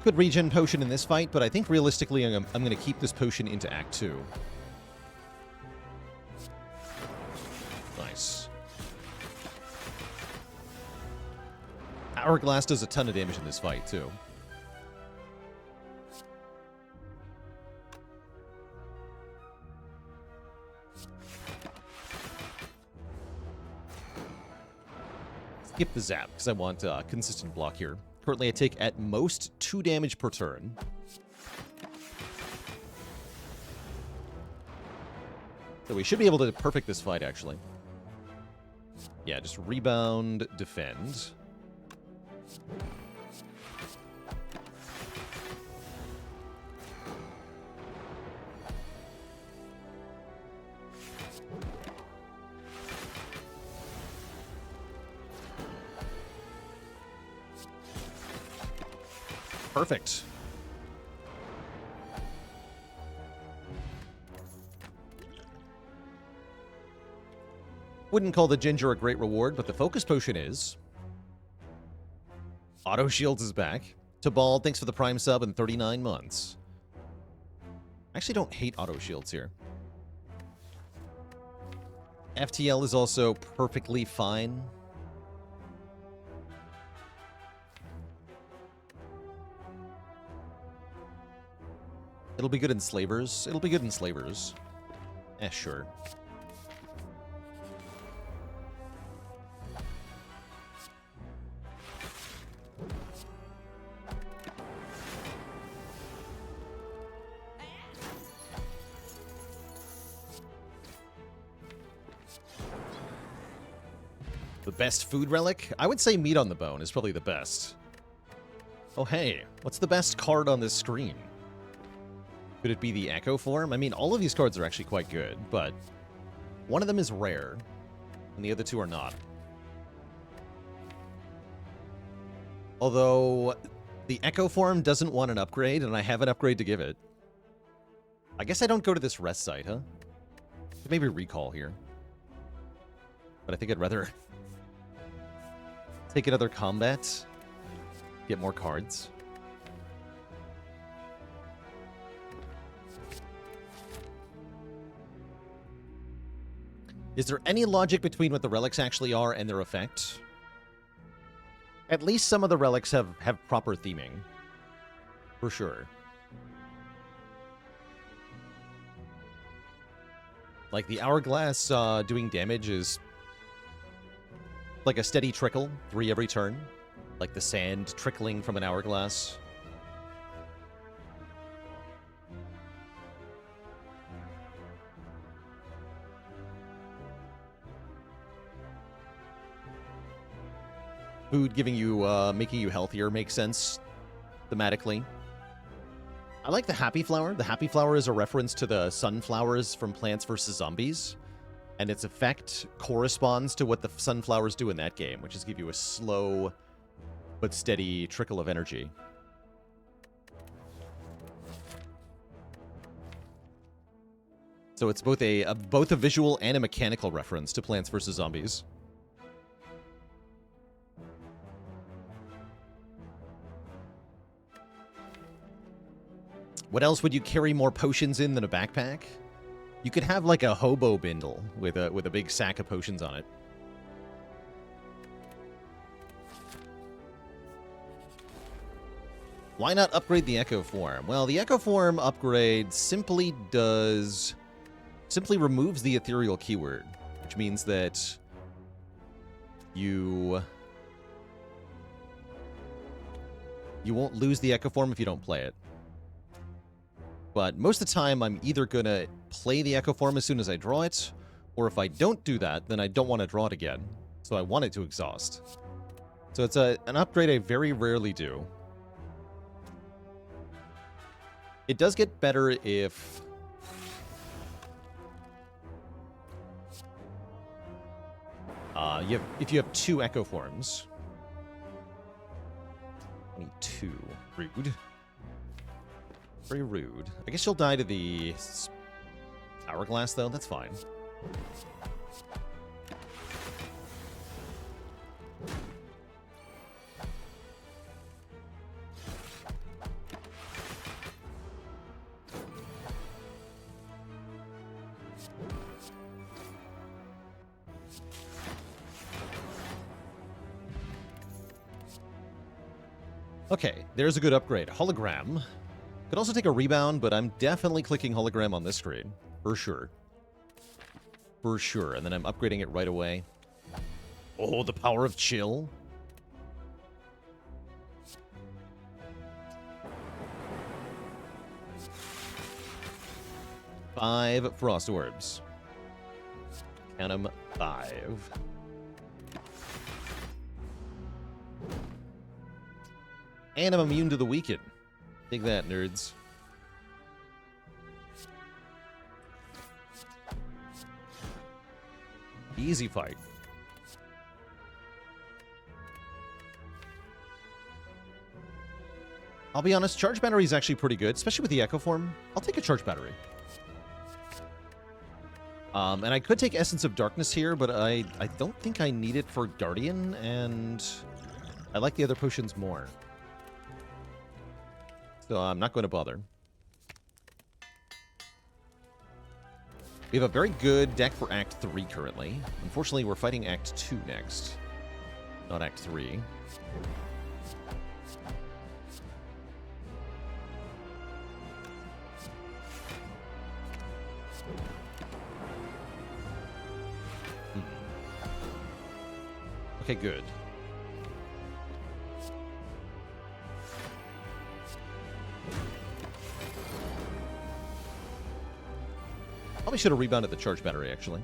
Could regen potion in this fight, but I think realistically I'm going to keep this potion into Act 2. Nice. Hourglass does a ton of damage in this fight, too. Skip the zap, because I want a consistent block here. Currently, I take at most 2 damage per turn. So we should be able to perfect this fight, actually. Yeah, just rebound, defend. Perfect. Wouldn't call the ginger a great reward, but the focus potion is. Auto Shields is back. Tabal, thanks for the Prime sub in 39 months. I actually don't hate Auto Shields here. FTL is also perfectly fine. It'll be good in Slavers. It'll be good in Slavers. Sure. The best food relic? I would say meat on the bone is probably the best. Oh hey, what's the best card on this screen? Could it be the Echo form? I mean, all of these cards are actually quite good, but one of them is rare, and the other two are not. Although, the Echo form doesn't want an upgrade, and I have an upgrade to give it. I guess I don't go to this rest site, huh? Maybe recall here. But I think I'd rather take another combat, get more cards. Is there any logic between what the relics actually are and their effect? At least some of the relics have proper theming. For sure. Like the Hourglass doing damage is like a steady trickle, 3 every turn. Like the sand trickling from an Hourglass. Food giving you, making you healthier makes sense thematically. I like the Happy Flower. The Happy Flower is a reference to the sunflowers from Plants vs. Zombies, and its effect corresponds to what the sunflowers do in that game, which is give you a slow but steady trickle of energy. So it's both a visual and a mechanical reference to Plants vs. Zombies. What else would you carry more potions in than a backpack? You could have like a hobo bindle with a big sack of potions on it. Why not upgrade the Echo form? Well, the Echo form upgrade simply does simply removes the ethereal keyword, which means that you won't lose the Echo Form if you don't play it. But most of the time, I'm either going to play the Echo Form as soon as I draw it, or if I don't do that, then I don't want to draw it again. So I want it to exhaust. So it's an upgrade I very rarely do. It does get better if if you have 2 Echo Forms. 22. Rude. Very rude. I guess you'll die to the Hourglass, though. That's fine. Okay, there's a good upgrade. Hologram. Could also take a rebound, but I'm definitely clicking hologram on this screen. For sure. For sure. And then I'm upgrading it right away. Oh, the power of chill. Five Frost Orbs. Count 'em, 5. And I'm immune to the weaken. Take that, nerds. Easy fight. I'll be honest, charge battery is actually pretty good, especially with the Echo Form. I'll take a charge battery. And I could take Essence of Darkness here, but I don't think I need it for Guardian, and I like the other potions more. So I'm not going to bother. We have a very good deck for Act 3 currently. Unfortunately, we're fighting Act 2 next, not Act 3. Okay, good. Probably should have rebounded the charge battery, actually.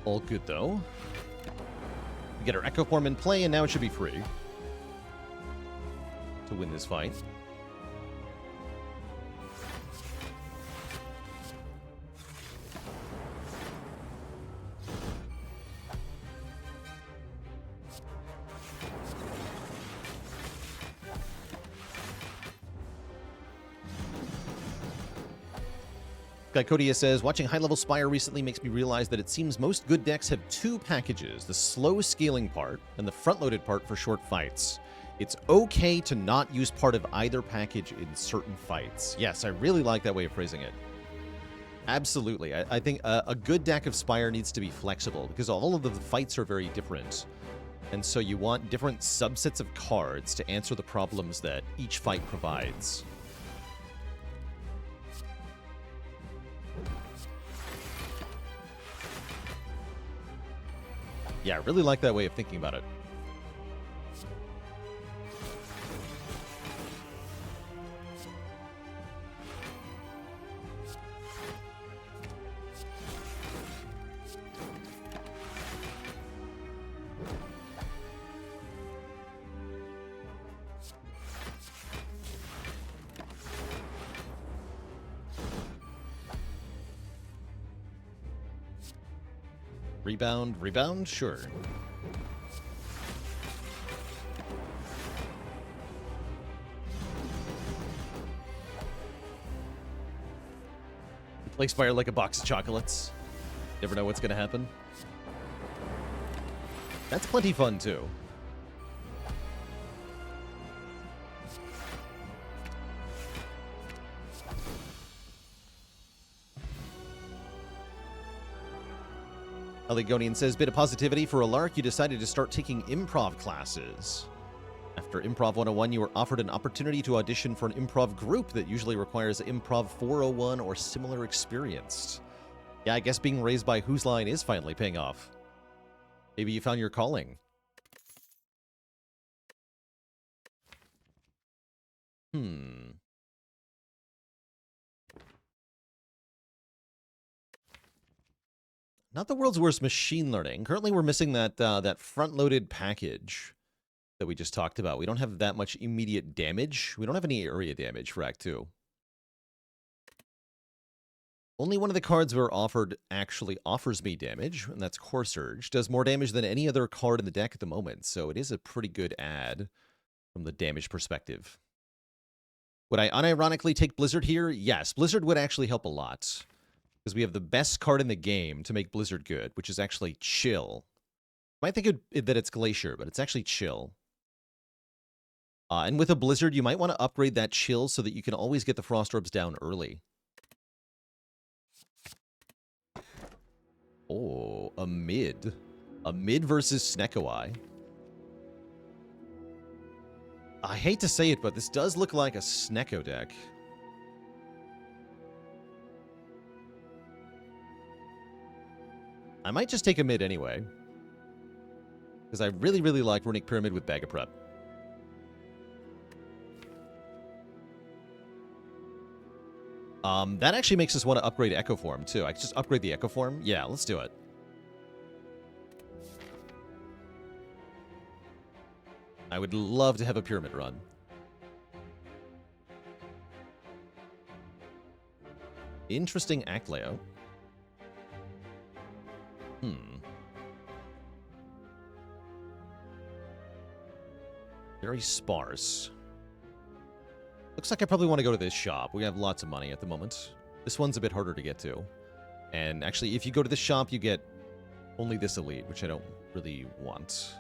All good, though. We get our Echo Form in play, and now it should be free to win this fight. Glycodia says, watching High Level Spire recently makes me realize that it seems most good decks have 2 packages, the slow scaling part and the front-loaded part for short fights. It's okay to not use part of either package in certain fights. Yes, I really like that way of phrasing it. Absolutely. I think a good deck of Spire needs to be flexible because all of the fights are very different. And so you want different subsets of cards to answer the problems that each fight provides. Yeah, I really like that way of thinking about it. Rebound, sure. Play Spire like a box of chocolates. Never know what's gonna happen. That's plenty fun, too. Aligonian says, bit of positivity for a lark. You decided to start taking improv classes. After Improv 101, you were offered an opportunity to audition for an improv group that usually requires Improv 401 or similar experience. Yeah, I guess being raised by Whose Line is finally paying off. Maybe you found your calling. Not the world's worst machine learning. Currently, we're missing that front-loaded package that we just talked about. We don't have that much immediate damage. We don't have any area damage for Act 2. Only one of the cards we're offered actually offers me damage, and that's Core Surge. Does more damage than any other card in the deck at the moment, so it is a pretty good add from the damage perspective. Would I unironically take Blizzard here? Yes, Blizzard would actually help a lot, because we have the best card in the game to make Blizzard good, which is actually Chill. You might think that it's Glacier, but it's actually Chill. And with a Blizzard, you might want to upgrade that Chill so that you can always get the Frost Orbs down early. Oh, a mid. A mid versus Snecko-Eye. I hate to say it, but this does look like a Snecko deck. I might just take a mid anyway. Because I really, really like Runic Pyramid with Bag of Prep. That actually makes us want to upgrade Echo Form, too. I could just upgrade the Echo Form. Yeah, let's do it. I would love to have a Pyramid run. Interesting act layout. Very sparse. Looks like I probably want to go to this shop. We have lots of money at the moment. This one's a bit harder to get to. And actually, if you go to this shop, you get only this elite, which I don't really want.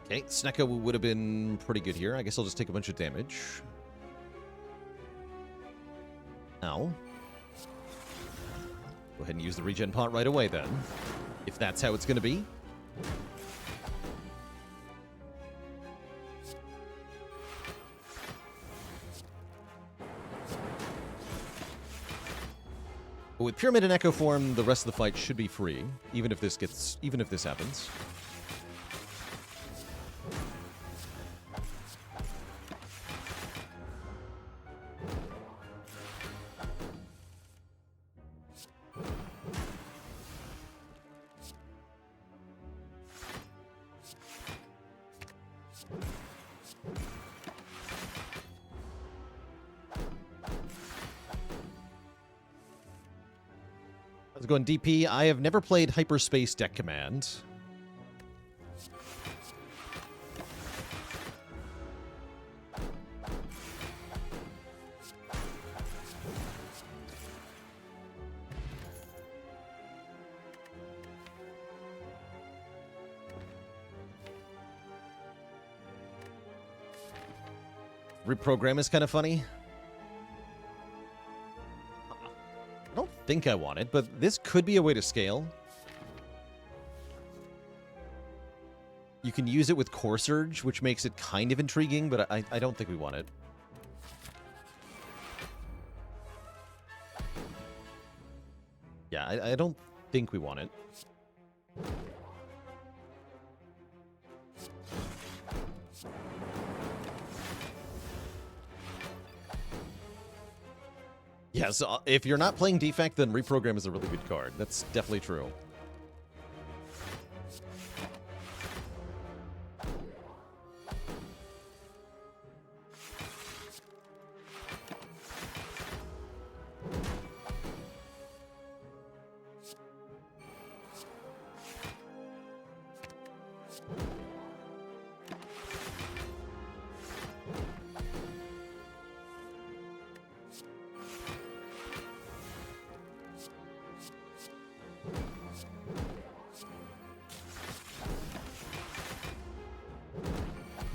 Okay, Snecko would have been pretty good here. I guess I'll just take a bunch of damage. Ow. Go ahead and use the regen pot right away, then. If that's how it's going to be. But with Pyramid and Echo Form, the rest of the fight should be free, even if this happens. How's it going, DP? I have never played Hyperspace Deck Command. Reprogram is kind of funny. I don't think I want it, but this could be a way to scale. You can use it with Core Surge, which makes it kind of intriguing, but I don't think we want it. Yeah, I don't think we want it. Yeah, so if you're not playing Defect, then Reprogram is a really good card. That's definitely true.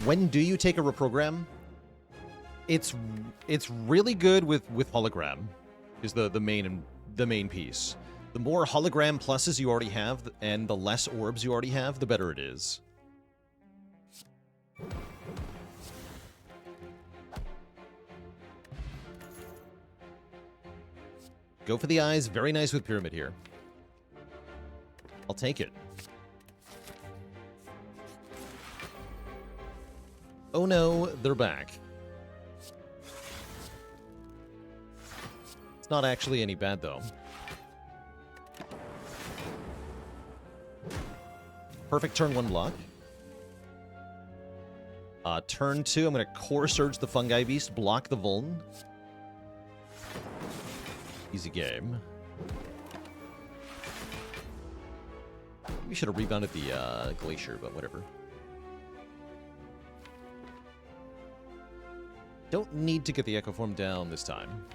When do you take a reprogram? It's really good with hologram, is the main piece. The more hologram pluses you already have, and the less orbs you already have, the better it is. Go for the eyes. Very nice with Pyramid here. I'll take it. Oh no, they're back. It's not actually any bad, though. Perfect turn 1 block. Turn 2, I'm going to Core Surge the Fungi Beast, block the Vuln. Easy game. We should have rebounded the Glacier, but whatever. Don't need to get the Echo Form down this time.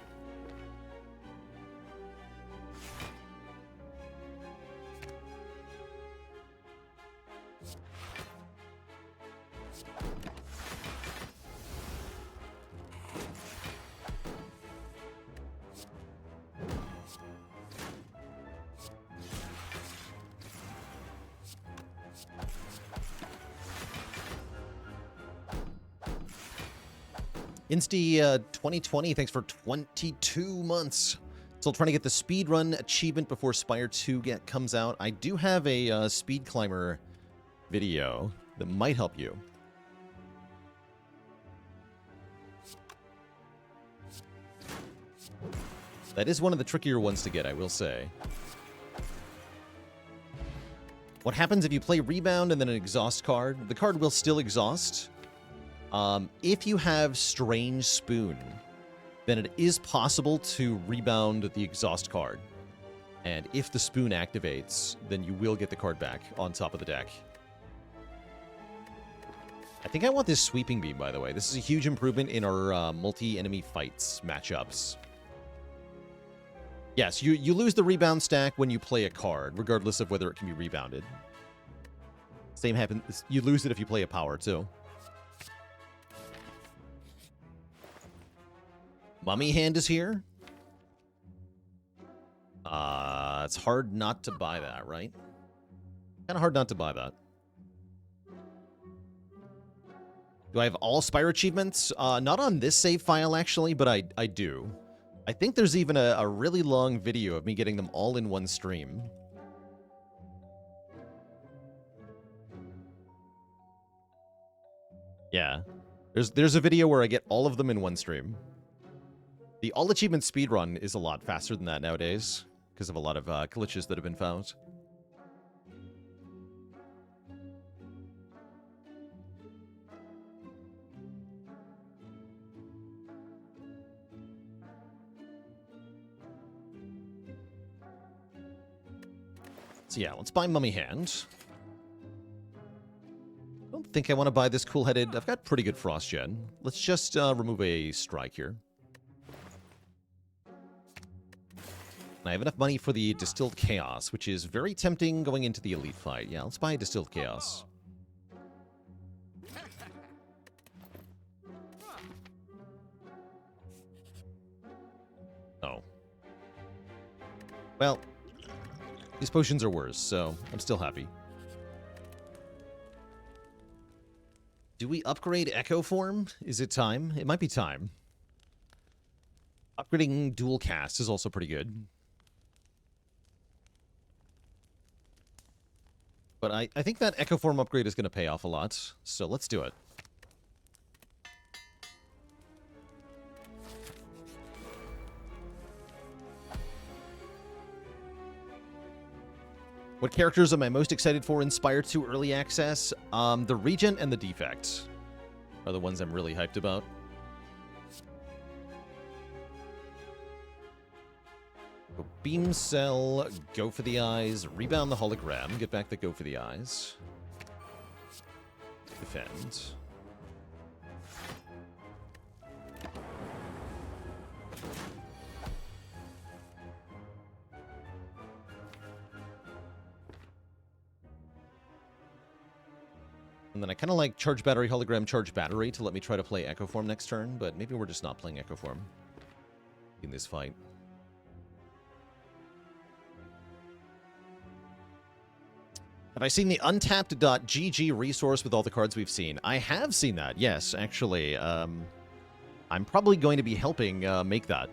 Insty 2020, thanks for 22 months. Still trying to get the speedrun achievement before Spire 2 comes out. I do have a speed climber video that might help you. That is one of the trickier ones to get, I will say. What happens if you play Rebound and then an exhaust card? The card will still exhaust. If you have Strange Spoon, then it is possible to rebound the exhaust card. And if the spoon activates, then you will get the card back on top of the deck. I think I want this Sweeping Beam, by the way. This is a huge improvement in our multi-enemy fights matchups. Yes, you lose the rebound stack when you play a card, regardless of whether it can be rebounded. Same happens. You lose it if you play a power, too. Mummy Hand is here. It's hard not to buy that, right? Kind of hard not to buy that. Do I have all Spire achievements? Not on this save file, actually, but I do. I think there's even a really long video of me getting them all in one stream. Yeah. There's a video where I get all of them in one stream. The all achievement speedrun is a lot faster than that nowadays, because of a lot of glitches that have been found. So yeah, let's buy Mummy Hand. I don't think I want to buy this Cool-Headed. I've got pretty good Frost Gen. Let's just remove a strike here. I have enough money for the Distilled Chaos, which is very tempting going into the Elite fight. Yeah, let's buy Distilled Chaos. Oh. Well, these potions are worse, so I'm still happy. Do we upgrade Echo Form? Is it time? It might be time. Upgrading Dual Cast is also pretty good. But I think that Echo Form upgrade is going to pay off a lot, so let's do it. What characters am I most excited for in Spire 2 Early Access? The Regent and the Defect are the ones I'm really hyped about. Go Beam Cell, go for the eyes, rebound the hologram, get back the go for the eyes. Defend. And then I kind of like charge battery, hologram, charge battery to let me try to play Echo Form next turn, but maybe we're just not playing Echo Form in this fight. Have I seen the untapped.gg resource with all the cards we've seen? I have seen that, yes, actually. I'm probably going to be helping make that.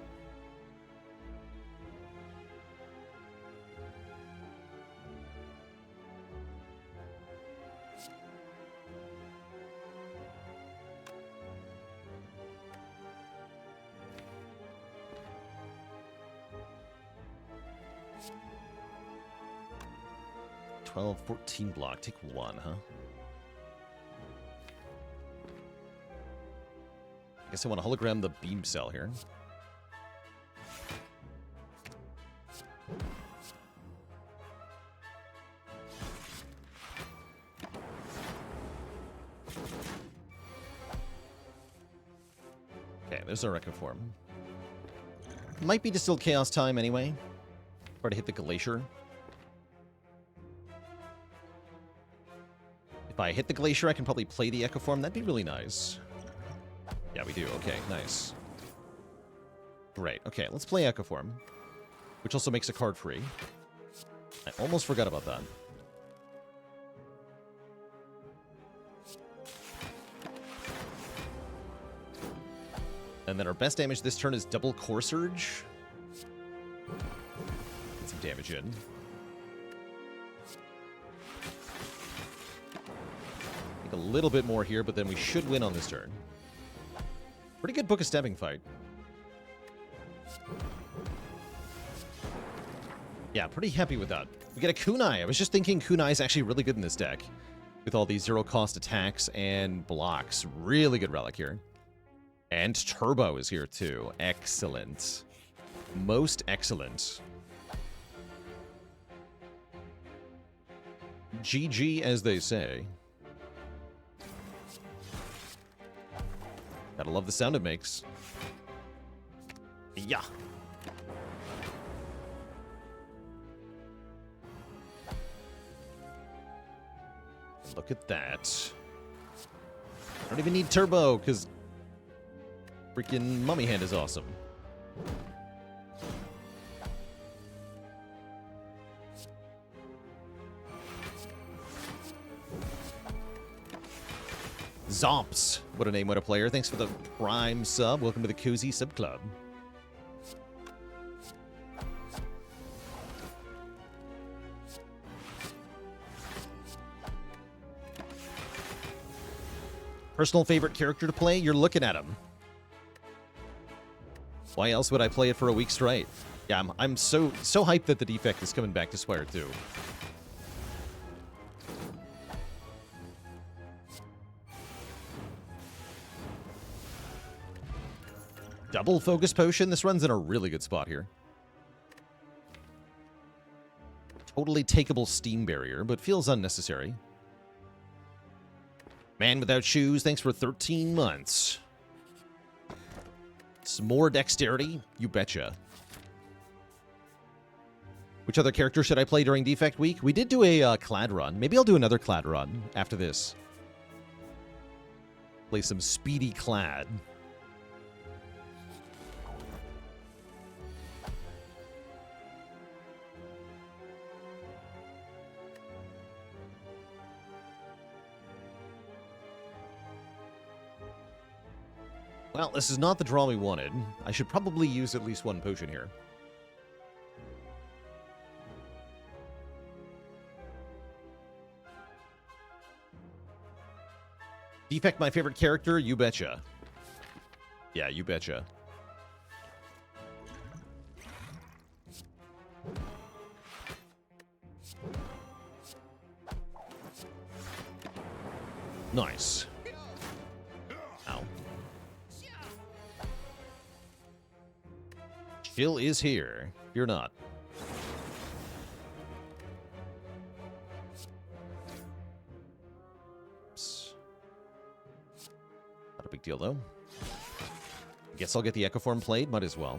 Twelve, 14 block. Take one, huh? I guess I want to hologram the beam cell here. Okay, there's our Echo Form. Might be Distilled Chaos time anyway. Try to hit the Glacier. If I hit the Glacier, I can probably play the Echo Form. That'd be really nice. Yeah, we do. Okay, nice. Great. Okay, let's play Echo Form, which also makes a card free. I almost forgot about that. And then our best damage this turn is double Core Surge. Get some damage in. A little bit more here, but then we should win on this turn. Pretty good Book of Stabbing fight. Yeah, pretty happy with that. We get a Kunai. I was just thinking Kunai is actually really good in this deck. With all these zero-cost attacks and blocks. Really good relic here. And Turbo is here too. Excellent. Most excellent. GG, as they say. Gotta love the sound it makes. Yeah. Look at that. I don't even need Turbo, because freaking Mummy Hand is awesome. Zomps. What a name, what a player. Thanks for the Prime sub. Welcome to the Cozy Sub Club. Personal favorite character to play? You're looking at him. Why else would I play it for a week straight? Yeah, I'm so hyped that the Defect is coming back to Spire 2. Double Focus Potion. This runs in a really good spot here. Totally takeable Steam Barrier, but feels unnecessary. Man Without Shoes, thanks for 13 months. Some more Dexterity? You betcha. Which other character should I play during Defect Week? We did do a Clad run. Maybe I'll do another Clad run after this. Play some Speedy Clad. Well, this is not the draw we wanted. I should probably use at least one potion here. Defect my favorite character? You betcha. Yeah, you betcha. Nice. Ow. Chill is here. You're not. Oops. Not a big deal, though. Guess I'll get the Echo Form played. Might as well.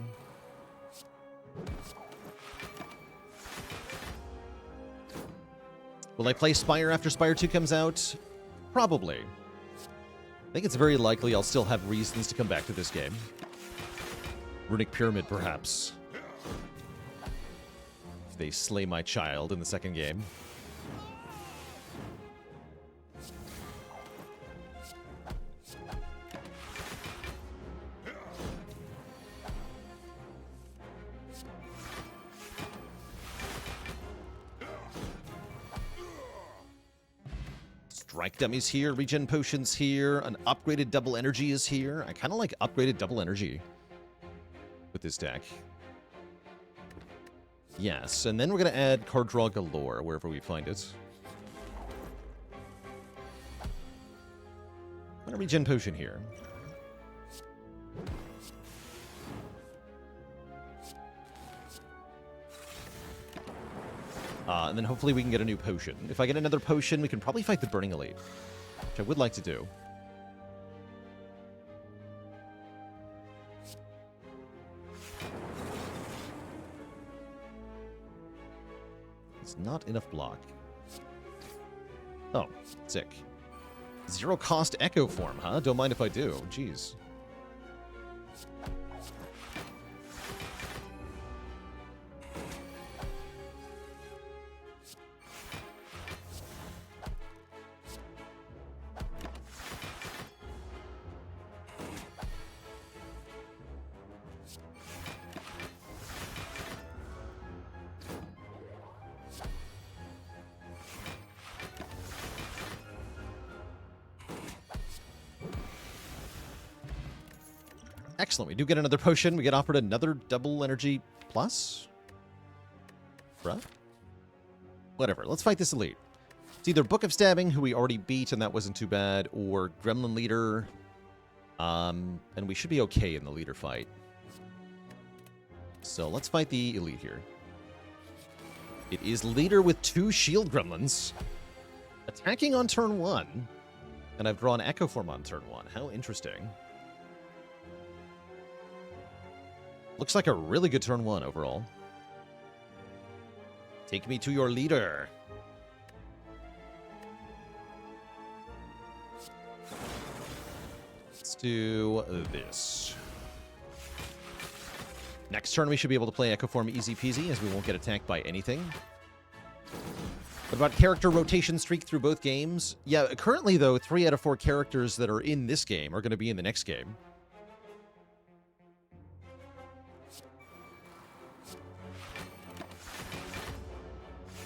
Will I play Spire after Spire 2 comes out? Probably. I think it's very likely I'll still have reasons to come back to this game. Runic Pyramid, perhaps. If they slay my child in the second game. strike dummies here, regen potions here, an upgraded double energy is here. I kind of like upgraded double energy with this deck. Yes, and then we're going to add card draw galore wherever we find it. I'm going to regen potion here. And then hopefully we can get a new potion. If I get another potion, we can probably fight the Burning Elite, which I would like to do. It's not enough block. Oh, sick. Zero cost Echo Form, huh? Don't mind if I do. Jeez. Excellent. We do get another potion. We get offered another double energy plus. Bruh. Whatever. Let's fight this elite. It's either Book of Stabbing, who we already beat, and that wasn't too bad, or Gremlin Leader. And we should be okay in the leader fight. So let's fight the elite here. It is leader with 2 shield gremlins. Attacking on turn 1. And I've drawn Echo Form on turn 1. How interesting. Looks like a really good turn 1 overall. Take me to your leader. Let's do this. Next turn we should be able to play Echo Form easy peasy, as we won't get attacked by anything. What about character rotation streak through both games? Yeah, currently though, 3 out of 4 characters that are in this game are going to be in the next game.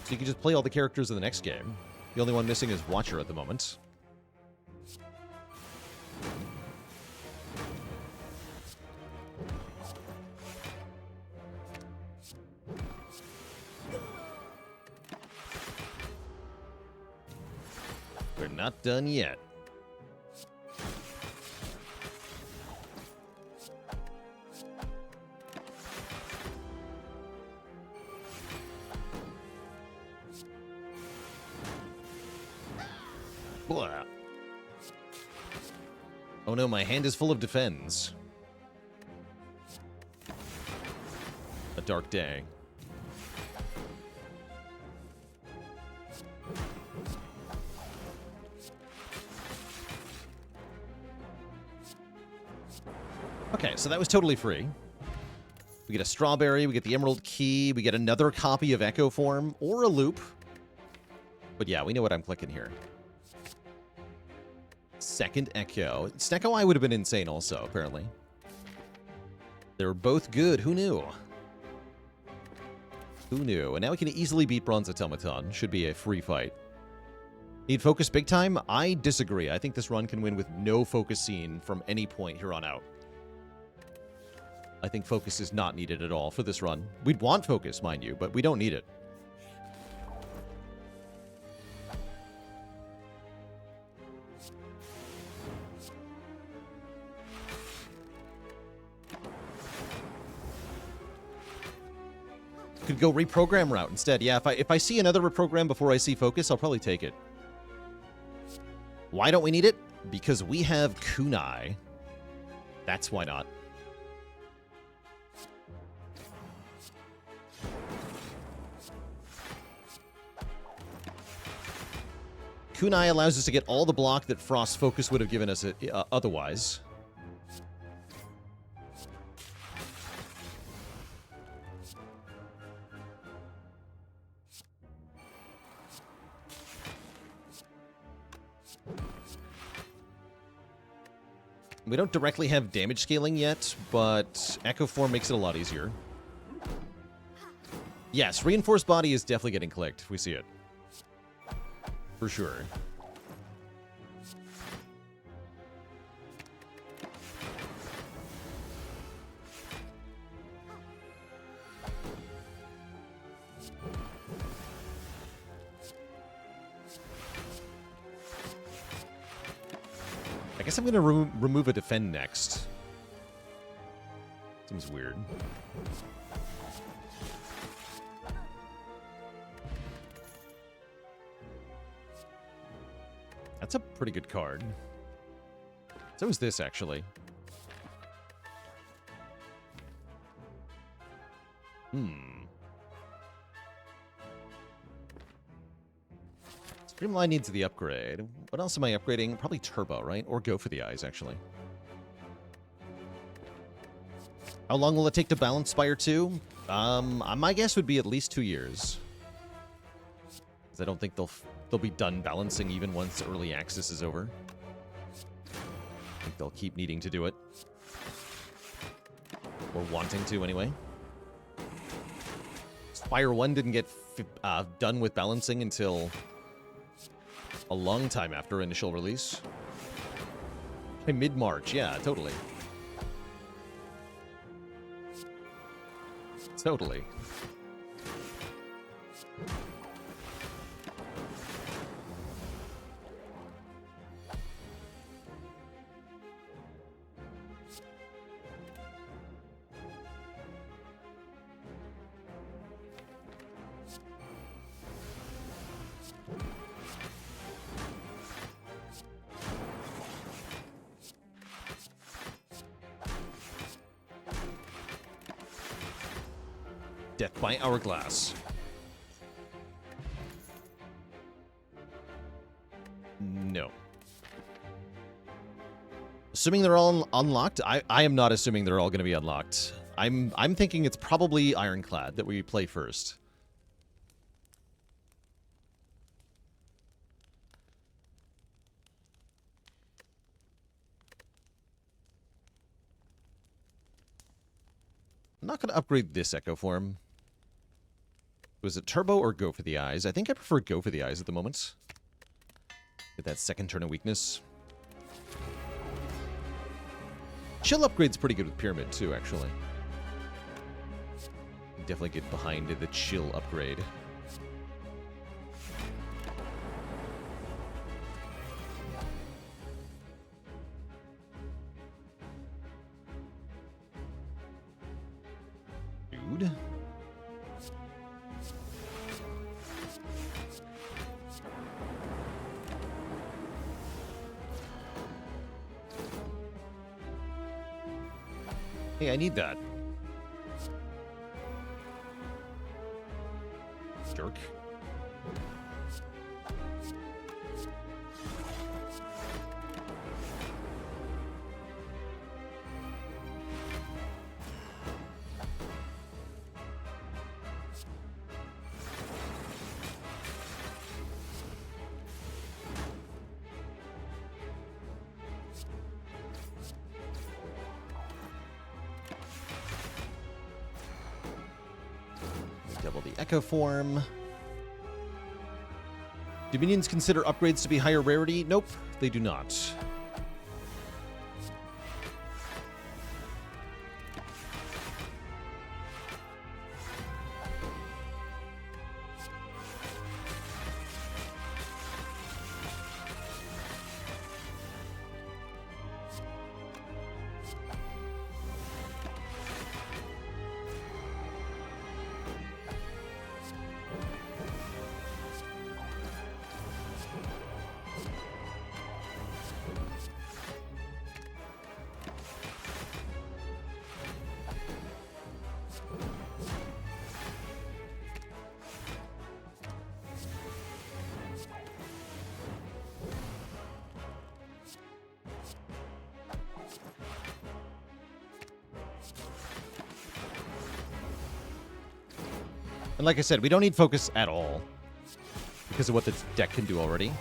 So you can just play all the characters in the next game. The only one missing is Watcher at the moment. We're not done yet. Blah. Oh no, my hand is full of defense. A dark day. Okay, so that was totally free. We get a strawberry, we get the emerald key, we get another copy of Echo Form, or a loop. But yeah, we know what I'm clicking here. Second Echo. Snecko Eye would have been insane also, apparently. They were both good. Who knew? Who knew? And now we can easily beat Bronze Automaton. Should be a free fight. Need focus big time? I disagree. I think this run can win with no focus scene from any point here on out. I think focus is not needed at all for this run. We'd want focus, mind you, but we don't need it. Could go reprogram route instead. Yeah, if I see another reprogram before I see focus, I'll probably take it. Why don't we need it? Because we have Kunai. That's why not. Kunai allows us to get all the block that Frost Focus would have given us otherwise. We don't directly have damage scaling yet, but Echo Form makes it a lot easier. Yes, Reinforced Body is definitely getting clicked. We see it. For sure. I guess I'm going to remove a defend next. Seems weird. That's a pretty good card. So is this, actually. Streamline needs the upgrade. What else am I upgrading? Probably Turbo, right? Or Go for the Eyes, actually. How long will it take to balance Spire 2? My guess would be at least 2 years. Because I don't think they'll be done balancing even once early access is over. I think they'll keep needing to do it. Or wanting to, anyway. Spire 1 didn't get done with balancing until a long time after initial release. By mid-March, yeah, totally. Totally. Death by Hourglass. No. Assuming they're all unlocked? I am not assuming they're all going to be unlocked. I'm thinking it's probably Ironclad that we play first. I'm not going to upgrade this Echo Form. Was it Turbo or Go for the Eyes? I think I prefer Go for the Eyes at the moment. Get that second turn of weakness. Chill upgrade's pretty good with Pyramid, too, actually. Definitely get behind the Chill upgrade. Dude. Hey, I need that. Jerk. Double the Echo Form. Do minions consider upgrades to be higher rarity? Nope, they do not. And like I said, we don't need focus at all because of what the deck can do already.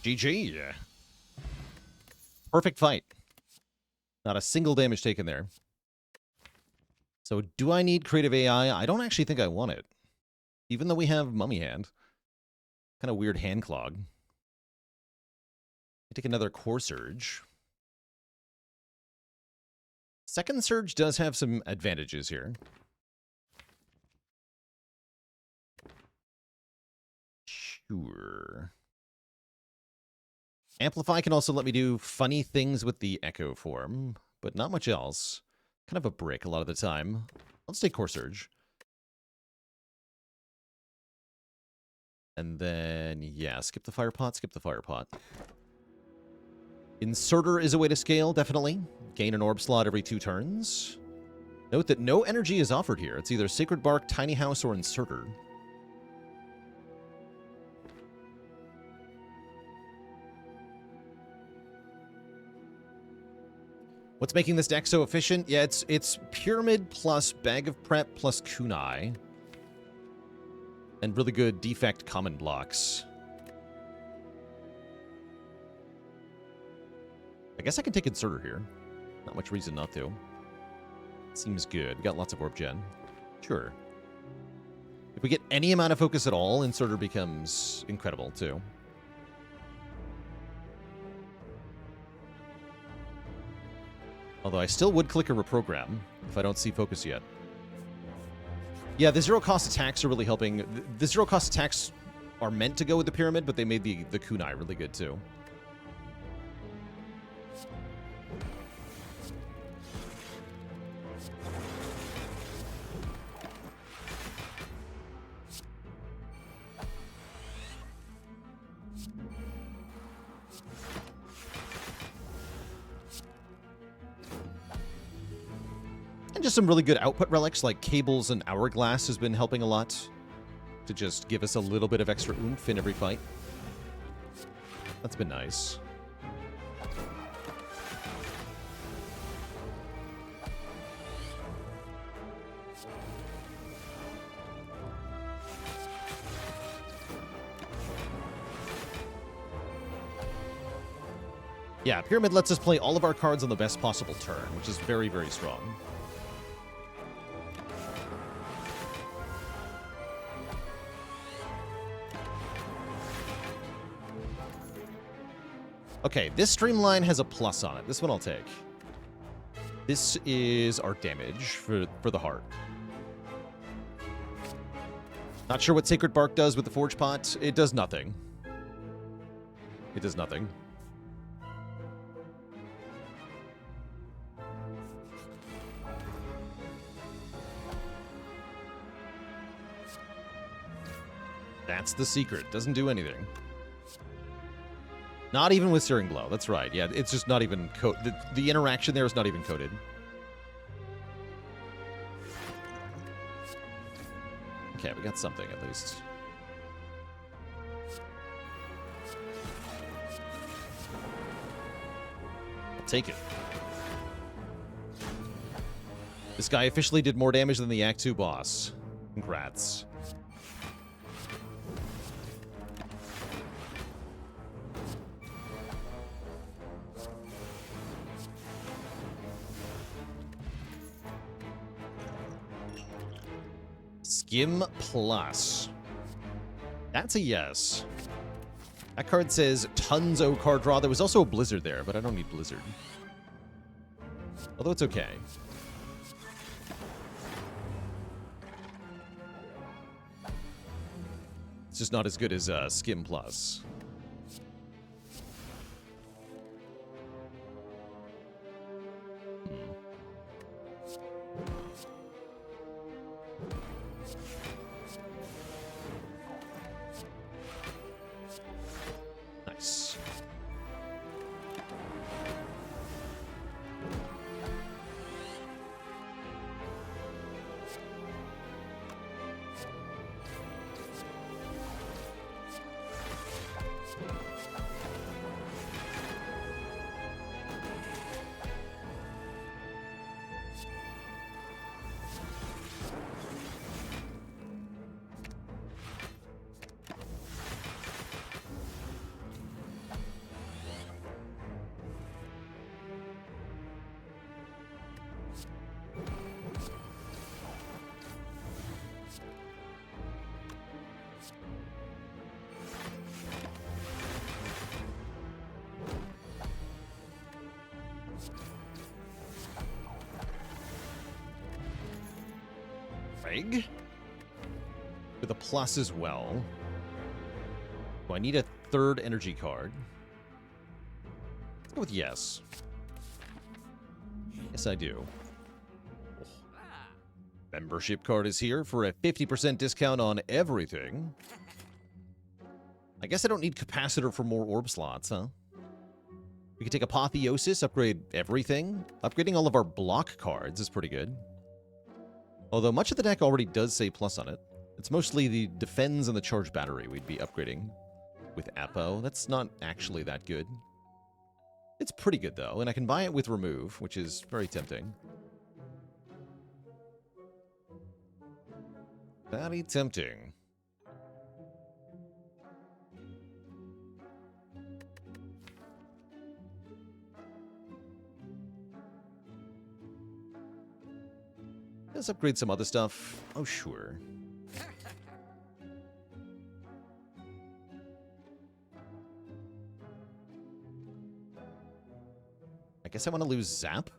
GG. Perfect fight. Not a single damage taken there. So do I need creative AI? I don't actually think I want it. Even though we have Mummy Hand. Kind of weird hand clog. I take another Core Surge. Second Surge does have some advantages here. Sure. Amplify can also let me do funny things with the Echo form, but not much else. Kind of a brick a lot of the time. Let's take Core Surge. And then, yeah, skip the Fire Pot, skip the Fire Pot. Inserter is a way to scale, definitely. Gain an orb slot every 2 turns. Note that no energy is offered here. It's either Sacred Bark, Tiny House, or Inserter. What's making this deck so efficient? Yeah, it's Pyramid plus Bag of Prep plus Kunai. And really good defect common blocks. I guess I can take Inserter here. Not much reason not to. Seems good. We got lots of Orb Gen. Sure. If we get any amount of focus at all, Inserter becomes incredible, too. Although I still would click a reprogram if I don't see focus yet. Yeah, the zero-cost attacks are really helping. The zero-cost attacks are meant to go with the Pyramid, but they made the Kunai really good, too. And just some really good output relics like Cables and Hourglass has been helping a lot to just give us a little bit of extra oomph in every fight. That's been nice. Yeah, Pyramid lets us play all of our cards on the best possible turn, which is very, very strong. Okay, this Streamline has a plus on it. This one I'll take. This is our damage for the heart. Not sure what Sacred Bark does with the Forge Pot. It does nothing. It does nothing. That's the secret. Doesn't do anything. Not even with Searing Blow. That's right. Yeah, it's just not even the interaction there is not even coded. Okay, we got something at least. I'll take it. This guy officially did more damage than the Act 2 boss. Congrats. Skim Plus. That's a yes. That card says tons O card draw. There was also a Blizzard there, but I don't need Blizzard. Although it's okay. It's just not as good as Skim Plus. Nice. Greg. With a plus as well. Do I need a third energy card? Let's go with yes. Yes, I do. Membership card is here for a 50% discount on everything. I guess I don't need capacitor for more orb slots, huh? We can take Apotheosis, upgrade everything. Upgrading all of our block cards is pretty good. Although much of the deck already does say plus on it. It's mostly the defense and the charge battery we'd be upgrading with Apo. That's not actually that good. It's pretty good, though, and I can buy it with remove, which is very tempting. Very tempting. Let's upgrade some other stuff. Oh, sure. I guess I want to lose Zap.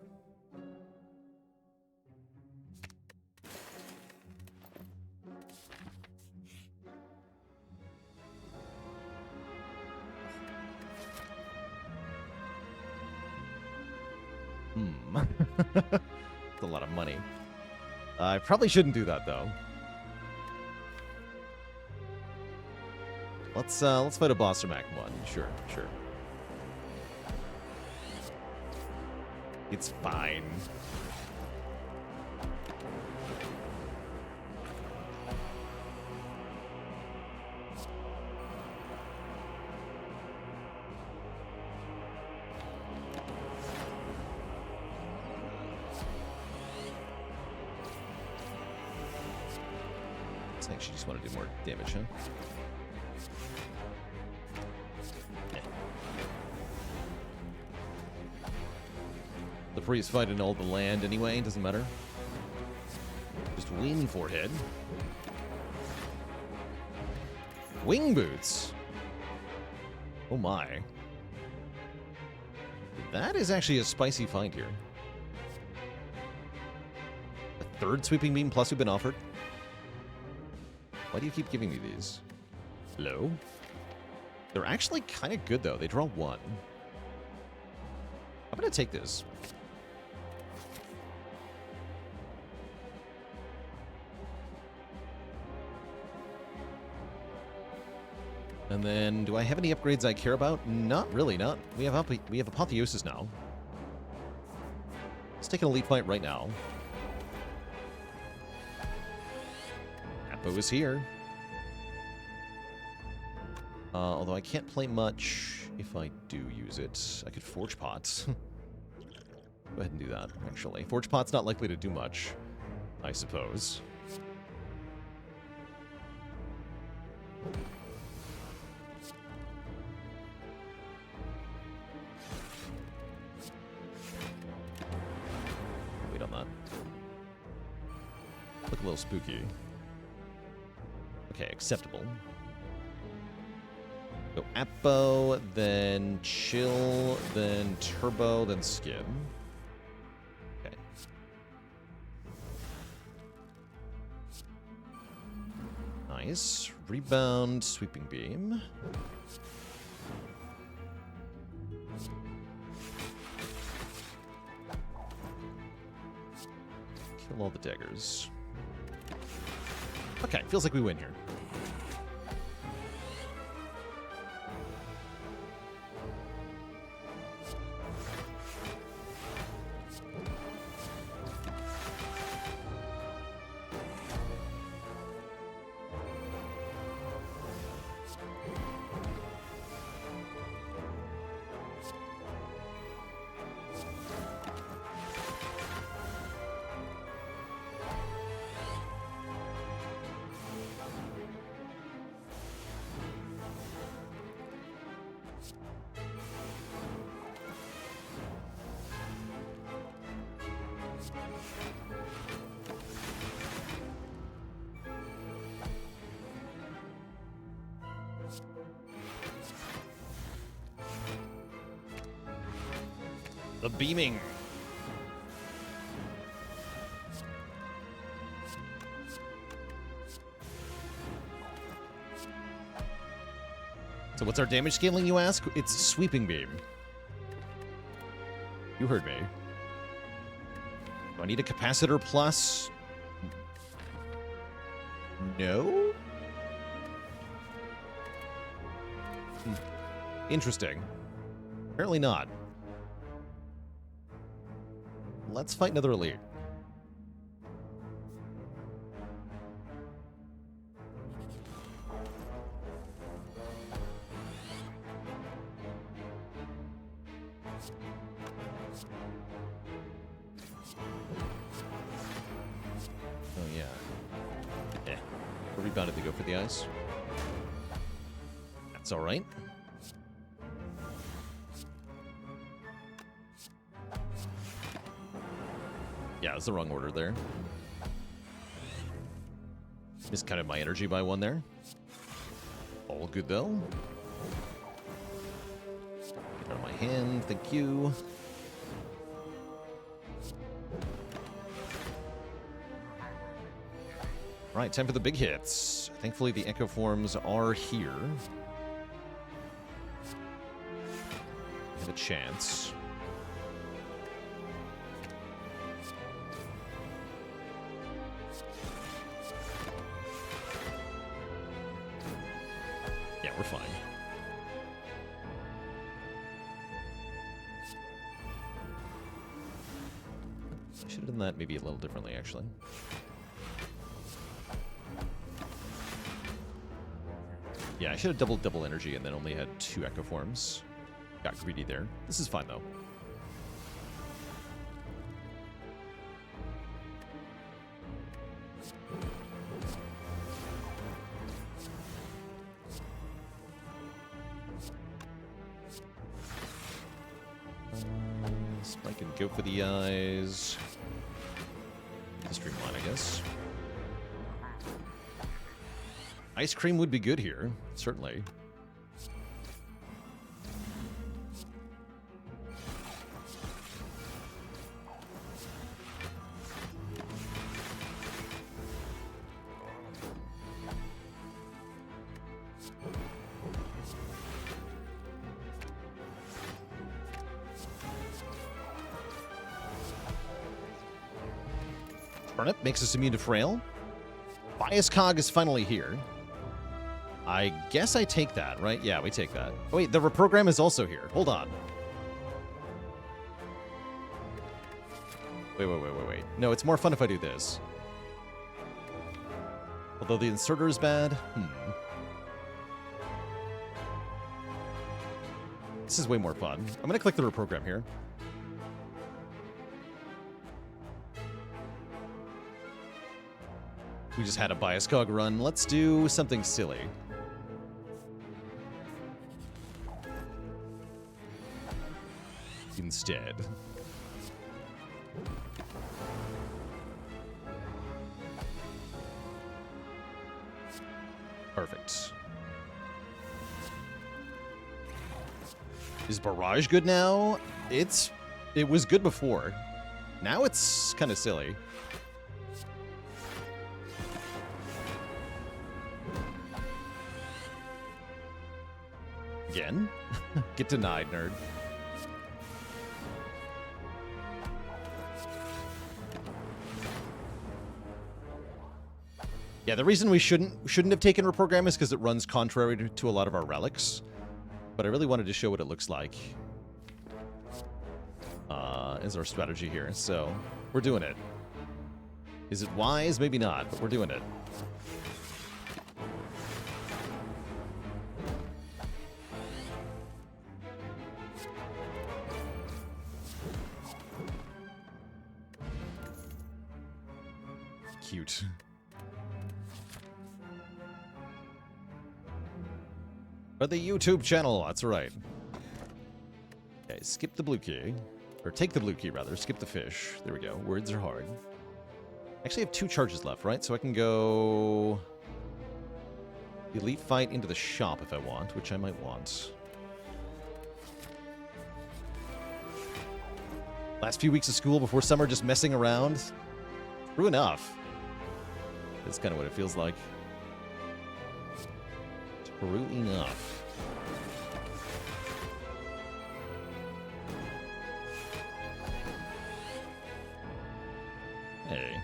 That's a lot of money. I probably shouldn't do that, though. Let's fight a boss from Act 1. Sure. It's fine. I actually just want to do more damage, huh? The priest fighting all the land anyway, doesn't matter. Just wing forehead. Wing boots. Oh my. That is actually a spicy find here. A third sweeping beam plus we've been offered. Why do you keep giving me these? Hello? They're actually kind of good, though. They draw one. I'm going to take this. And then, do I have any upgrades I care about? Not really, not. We have Apotheosis now. Let's take an elite fight right now. Apo is here. Although I can't play much if I do use it. I could Forge Pot. Go ahead and do that, actually. Forge Pot's not likely to do much, I suppose. Wait on that. Look a little spooky. Okay, acceptable. Go Apo, then Chill, then Turbo, then Skim. Okay. Nice. Rebound, Sweeping Beam. Kill all the daggers. Okay, feels like we win here. The beaming. So what's our damage scaling, you ask? It's Sweeping Beam. You heard me. Do I need a Capacitor Plus? No? Interesting. Apparently not. Let's fight another elite. Oh, yeah. We're rebounded to go for the ice. That's all right. Yeah, it was the wrong order there. Miscounted my energy by one there. All good, though. Get out of my hand. Thank you. Right, time for the big hits. Thankfully, the Echo Forms are here. Have a chance. Yeah, we're fine. I should have done that maybe a little differently, actually. Yeah, I should have doubled double energy and then only had 2 Echo Forms. Got greedy there. This is fine, though. Spike and go for the eyes. The streamline, I guess. Ice cream would be good here, certainly. Turnip makes us immune to Frail. Bias Cog is finally here. I guess I take that, right? Yeah, we take that. Oh, wait, the reprogram is also here. Hold on. Wait. No, it's more fun if I do this. Although the inserter is bad. This is way more fun. I'm going to click the reprogram here. We just had a Bias Cog run. Let's do something silly. Instead. Perfect. Is Barrage good now? It was good before. Now it's kind of silly. Again? Get denied, nerd. Yeah, the reason we shouldn't have taken reprogram is because it runs contrary to a lot of our relics. But I really wanted to show what it looks like. Is our strategy here. So, we're doing it. Is it wise? Maybe not, but we're doing it. Cute. For the YouTube channel, that's right. Okay, skip the blue key. Or take the blue key, rather. Skip the fish. There we go. Words are hard. Actually, I have 2 charges left, right? So I can go... Elite Fight into the shop if I want, which I might want. Last few weeks of school before summer, just messing around. True enough. That's kind of what it feels like. True enough. Hey.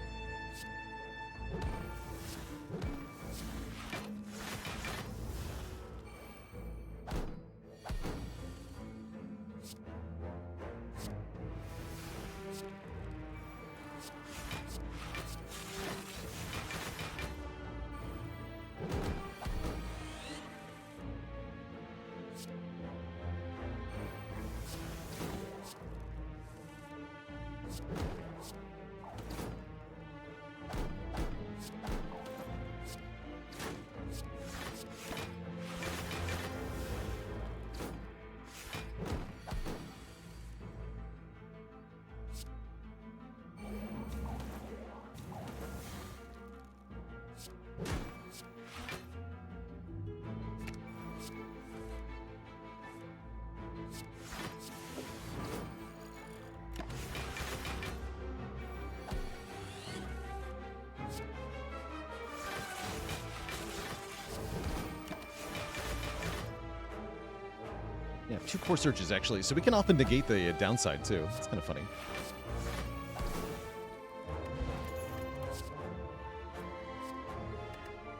Yeah, 2 core searches, actually, so we can often negate the downside, too. It's kind of funny.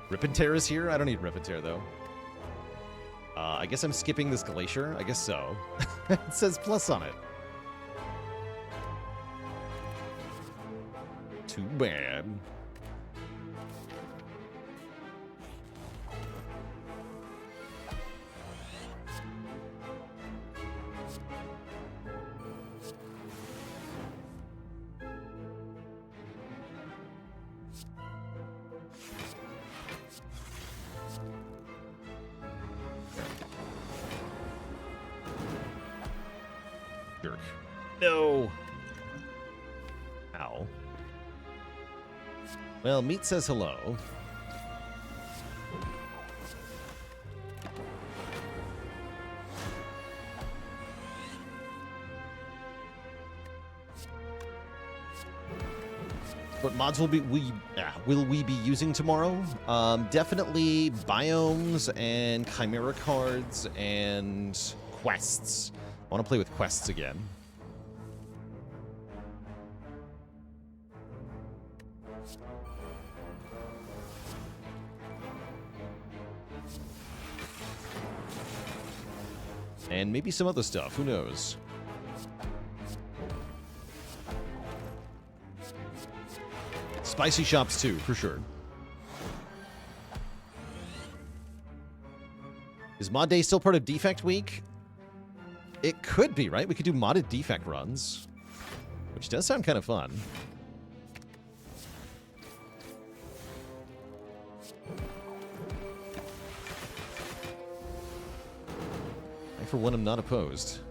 Rip and Tear is here? I don't need Rip and Tear, though. I guess I'm skipping this Glacier? I guess so. It says plus on it. Too bad. Jerk. No! Ow. Well, Meat says hello. What mods will we be using tomorrow? Definitely biomes and chimera cards and quests. I want to play with quests again. And maybe some other stuff, who knows? Spicy shops too, for sure. Is Mod Day still part of Defect Week? It could be, right? We could do modded defect runs, which does sound kind of fun. I, for one, am not opposed.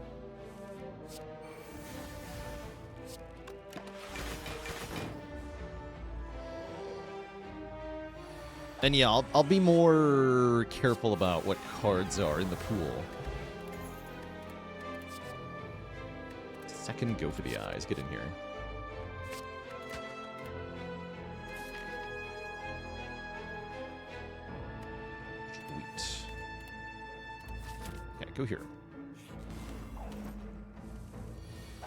And yeah, I'll be more careful about what cards are in the pool. Second go for the eyes. Get in here. Sweet. Okay, go here.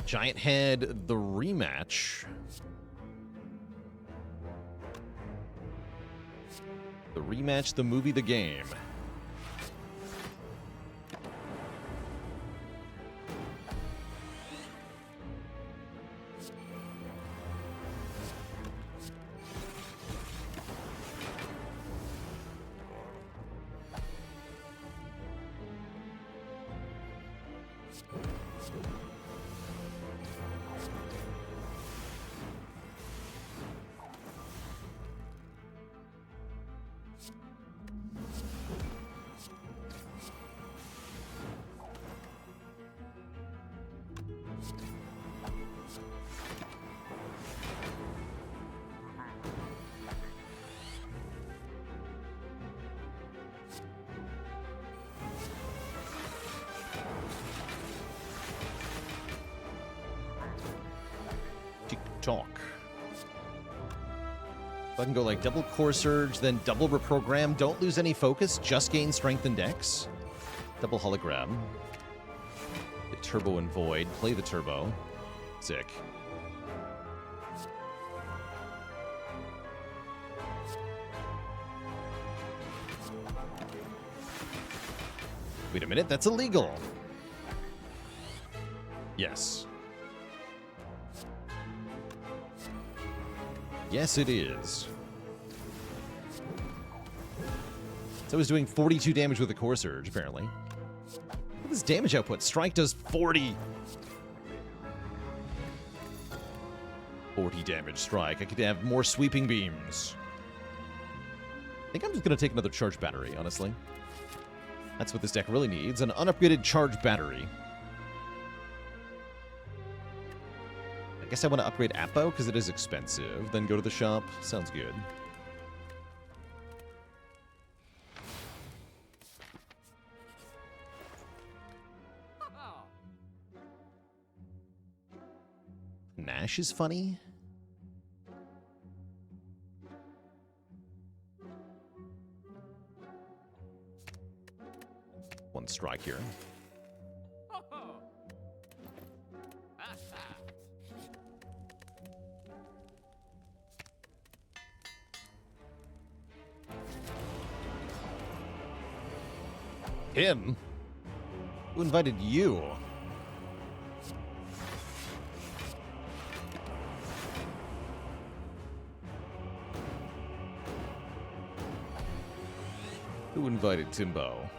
Giant Head, the rematch. The rematch, the movie, the game. Talk. So I can go like double Core Surge, then double Reprogram. Don't lose any focus, just gain Strength and Dex. Double Hologram. Get Turbo and Void. Play the Turbo. Sick. Wait a minute, that's illegal. Yes. Yes, it is. So I was doing 42 damage with the Core Surge, apparently. Look at this damage output. Strike does 40. 40 damage Strike. I could have more sweeping beams. I think I'm just going to take another charge battery, honestly. That's what this deck really needs. An unupgraded charge battery. I guess I want to upgrade Appo because it is expensive. Then go to the shop. Sounds good. Nash is funny. One strike here. Him? Who invited you? Who invited Timbo?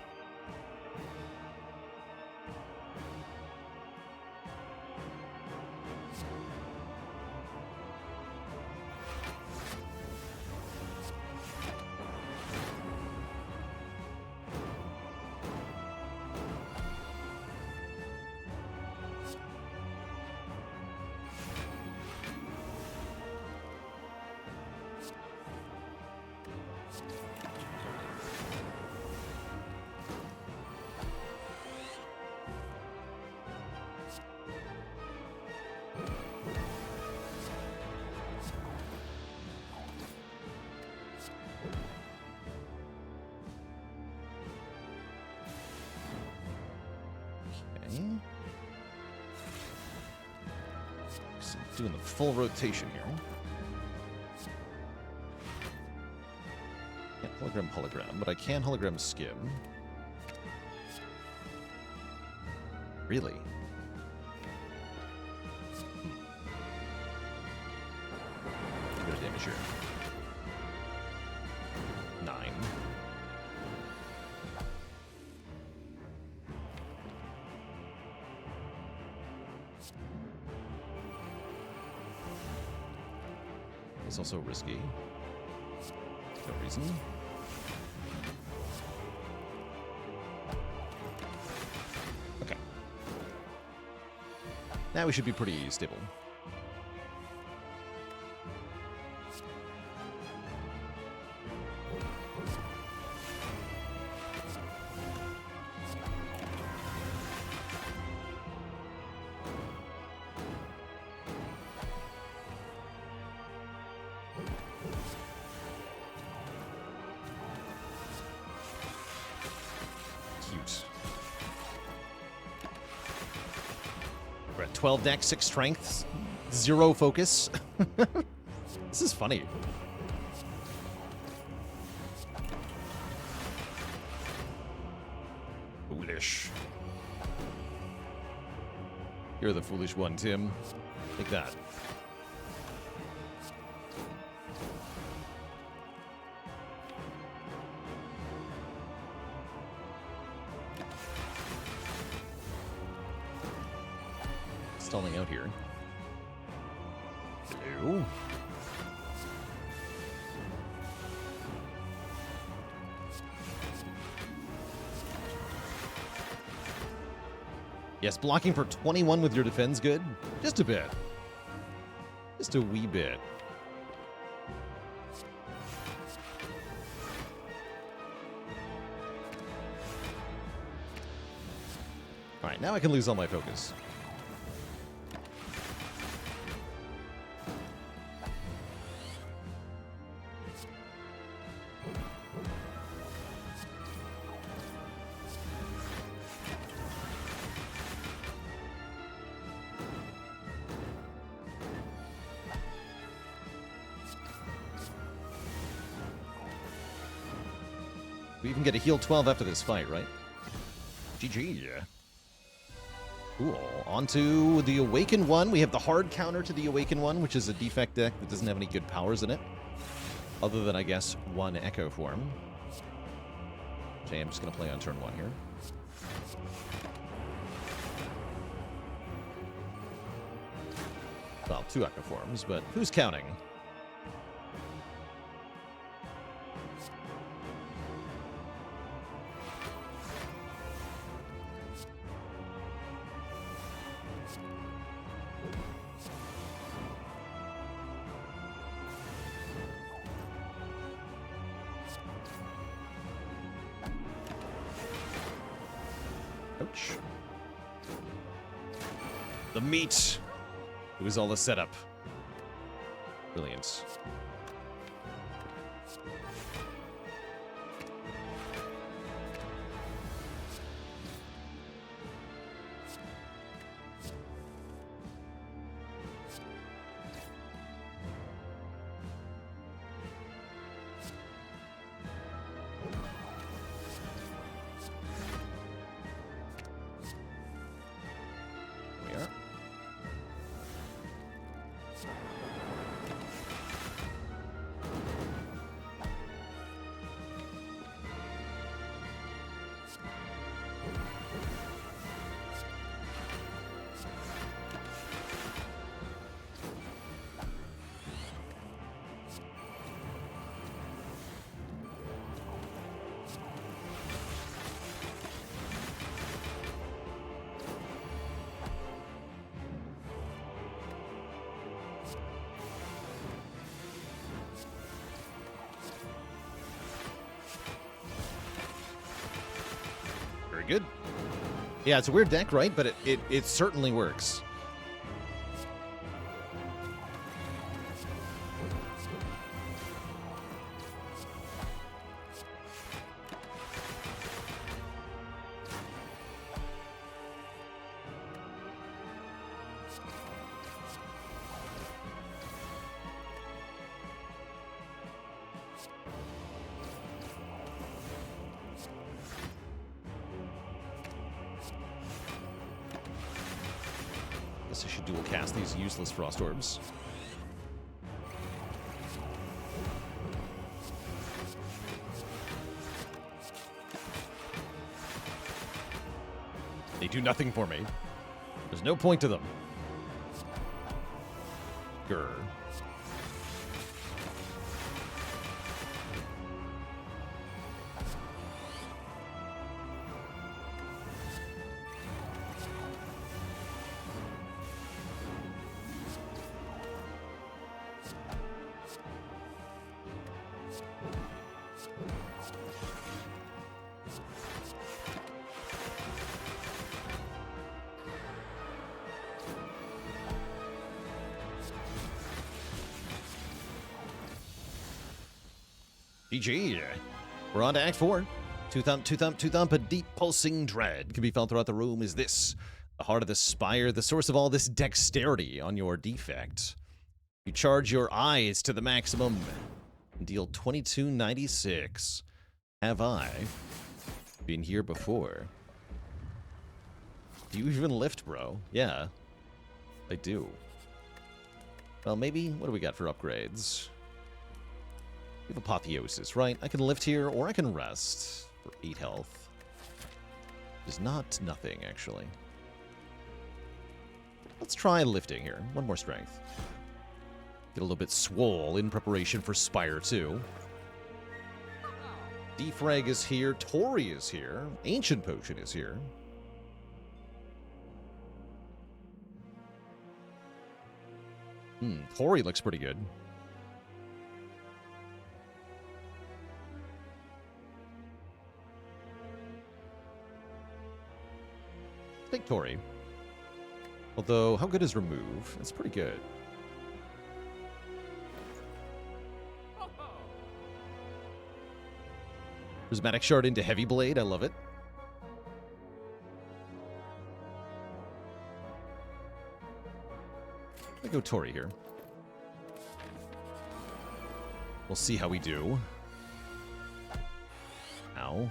So doing the full rotation here. Can't hologram, but I can hologram skim. Really? A bit of damage here. 9. It's also risky. No reason. Okay. Now we should be pretty stable. We're at 12 deck, 6 strength, 0 focus. This is funny. Foolish. You're the foolish one, Tim. Take that. Stalling out here. Hello? Yes, blocking for 21 with your defense good. Just a bit. Just a wee bit. Alright, now I can lose all my focus. We even get a heal 12 after this fight, right? GG. Cool. On to the Awaken one. We have the hard counter to the Awaken one, which is a defect deck that doesn't have any good powers in it. Other than, I guess, one Echo Form. Okay, I'm just going to play on turn 1 here. Well, 2 Echo Forms, but who's counting? Ouch. The meat. It was all a setup. Brilliant. Very good. Yeah, it's a weird deck, right? But it certainly works. Guess I should dual cast these useless Frost Orbs. They do nothing for me. There's no point to them. Grr. GG. We're on to Act 4. Two thump, a deep pulsing dread can be felt throughout the room. Is this the heart of the spire, the source of all this dexterity on your defect? You charge your eyes to the maximum and deal 2296. Have I been here before? Do you even lift, bro? Yeah, I do. Well, maybe, what do we got for upgrades? We have Apotheosis, right? I can lift here, or I can rest for 8 health. Is not nothing, actually. Let's try lifting here. 1 more strength. Get a little bit swole in preparation for Spire 2. Defrag is here. Tori is here. Ancient Potion is here. Tori looks pretty good. Take Tori. Although, how good is Remove? It's pretty good. Prismatic Shard into Heavy Blade. I love it. I go Tori here. We'll see how we do. Ow.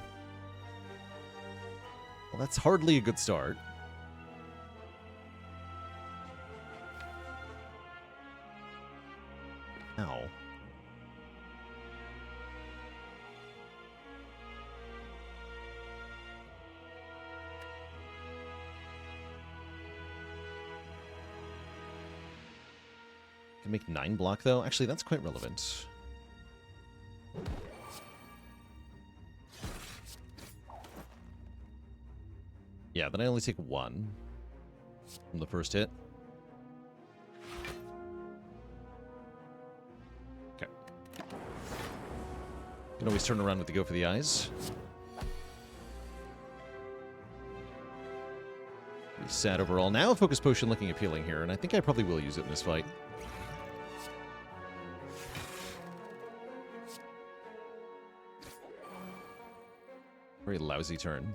Well, that's hardly a good start. Ow. Can make 9 block, though. Actually, that's quite relevant. Yeah, then I only take 1 from the first hit. Okay. Can always turn around with the go for the eyes. Pretty sad overall. Now Focus Potion looking appealing here, and I think I probably will use it in this fight. Very lousy turn.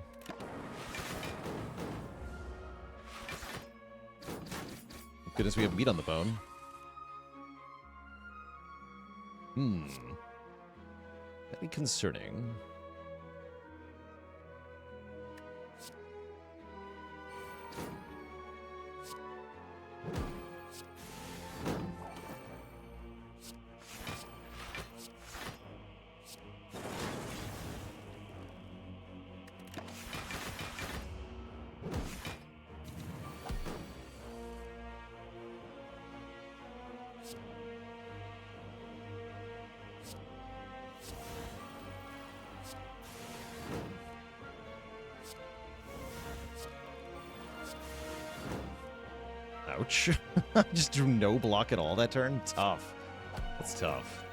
Goodness, we have meat on the bone. Very concerning. Ouch. I just drew no block at all that turn? Tough. That's tough.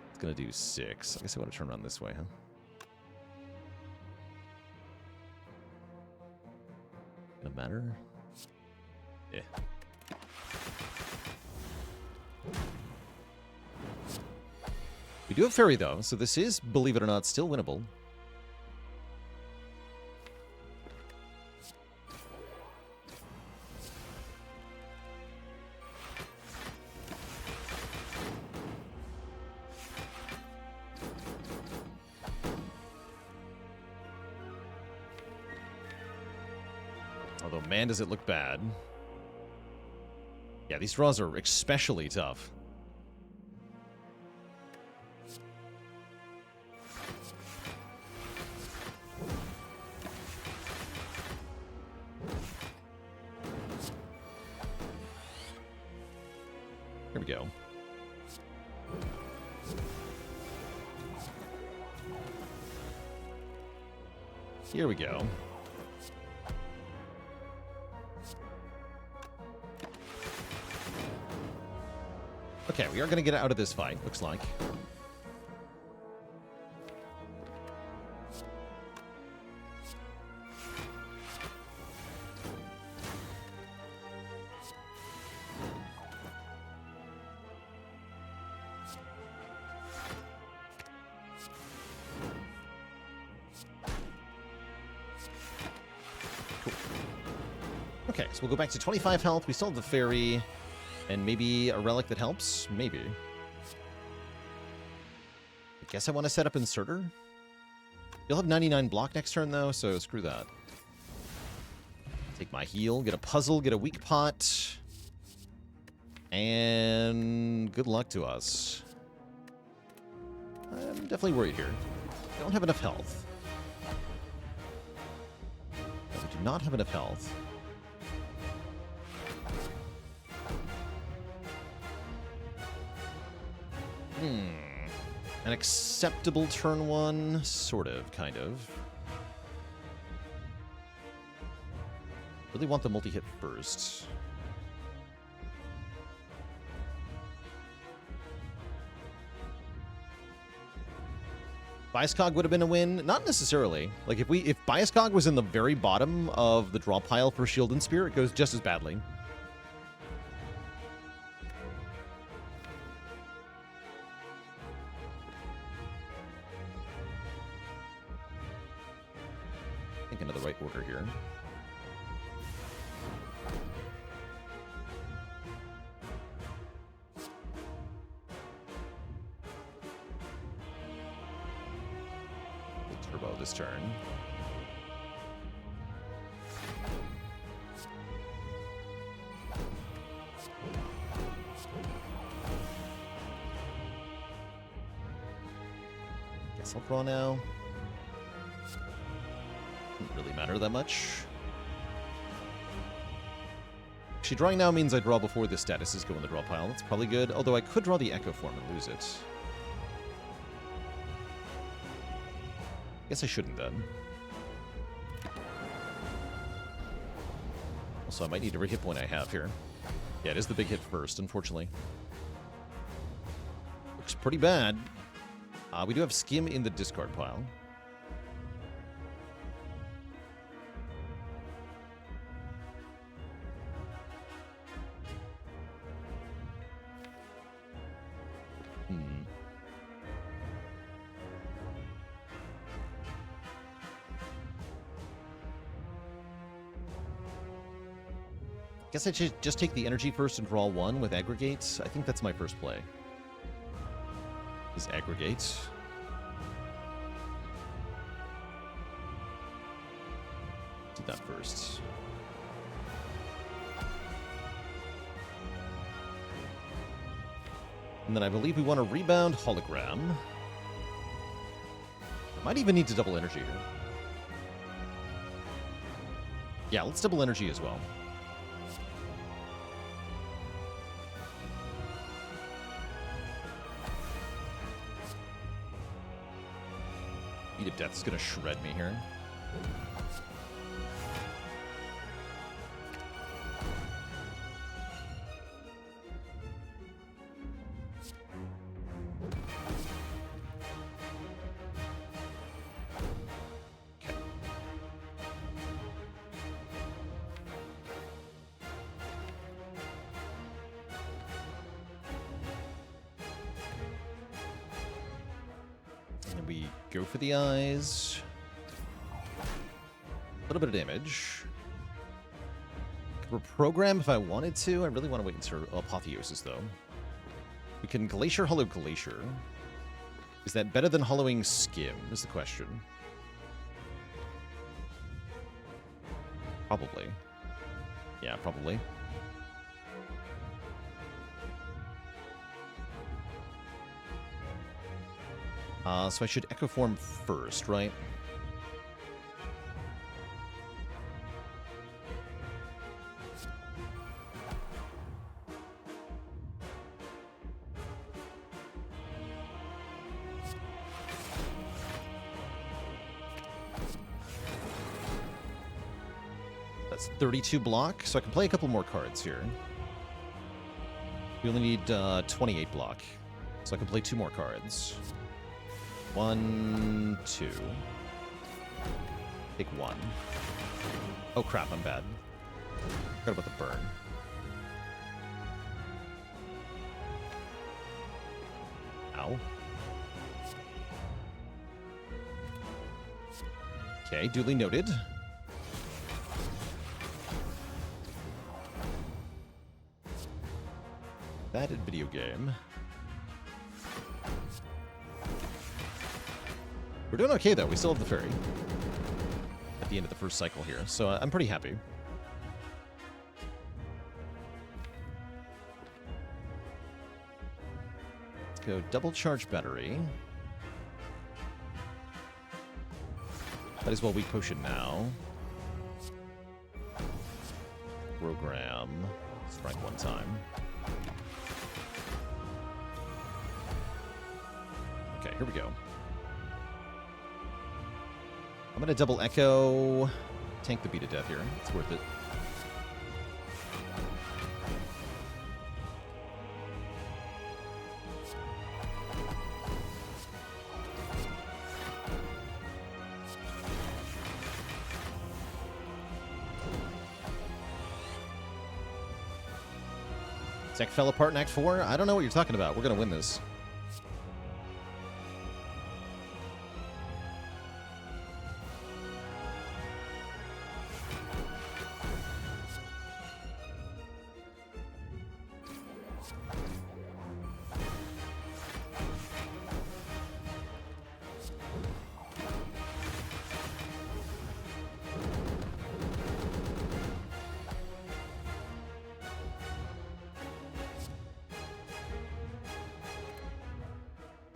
It's gonna do 6. I guess I want to turn around this way, huh? Gonna matter? Yeah. We do have Fairy, though, so this is, believe it or not, still winnable. Although, man, does it look bad. Yeah, these draws are especially tough. Here we go. Here we go. Okay, we are going to get out of this fight, looks like. Cool. Okay, so we'll go back to 25 health. We still have the fairy. And maybe a relic that helps? Maybe. I guess I want to set up Inserter. You'll have 99 block next turn, though, so screw that. Take my heal, get a puzzle, get a weak pot. And good luck to us. I'm definitely worried here. We don't have enough health. No, we do not have enough health. An acceptable turn 1, sort of, kind of. Really want the multi-hit first. Biascog would have been a win. Not necessarily. Like, if Biascog was in the very bottom of the draw pile for Shield and Spear, it goes just as badly. Into the right order here. Turbo this turn. Guess I'll draw now. Doesn't really matter that much. Actually, drawing now means I draw before the statuses go in the draw pile. That's probably good, although I could draw the Echo Form and lose it. Guess I shouldn't then. Also, I might need every hit point I have here. Yeah, it is the big hit first, unfortunately. Looks pretty bad. We do have Skim in the discard pile. Guess I should just take the energy first and draw one with aggregates. I think that's my first play. Is aggregate. Did that first. And then I believe we want to rebound hologram. I might even need to double energy here. Yeah, let's double energy as well. Beat of Death's gonna shred me here. Okay. And we go for the eyes. A little bit of damage. Could reprogram if I wanted to. I really want to wait until Apotheosis, though. We can Glacier Hollow Glacier. Is that better than hollowing Skim, is the question. Probably. Yeah, probably. So I should Echo Form first, right? That's 32 block, so I can play a couple more cards here. We only need 28 block, so I can play 2 more cards. 1, 2. Take 1. Oh crap, I'm bad. Forgot about the burn. Ow. Okay, duly noted. Bad at video game. We're doing okay, though. We still have the fairy at the end of the first cycle here, so I'm pretty happy. Let's go double charge battery. Might as well weak potion now. Program. Strike one time. Okay, here we go. I'm gonna double echo. Tank the beat of death here. It's worth it. Deck fell apart in Act 4? I don't know what you're talking about. We're gonna win this.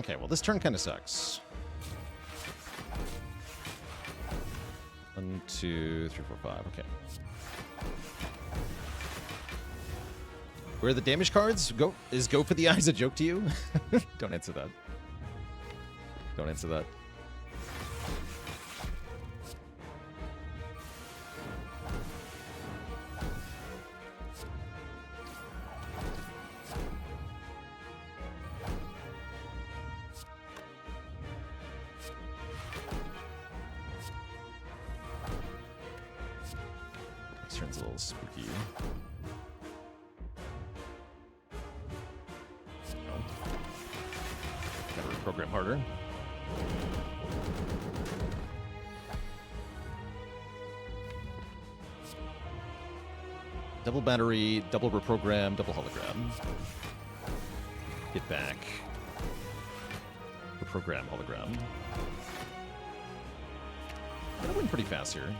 Okay, well, this turn kind of sucks. 1, 2, 3, 4, 5. Okay. Where are the damage cards? Go for the eyes a joke to you? Don't answer that. Don't answer that. This turn's a little spooky. Gotta reprogram harder. Double battery, double reprogram, double hologram. Get back. Reprogram hologram. I'm gonna win pretty fast here.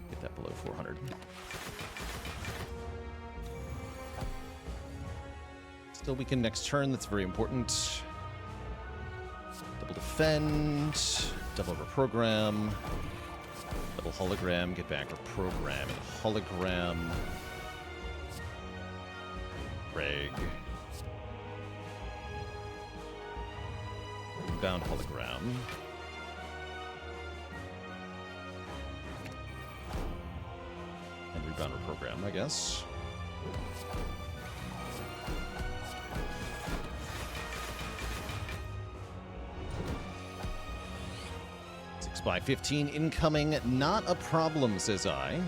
Get that below 400. Still weaken next turn. That's very important. Double defend. Double reprogram. Double hologram. Get back reprogram and hologram. Reg. Rebound hologram. And rebound reprogram, I guess. By 15 incoming, not a problem, says I.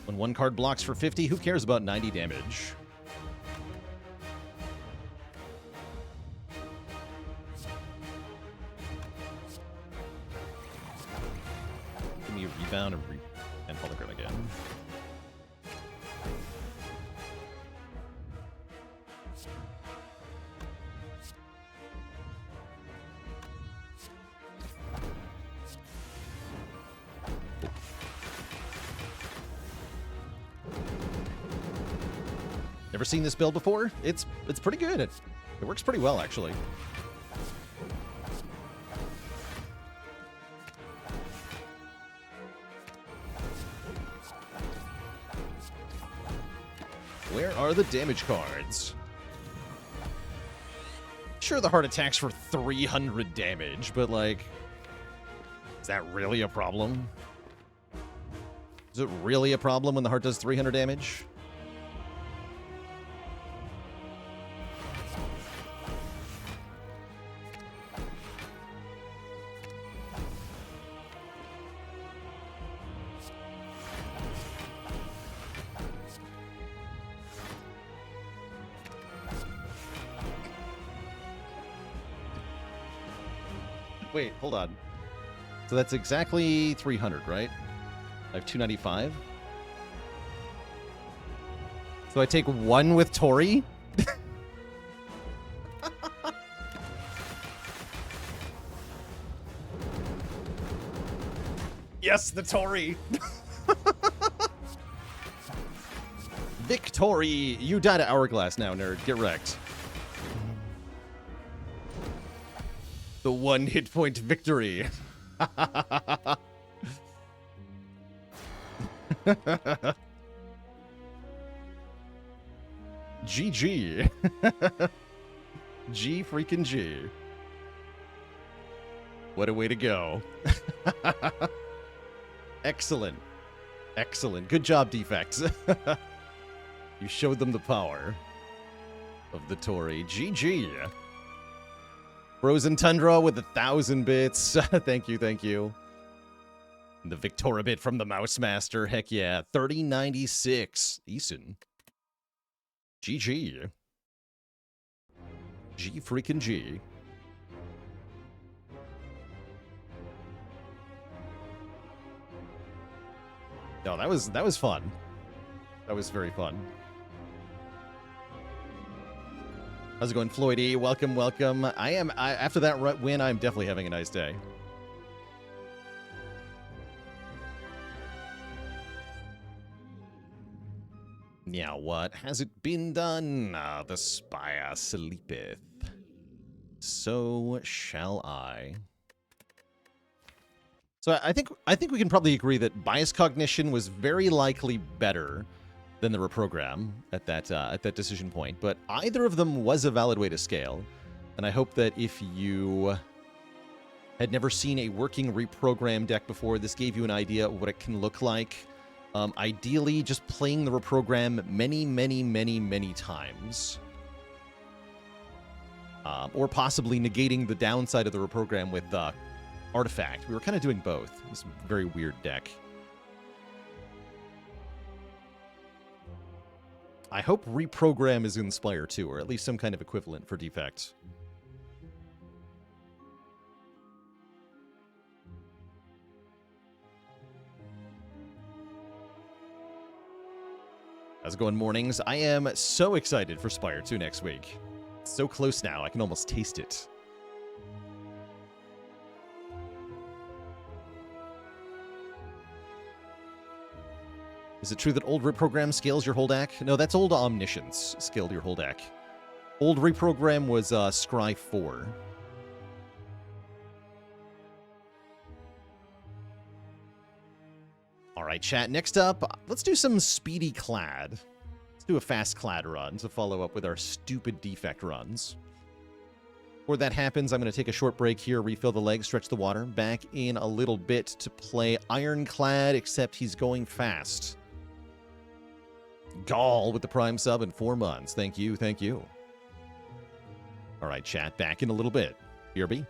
When one card blocks for 50, who cares about 90 damage? Give me a rebound and hologram again. Never seen this build before? It's pretty good. It works pretty well, actually. Where are the damage cards? Sure, the heart attacks for 300 damage, but like, is that really a problem? Is it really a problem when the heart does 300 damage? Wait, hold on. So that's exactly 300, right? I have 295. So I take one with Tori? Yes, the Tori! Victory! You died at Hourglass now, nerd. Get wrecked. The one hit point victory. GG. G freaking G. What a way to go. Excellent. Excellent. Good job, Defects. You showed them the power. of the Tory. GG. Frozen Tundra with 1,000 bits. Thank you, thank you. The Victoria bit from the Mouse Master. Heck yeah. 3096. Eason. GG. G freaking G. No, that was fun. That was very fun. How's it going, Floydy? Welcome, welcome. After that win, I'm definitely having a nice day. Now, what has it been done? The spire sleepeth. So shall I. So I think we can probably agree that bias cognition was very likely better than the reprogram at that decision point, but either of them was a valid way to scale, and I hope that if you had never seen a working reprogram deck before, this gave you an idea of what it can look like. Ideally, just playing the reprogram many times. Or possibly negating the downside of the reprogram with Artifact. We were kind of doing both. It was a very weird deck. I hope reprogram is in Spire too, or at least some kind of equivalent for defect. How's it going, mornings? I am so excited for Spire 2 next week. It's so close now, I can almost taste it. Is it true that old reprogram scales your whole deck? No, that's old Omniscience scaled your whole deck. Old reprogram was Scry 4. All right, chat. Next up, let's do some speedy clad. Let's do a fast clad run to follow up with our stupid defect runs. Before that happens, I'm going to take a short break here, refill the legs, stretch the water. Back in a little bit to play Ironclad, except he's going fast. Gall with the Prime sub in 4 months. Thank you, thank you. All right, chat. Back in a little bit. BRB.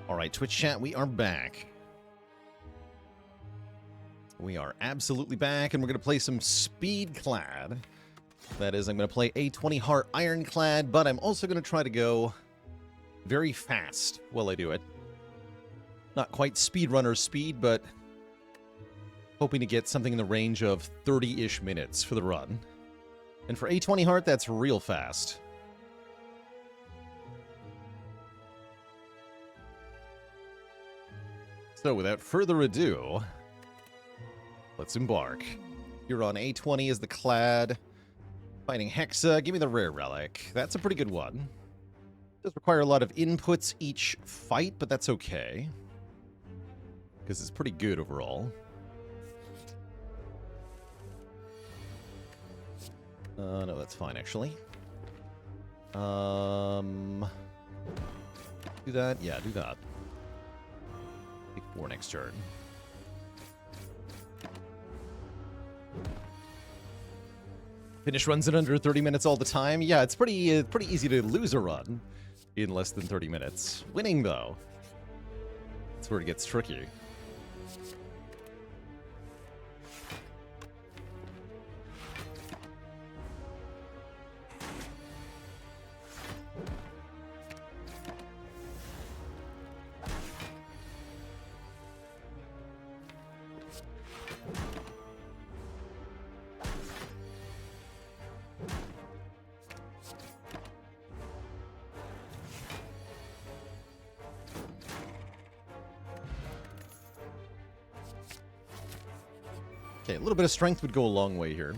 All right, Twitch chat, we are back. We are absolutely back, and we're going to play some Speedclad. That is, I'm going to play A20 Heart Ironclad, but I'm also going to try to go very fast while I do it. Not quite speedrunner speed, but hoping to get something in the range of 30-ish minutes for the run. And for A20 Heart, that's real fast. So without further ado, let's embark. You're on A20 as the Clad. Fighting Hexa. Give me the rare relic. That's a pretty good one. Does require a lot of inputs each fight, but that's okay. Because it's pretty good overall. No, that's fine, actually. Do that? Yeah, do that. Take 4 next turn. Finish runs in under 30 minutes all the time. Yeah, it's pretty easy to lose a run in less than 30 minutes. Winning, though, that's where it gets tricky. Okay, a little bit of strength would go a long way here.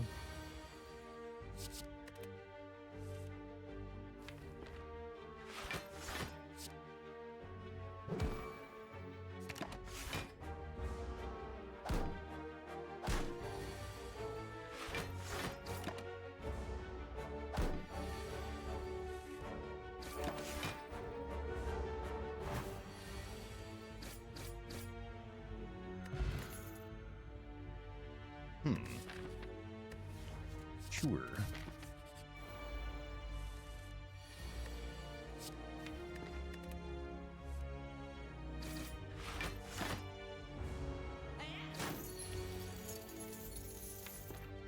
Sure.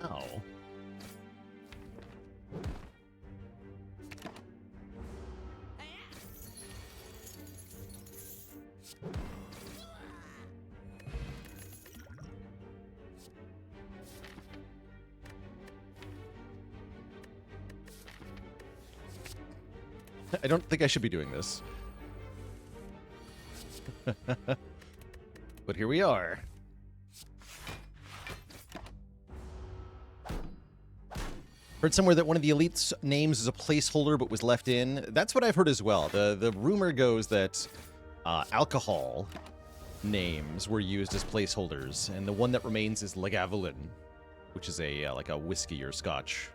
Oh. I don't think I should be doing this. But here we are. Heard somewhere that one of the elite's names is a placeholder but was left in. That's what I've heard as well. The rumor goes that alcohol names were used as placeholders, and the one that remains is Lagavulin, which is a like a whiskey or scotch.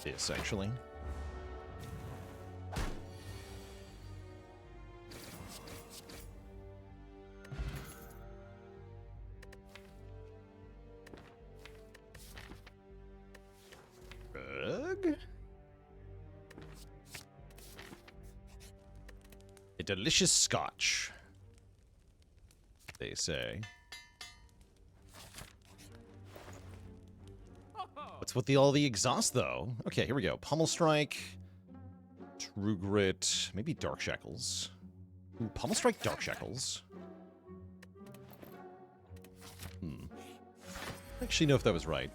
Yes, actually. Ugh. A delicious scotch, they say. What's with all the exhaust, though? Okay, here we go. Pummel Strike, True Grit, maybe Dark Shackles. Ooh, Pummel Strike, Dark Shackles. I don't actually know if that was right.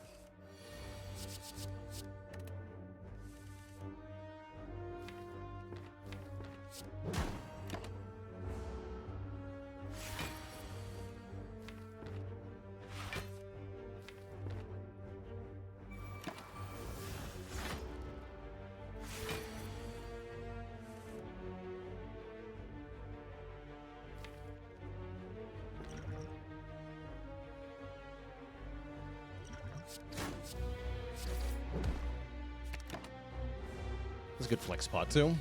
That's a good flex spot, too.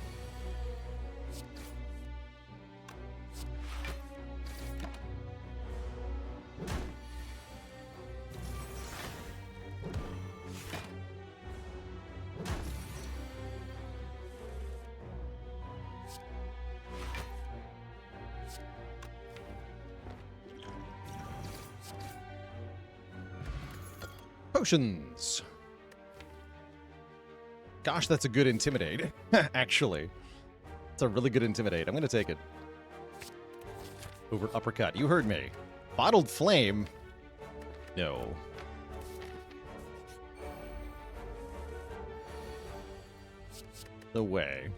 Potions. Gosh, that's a good Intimidate. Actually. It's a really good Intimidate. I'm going to take it. Over Uppercut. You heard me. Bottled Flame? No. No way.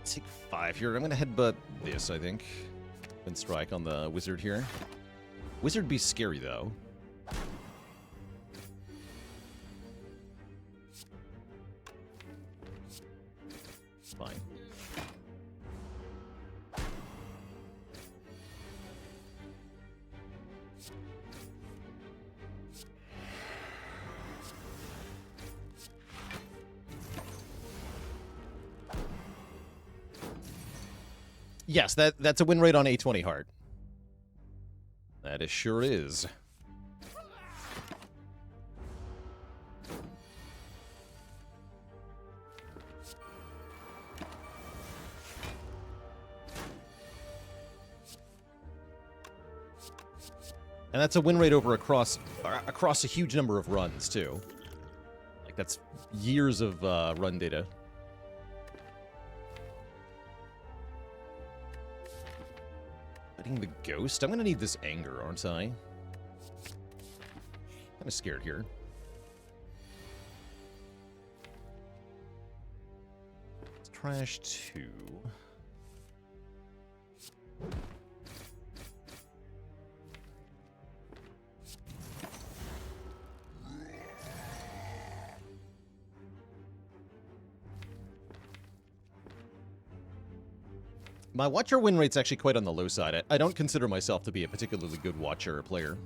Take 5 here. I'm going to headbutt this, I think. And strike on the wizard here. Wizard be scary, though. Fine. Yes, that's a win rate on A20 Heart. That it sure is. And that's a win rate over across a huge number of runs, too. Like, that's years of run data. Fighting the ghost? I'm gonna need this anger, aren't I? Kinda scared here. Let's trash 2. My Watcher win rate's actually quite on the low side. I don't consider myself to be a particularly good Watcher player.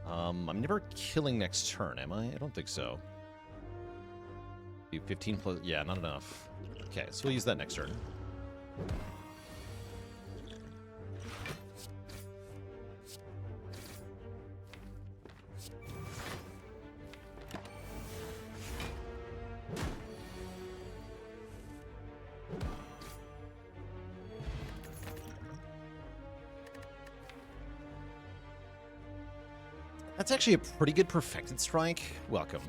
I'm never killing next turn, am I? I don't think so. 15 plus... Yeah, not enough. Okay, so we'll use that next turn. That's actually a pretty good Perfected Strike. Welcome.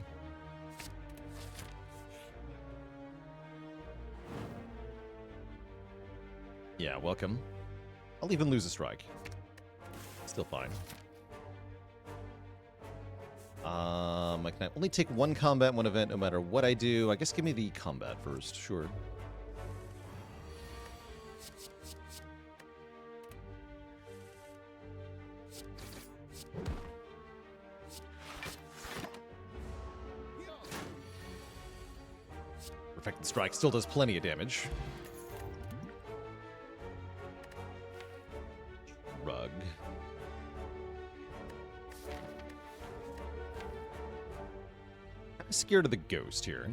Yeah, welcome. I'll even lose a strike. Still fine. I can only take 1 combat, 1 event, no matter what I do. I guess give me the combat first, sure. Perfected Strike still does plenty of damage. Rug. I'm scared of the ghost here.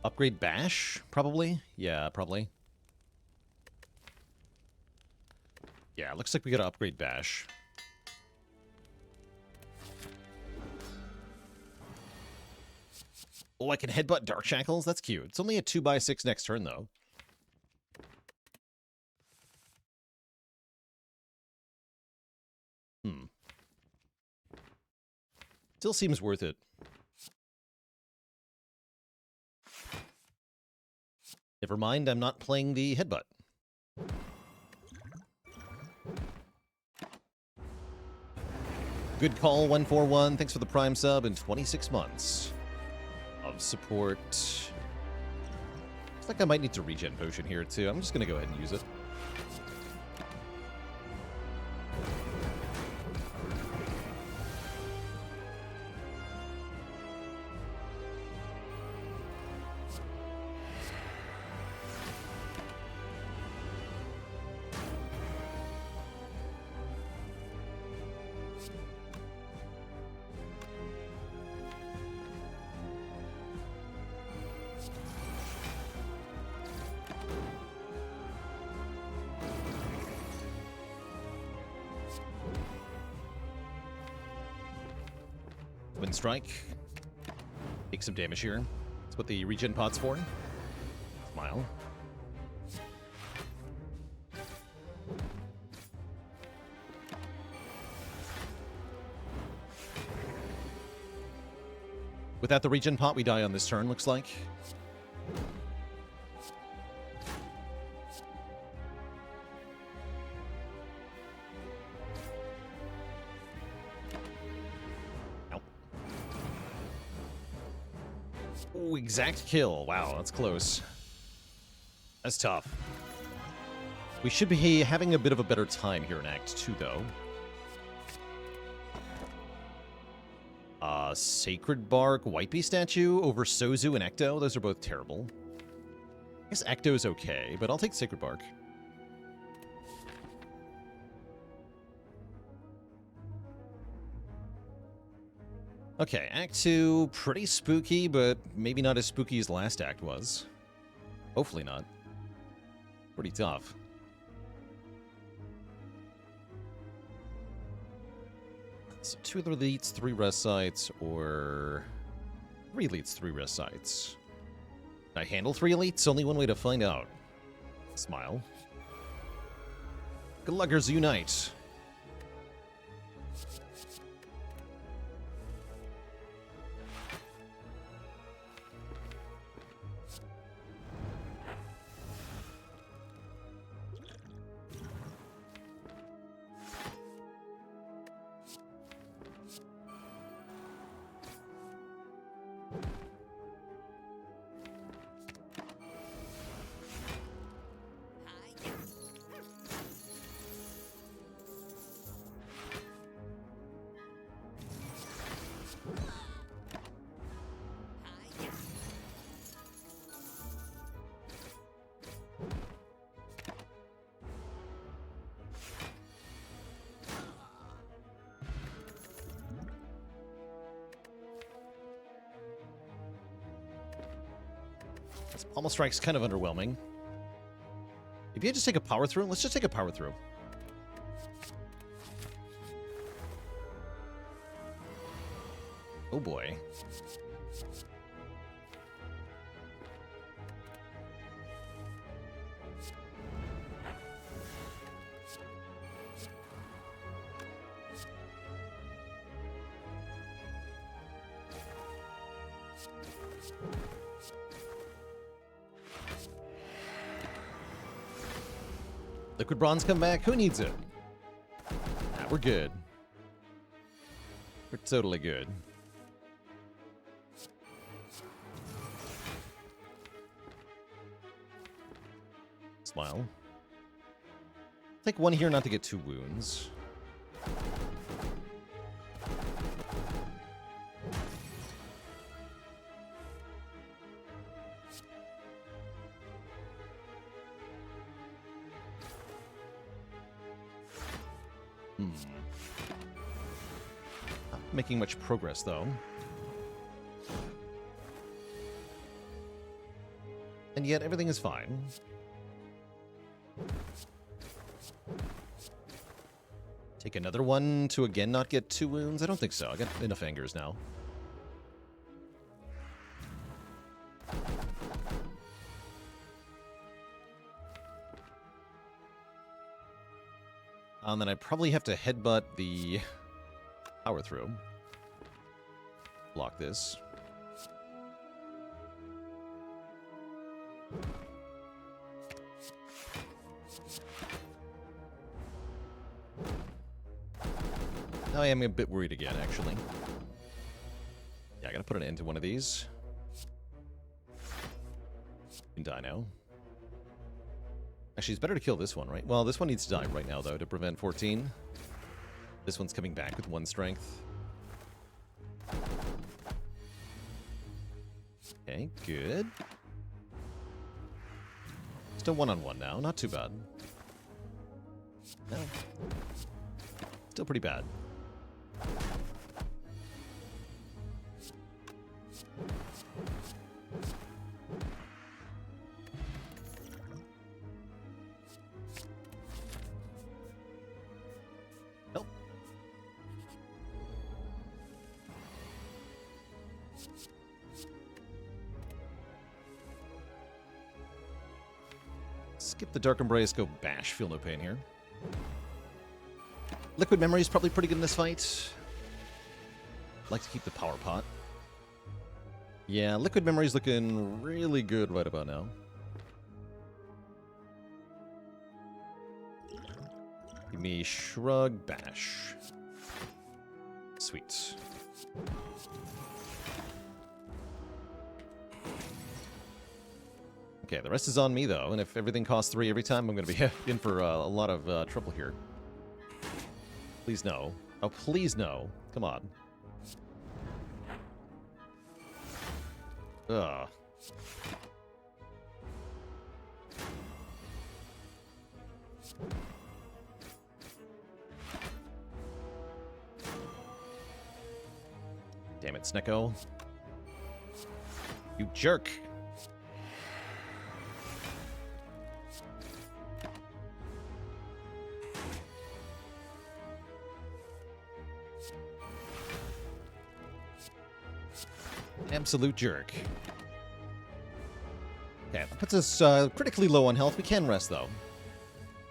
Upgrade Bash? Probably? Yeah, probably. Yeah, looks like we gotta upgrade Bash. Oh, I can headbutt Dark Shackles? That's cute. It's only a 2x6 next turn, though. Still seems worth it. Never mind, I'm not playing the headbutt. Good call, 141. Thanks for the Prime sub and 26 months of support. Looks like I might need to regen potion here, too. I'm just going to go ahead and use it. Wind Strike. Take some damage here. That's what the regen pod's for. Smile. Without the regen pot, we die on this turn, looks like. Nope. Ooh, exact kill. Wow, that's close. That's tough. We should be having a bit of a better time here in Act 2, though. Sacred Bark, Whitebeast statue over Sozu and Ecto. Those are both terrible. I guess Ecto's okay, but I'll take Sacred Bark. Okay, Act 2, pretty spooky, but maybe not as spooky as last act was. Hopefully not. Pretty tough. So 2 elites, 3 rest sites, or 3 elites, 3 rest sites. Can I handle 3 elites? Only one way to find out. Smile. Gluggers unite. This Pommel Strike's kind of underwhelming. If you had to take a power through, let's just take a power through. Oh boy. Liquid Bronze come back. Who needs it? Nah, we're good. We're totally good. Smile. Take 1 here not to get 2 wounds. Not making much progress, though. And yet, everything is fine. Take another one to again not get 2 wounds? I don't think so. I got enough angers now. And then I probably have to headbutt the power through. Block this. Now I am a bit worried again, actually. Yeah, I gotta put an end to one of these. You can die now. Actually, it's better to kill this one, right? Well, this one needs to die right now, though, to prevent 14. This one's coming back with 1 strength. Okay, good. Still 1-on-1 now. Not too bad. No. Still pretty bad. skip the Dark Embrace, go Bash. Feel no pain here. Liquid Memory is probably pretty good in this fight. Like to keep the Power Pot. Yeah, Liquid Memory's looking really good right about now. Give me Shrug, Bash. Sweet. Okay, the rest is on me, though, and if everything costs 3 every time, I'm going to be in for a lot of trouble here. Please no. Oh, please no. Come on. Ugh. Damn it, Snecko. You jerk. Absolute jerk. Okay, that puts us critically low on health. We can rest, though.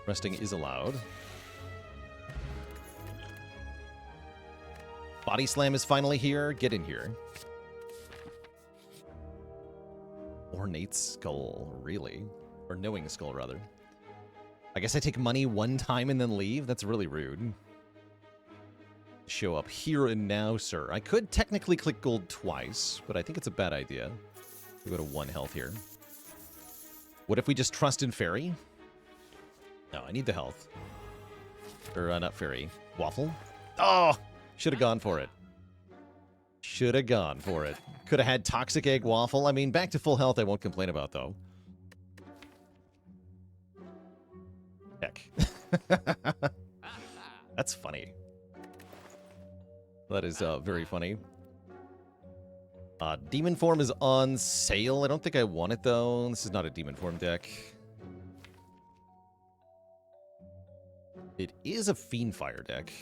Resting is allowed. Body Slam is finally here. Get in here. Ornate Skull, really? Or Knowing Skull, rather. I guess I take money one time and then leave? That's really rude. Show up here and now, sir. I could technically click gold twice, but I think it's a bad idea. We go to 1 health here. What if we just trust in Fairy? No, I need the health. Or, not Fairy. Waffle? Oh! Should have gone for it. Should have gone for it. Could have had Toxic Egg Waffle. I mean, back to full health I won't complain about, though. Heck. That's funny. That is very funny. Demon Form is on sale. I don't think I want it, though. This is not a Demon Form deck. It is a Fiendfire deck.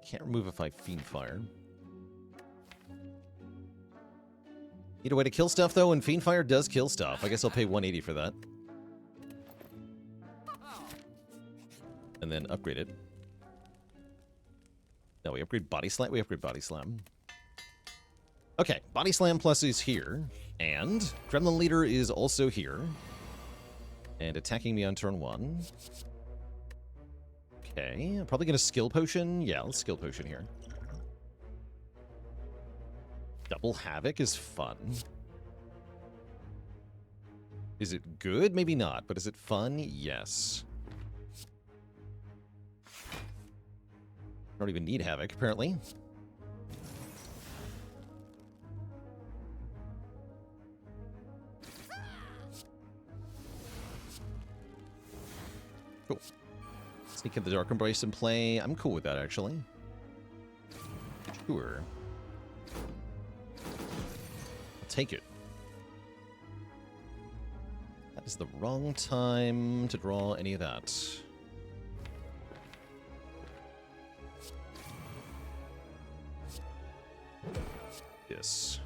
Can't remove if I Fiendfire. Need a way to kill stuff, though, and Fiendfire does kill stuff. I guess I'll pay 180 for that. And then upgrade it. No, we upgrade Body Slam. We upgrade Body Slam. Okay, Body Slam Plus is here. And Gremlin Leader is also here. And attacking me on turn 1. Okay, I'm probably going to Skill Potion. Yeah, let's Skill Potion here. Double Havoc is fun. Is it good? Maybe not. But is it fun? Yes. I don't even need Havoc, apparently. Cool. Sneak in the Dark Embrace and play. I'm cool with that, actually. Sure. I'll take it. That is the wrong time to draw any of that. Yes.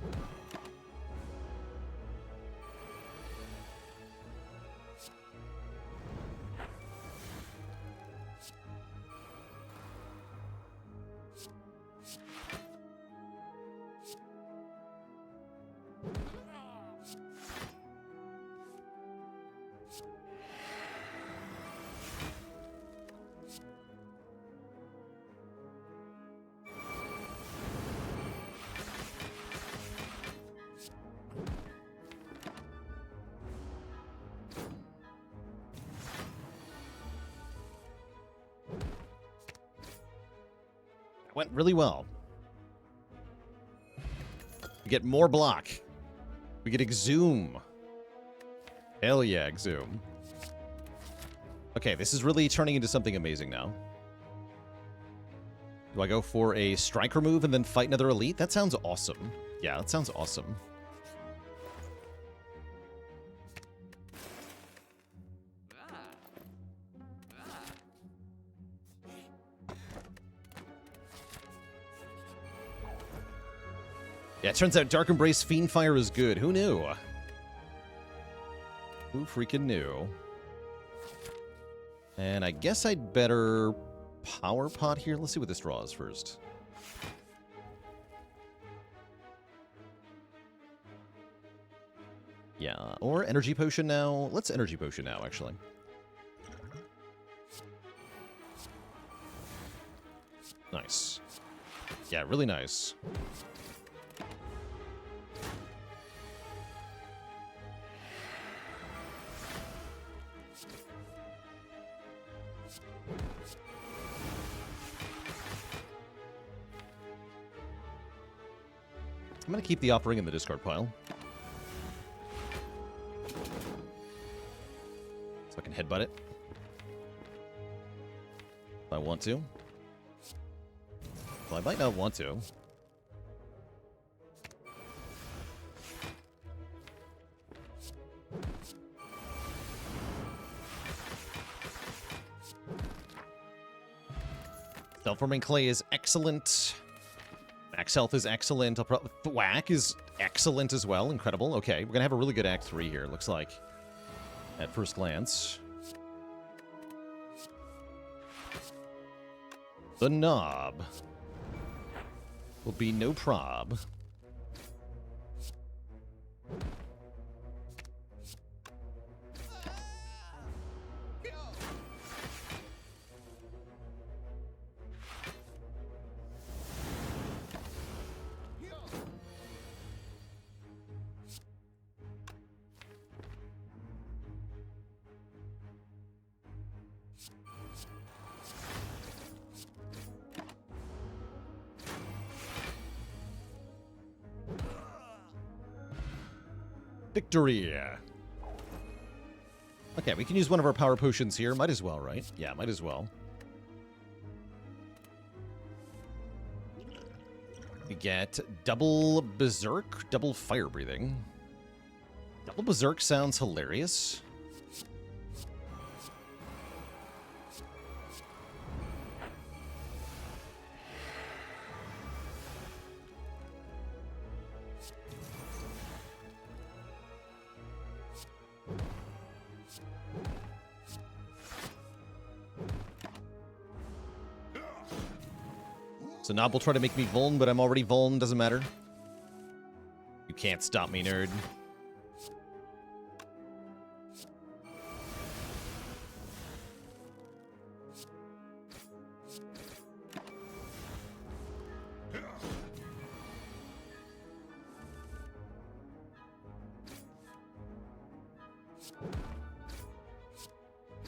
Went really well. We get more block. We get Exhume. Hell yeah, Exhume. Okay, this is really turning into something amazing now. Do I go for a Striker move and then fight another Elite? That sounds awesome. Yeah, that sounds awesome. Yeah, it turns out Dark Embrace Fiendfire is good. Who knew? Who freaking knew? And I guess I'd better Power Pot here. Let's see what this draws first. Yeah, or Energy Potion now. Let's Energy Potion now, actually. Nice. Yeah, really nice. I'm going to keep the offering in the discard pile. So I can headbutt it. If I want to. Well, I might not want to. Self-forming clay is excellent. Max health is excellent. Thwack is excellent as well. Incredible. Okay, we're gonna have a really good Act 3 here, looks like. At first glance. The knob will be no prob. Victory! Okay, we can use one of our power potions here. Might as well, right? Yeah, might as well. We get double Berserk, double fire breathing. Double Berserk sounds hilarious. So Knob will try to make me vuln, but I'm already vuln. Doesn't matter. You can't stop me, nerd.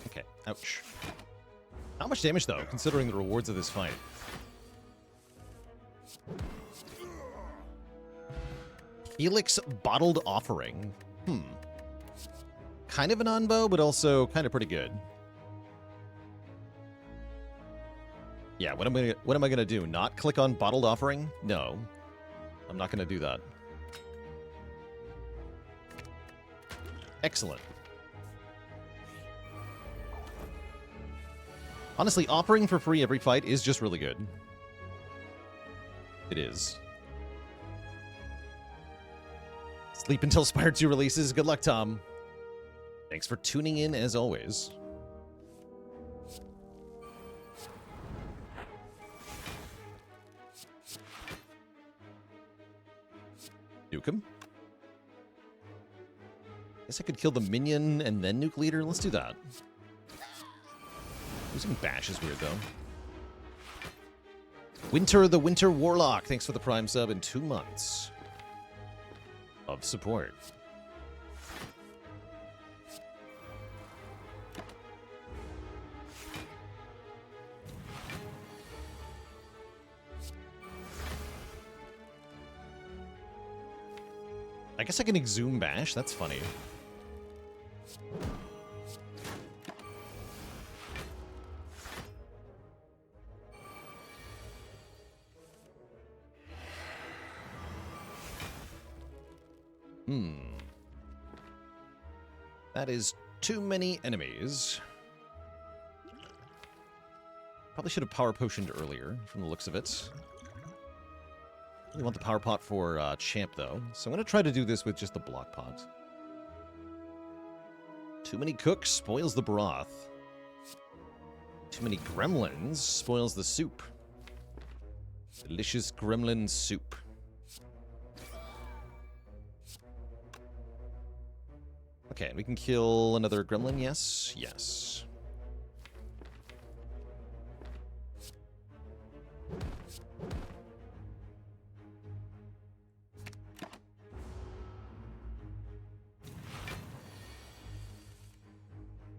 Okay, ouch. Not much damage, though, considering the rewards of this fight. Felix Bottled Offering. Kind of an unbow, but also kind of pretty good. Yeah, what am I gonna do? Not click on Bottled Offering? No. I'm not gonna do that. Excellent. Honestly, offering for free every fight is just really good. It is. Sleep until Spire 2 releases. Good luck, Tom. Thanks for tuning in, as always. Nuke him. Guess I could kill the minion and then nuke leader. Let's do that. Using bash is weird, though. Winter the Winter Warlock. Thanks for the Prime sub in 2 months of support. I guess I can exhume bash. That's funny. That is too many enemies. Probably should have power potioned earlier, from the looks of it. really want the power pot for Champ, though. So I'm going to try to do this with just the block pot. Too many cooks spoils the broth. Too many gremlins spoils the soup. Delicious gremlin soup. Okay, we can kill another gremlin, yes? Yes.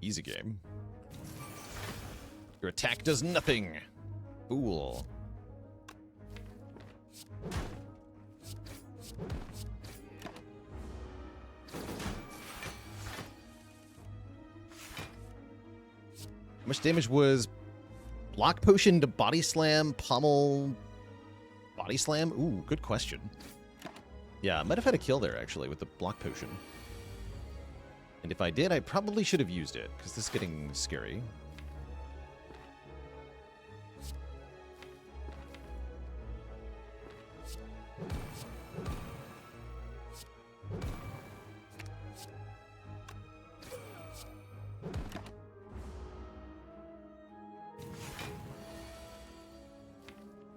Easy game. Your attack does nothing. Fool. How much damage was block potion to body slam, pommel, body slam? Ooh, good question. Yeah, I might have had a kill there, actually, with the block potion. And if I did, I probably should have used it, because this is getting scary.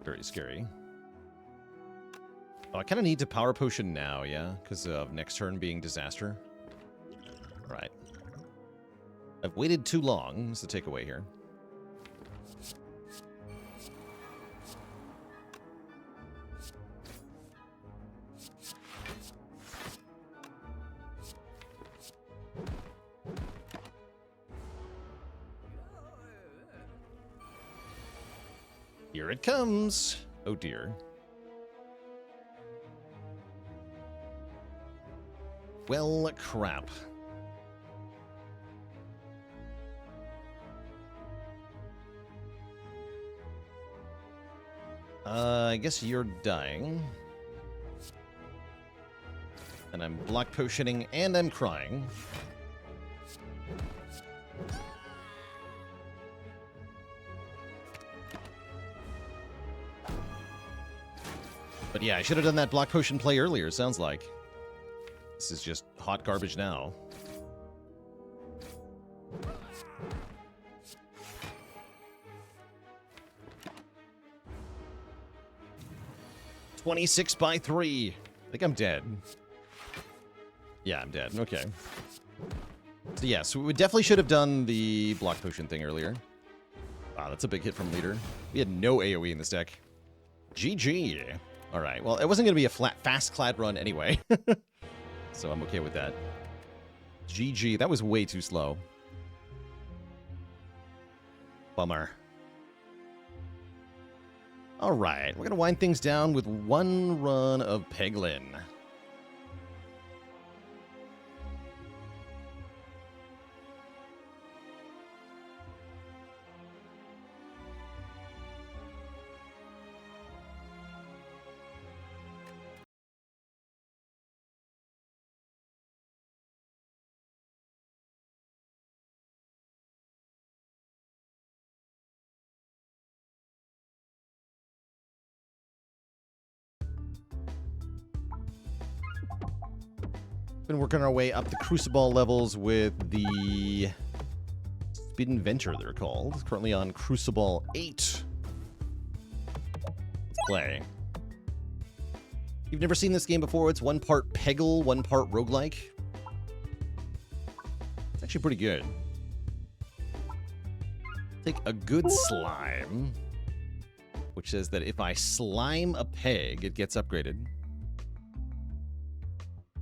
Very scary. Oh, I kind of need to power potion now, yeah? Because of next turn being disaster. Right. I've waited too long, is the takeaway here. Here it comes. Oh dear. Well, crap. I guess you're dying. And I'm block potioning and I'm crying. But yeah, I should have done that block potion play earlier, sounds like. This is just hot garbage now. $26 by 3. I think I'm dead. Yeah, I'm dead. Okay. So yeah, so we definitely should have done the block potion thing earlier. Wow, that's a big hit from leader. We had no AoE in this deck. GG. All right. Well, it wasn't going to be a fast clad run anyway. So I'm okay with that. GG. That was way too slow. Bummer. All right. We're going to wind things down with one run of Peglin. Been working our way up the Crucible levels with the Speed Inventor, they're called. Currently on Crucible 8. Let's play. You've never seen this game before. It's one part Peggle, one part roguelike. It's actually pretty good. Take a good slime, which says that if I slime a peg, it gets upgraded.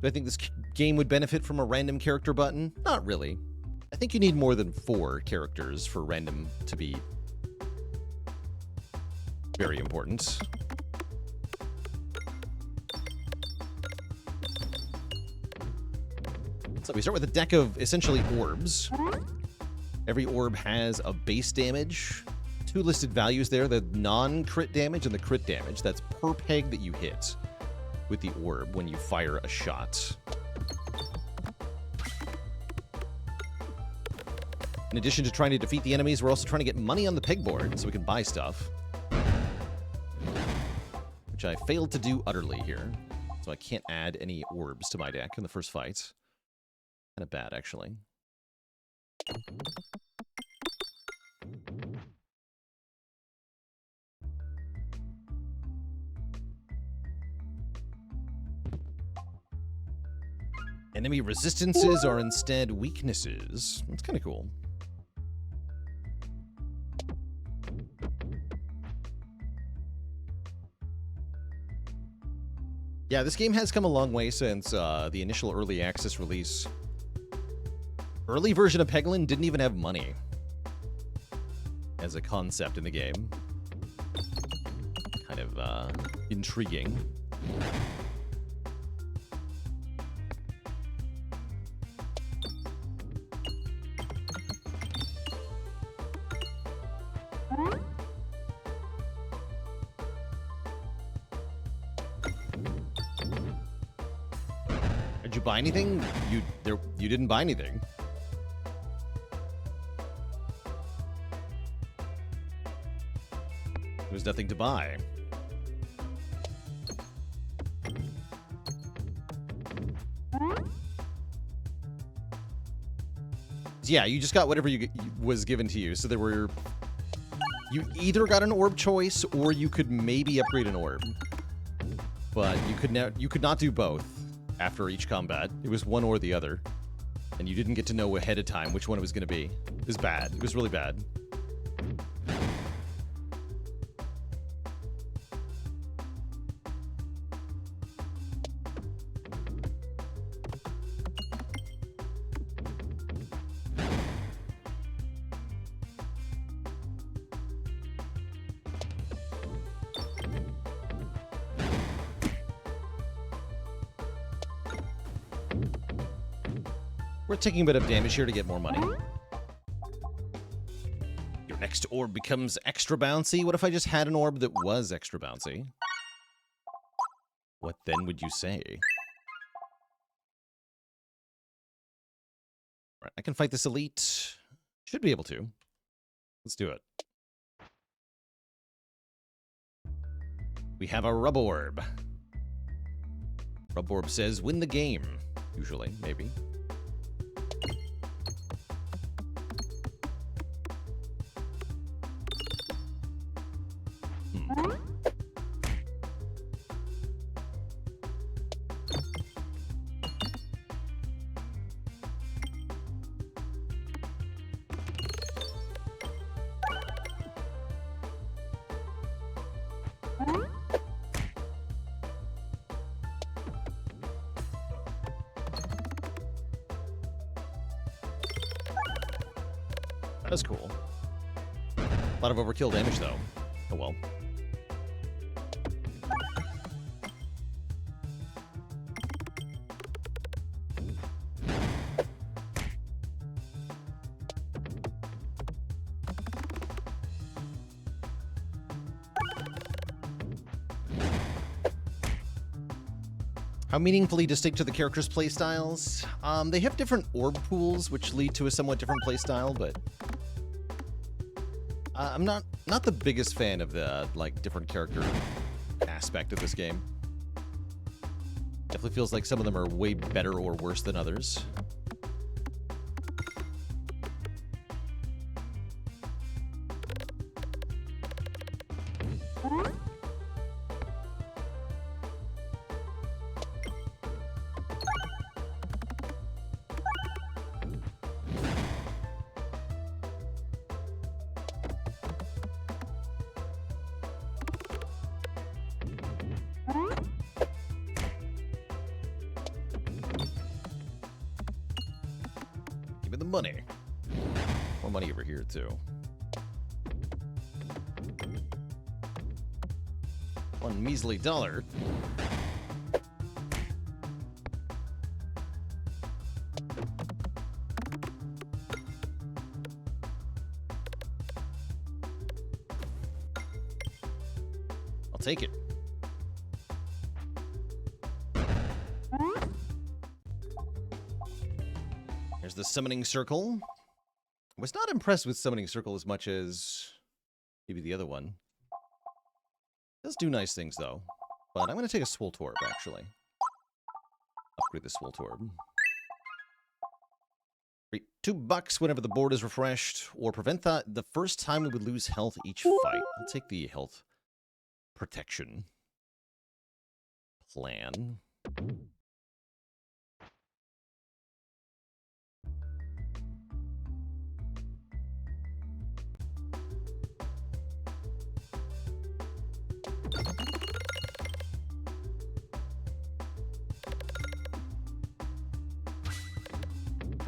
Do I think this game would benefit from a random character button? Not really. I think you need more than 4 characters for random to be very important. So we start with a deck of essentially orbs. Every orb has a base damage. 2 listed values there, the non-crit damage and the crit damage. That's per peg that you hit with the orb when you fire a shot. In addition to trying to defeat the enemies, we're also trying to get money on the pegboard so we can buy stuff. which I failed to do utterly here. So I can't add any orbs to my deck in the first fight. Kind of bad, actually. Enemy resistances are instead weaknesses. That's kind of cool. Yeah, this game has come a long way since the initial early access release. Early version of Peglin didn't even have money as a concept in the game. Kind of intriguing. Did you buy anything? You didn't buy anything. There was nothing to buy. Yeah, you just got whatever was given to you. So there were... You either got an orb choice, or you could maybe upgrade an orb. But you could not do both after each combat. It was one or the other. And you didn't get to know ahead of time which one it was going to be. It was bad. It was really bad. We're taking a bit of damage here to get more money. Your next orb becomes extra bouncy. What if I just had an orb that was extra bouncy? What then would you say? Right, I can fight this elite. Should be able to. Let's do it. We have a Rub Orb. Rub Orb says win the game. Usually, maybe. That was cool. A lot of overkill damage, though. Oh well. How meaningfully distinct are the characters' playstyles? They have different orb pools, which lead to a somewhat different playstyle, but I'm not the biggest fan of the different character aspect of this game. Definitely feels like some of them are way better or worse than others. Money. More money over here, too. One measly $1. I'll take it. There's the Summoning Circle. I was not impressed with Summoning Circle as much as maybe the other one. It does do nice things, though. But I'm going to take a Swoltorb, actually. Upgrade the Swoltorb. Great. $2 whenever the board is refreshed, or prevent that the first time we would lose health each fight. I'll take the health protection plan.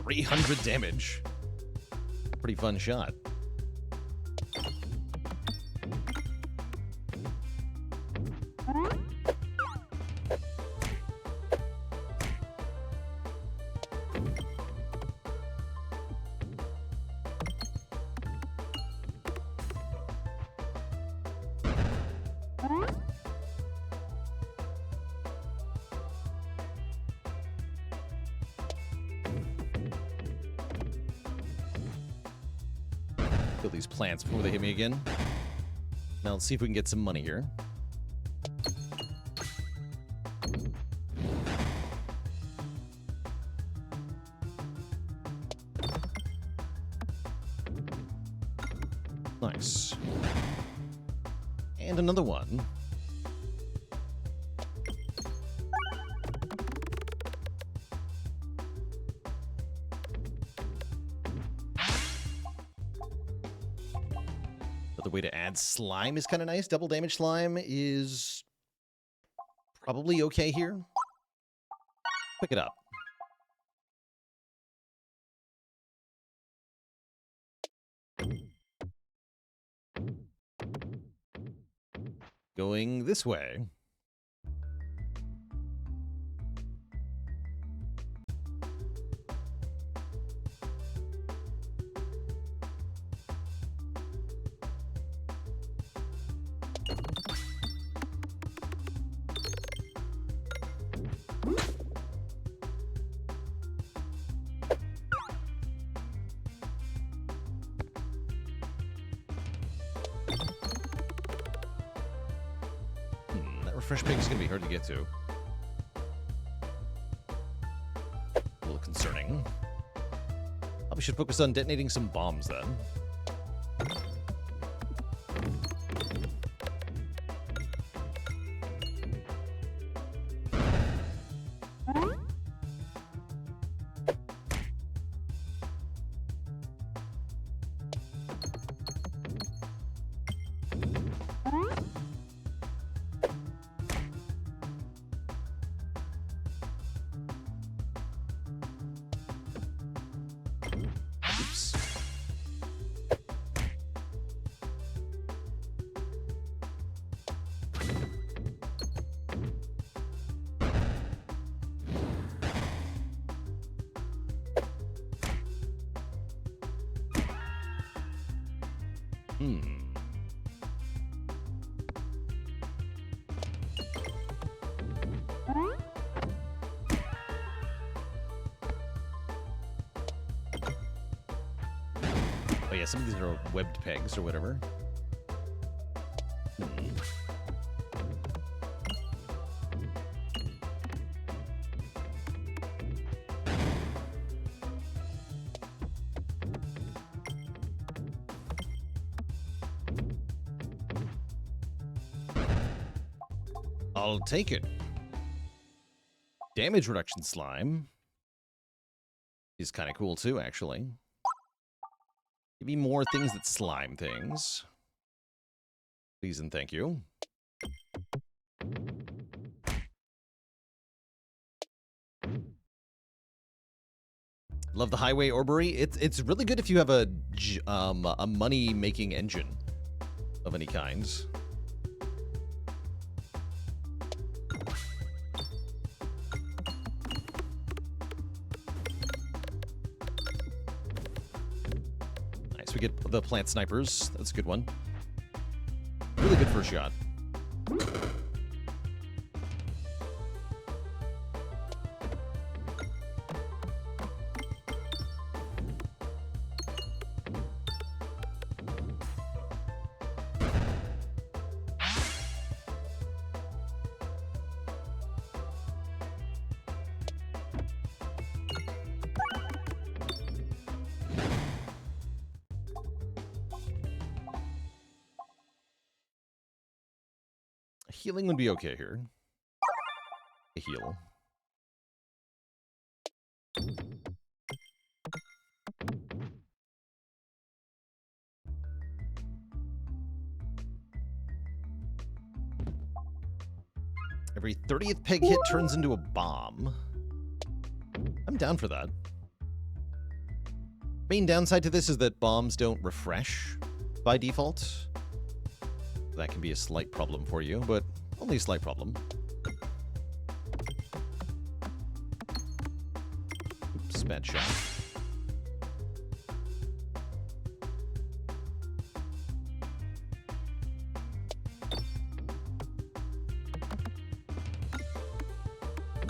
$300 damage. Pretty fun shot. Kill these plants before they hit me again. Now let's see if we can get some money here. Nice. And another one. The way to add slime is kind of nice. Double damage slime is probably okay here. Pick it up. Going this way. Fresh pig is going to be hard to get to. A little concerning. Probably should focus on detonating some bombs then. Oh yeah, some of these are webbed pegs or whatever. I'll take it. Damage reduction slime is kind of cool too, actually. Give me more things that slime things. Please and thank you. Love the highway orbery. It's really good if you have a money-making engine of any kind. Nice, we get the plant snipers. That's a good one. Really good first shot. Healing would be okay here. A heal. Every 30th peg hit turns into a bomb. I'm down for that. Main downside to this is that bombs don't refresh by default. That can be a slight problem for you, but only a slight problem. Oops, bad shot.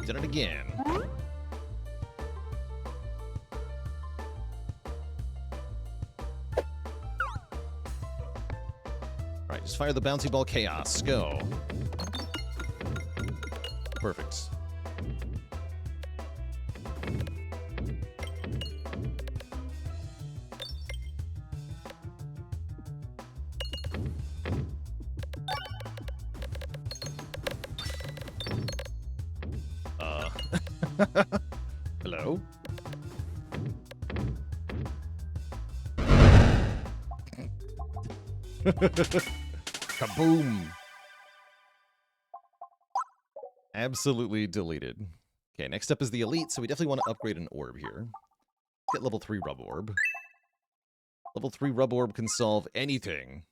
Did it again. Alright, just fire the bouncy ball chaos. Go. Perfect. Hello? Kaboom! Absolutely deleted. Okay, next up is the Elite, so we definitely want to upgrade an orb here. Get level 3 Rub Orb. Level 3 Rub Orb can solve anything.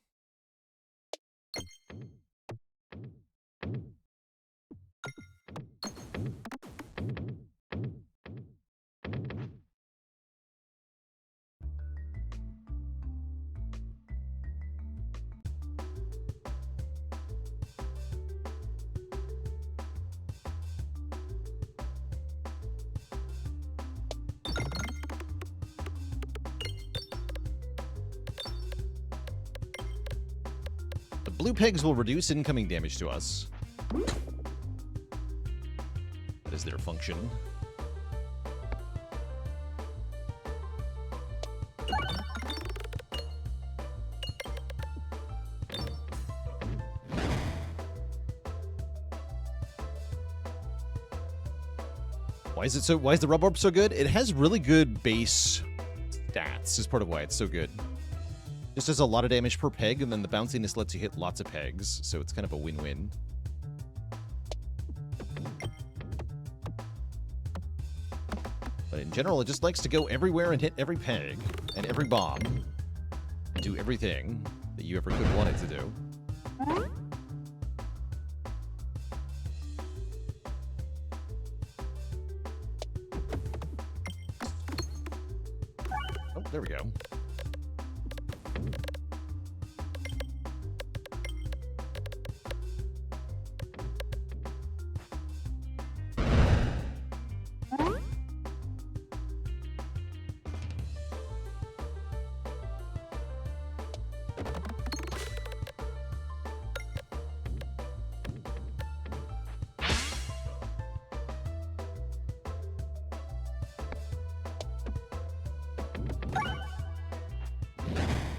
The blue pegs will reduce incoming damage to us. That is their function. Why is the Rub Orb so good? It has really good base stats, is part of why it's so good. Just does a lot of damage per peg, and then the bounciness lets you hit lots of pegs, so it's kind of a win-win. But in general, it just likes to go everywhere and hit every peg, and every bomb, and do everything that you ever could want it to do. Oh, there we go.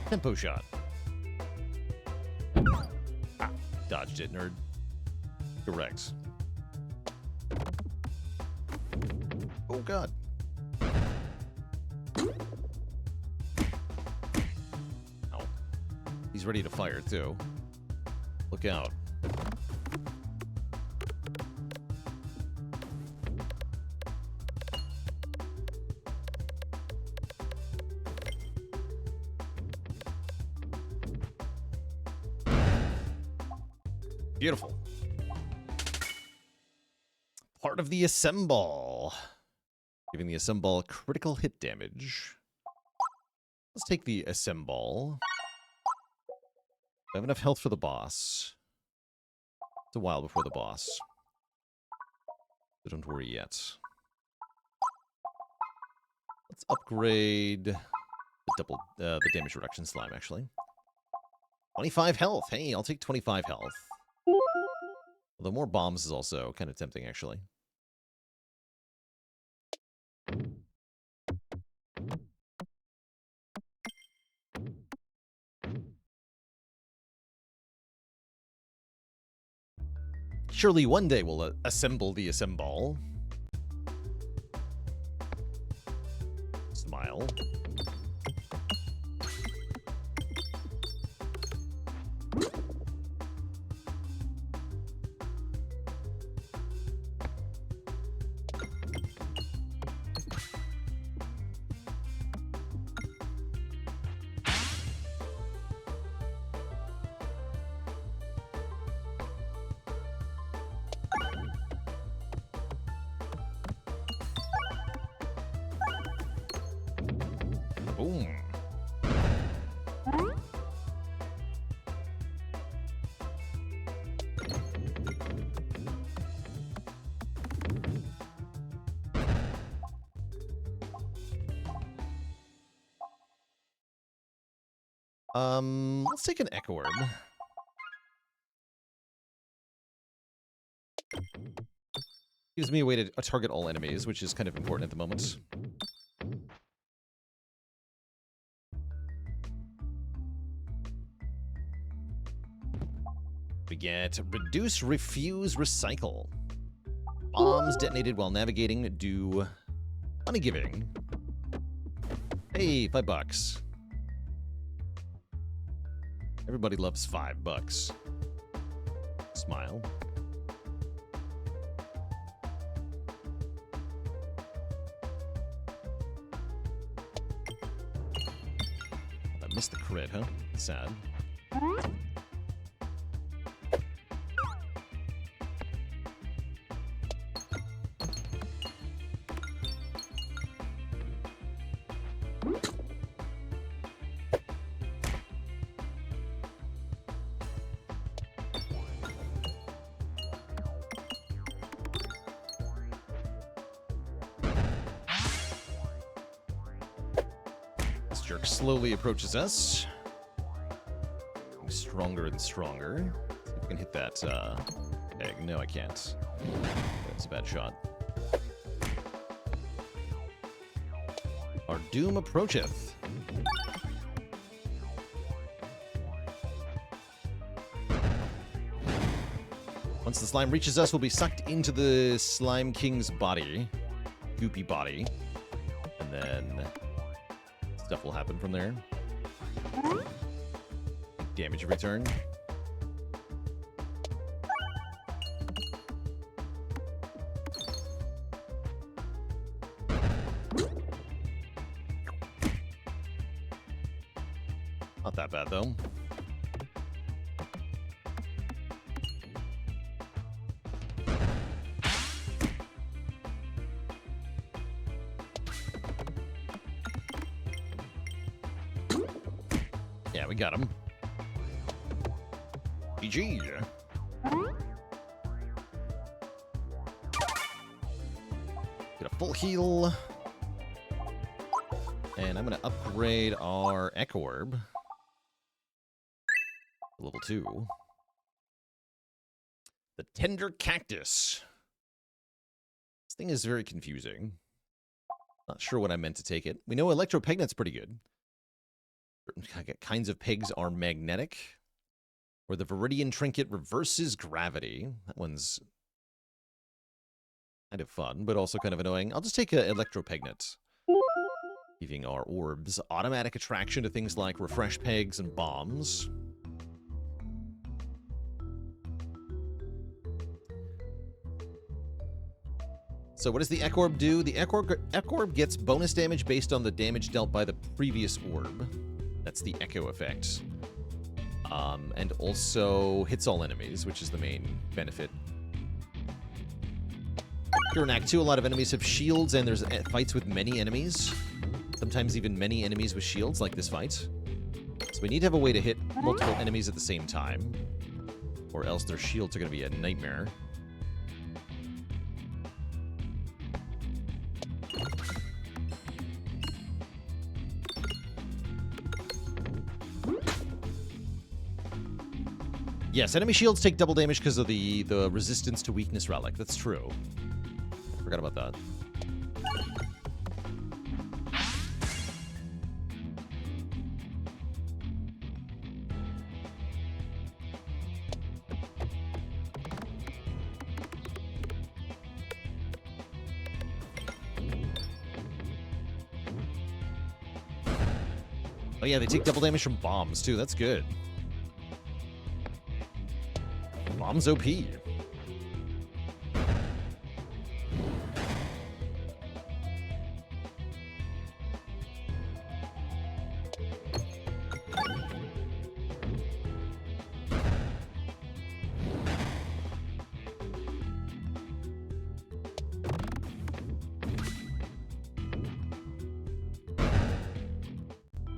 Tempo shot. Ah, dodged it, nerd. Correct. Oh, God. Ow. He's ready to fire, too. Look out. Beautiful. Part of the Assemble. Giving the Assemble critical hit damage. Let's take the Assemble. I have enough health for the boss. It's a while before the boss. So don't worry yet. Let's upgrade the damage reduction slime, actually. 25 health. Hey, I'll take 25 health. Although more bombs is also kind of tempting, actually. Surely one day we'll assemble the assemble. Smile. Boom. Let's take an Echo Orb. Gives me a way to target all enemies, which is kind of important at the moment. We get Reduce, Refuse, Recycle. Bombs detonated while navigating do money giving. Hey, $5. Everybody loves $5. Smile. I missed the crit, huh? Sad. This jerk slowly approaches us. Getting stronger and stronger. See if I can hit that egg. No, I can't. That's a bad shot. Our doom approacheth. Once the slime reaches us, we'll be sucked into the Slime King's body. Goopy body. And then stuff will happen from there. Damage return. Not that bad, though. Yeah, we got him. GG. Get a full heal. And I'm going to upgrade our Echo Orb. Level 2. The Tender Cactus. This thing is very confusing. Not sure what I meant to take it. We know Electropegnet's pretty good. Certain kinds of pegs are magnetic. Or the Viridian Trinket reverses gravity. That one's kind of fun, but also kind of annoying. I'll just take an Electropegnet. Giving our orbs automatic attraction to things like refresh pegs and bombs. So what does the Echo Orb do? The Echo Orb gets bonus damage based on the damage dealt by the previous orb. That's the Echo effect. And also hits all enemies, which is the main benefit. Here in Act 2, a lot of enemies have shields, and there's fights with many enemies. Sometimes even many enemies with shields, like this fight. So we need to have a way to hit multiple enemies at the same time, or else their shields are going to be a nightmare. Yes, enemy shields take double damage because of the resistance to weakness relic. That's true. Forgot about that. Oh yeah, they take double damage from bombs too. That's good. Bombs OP.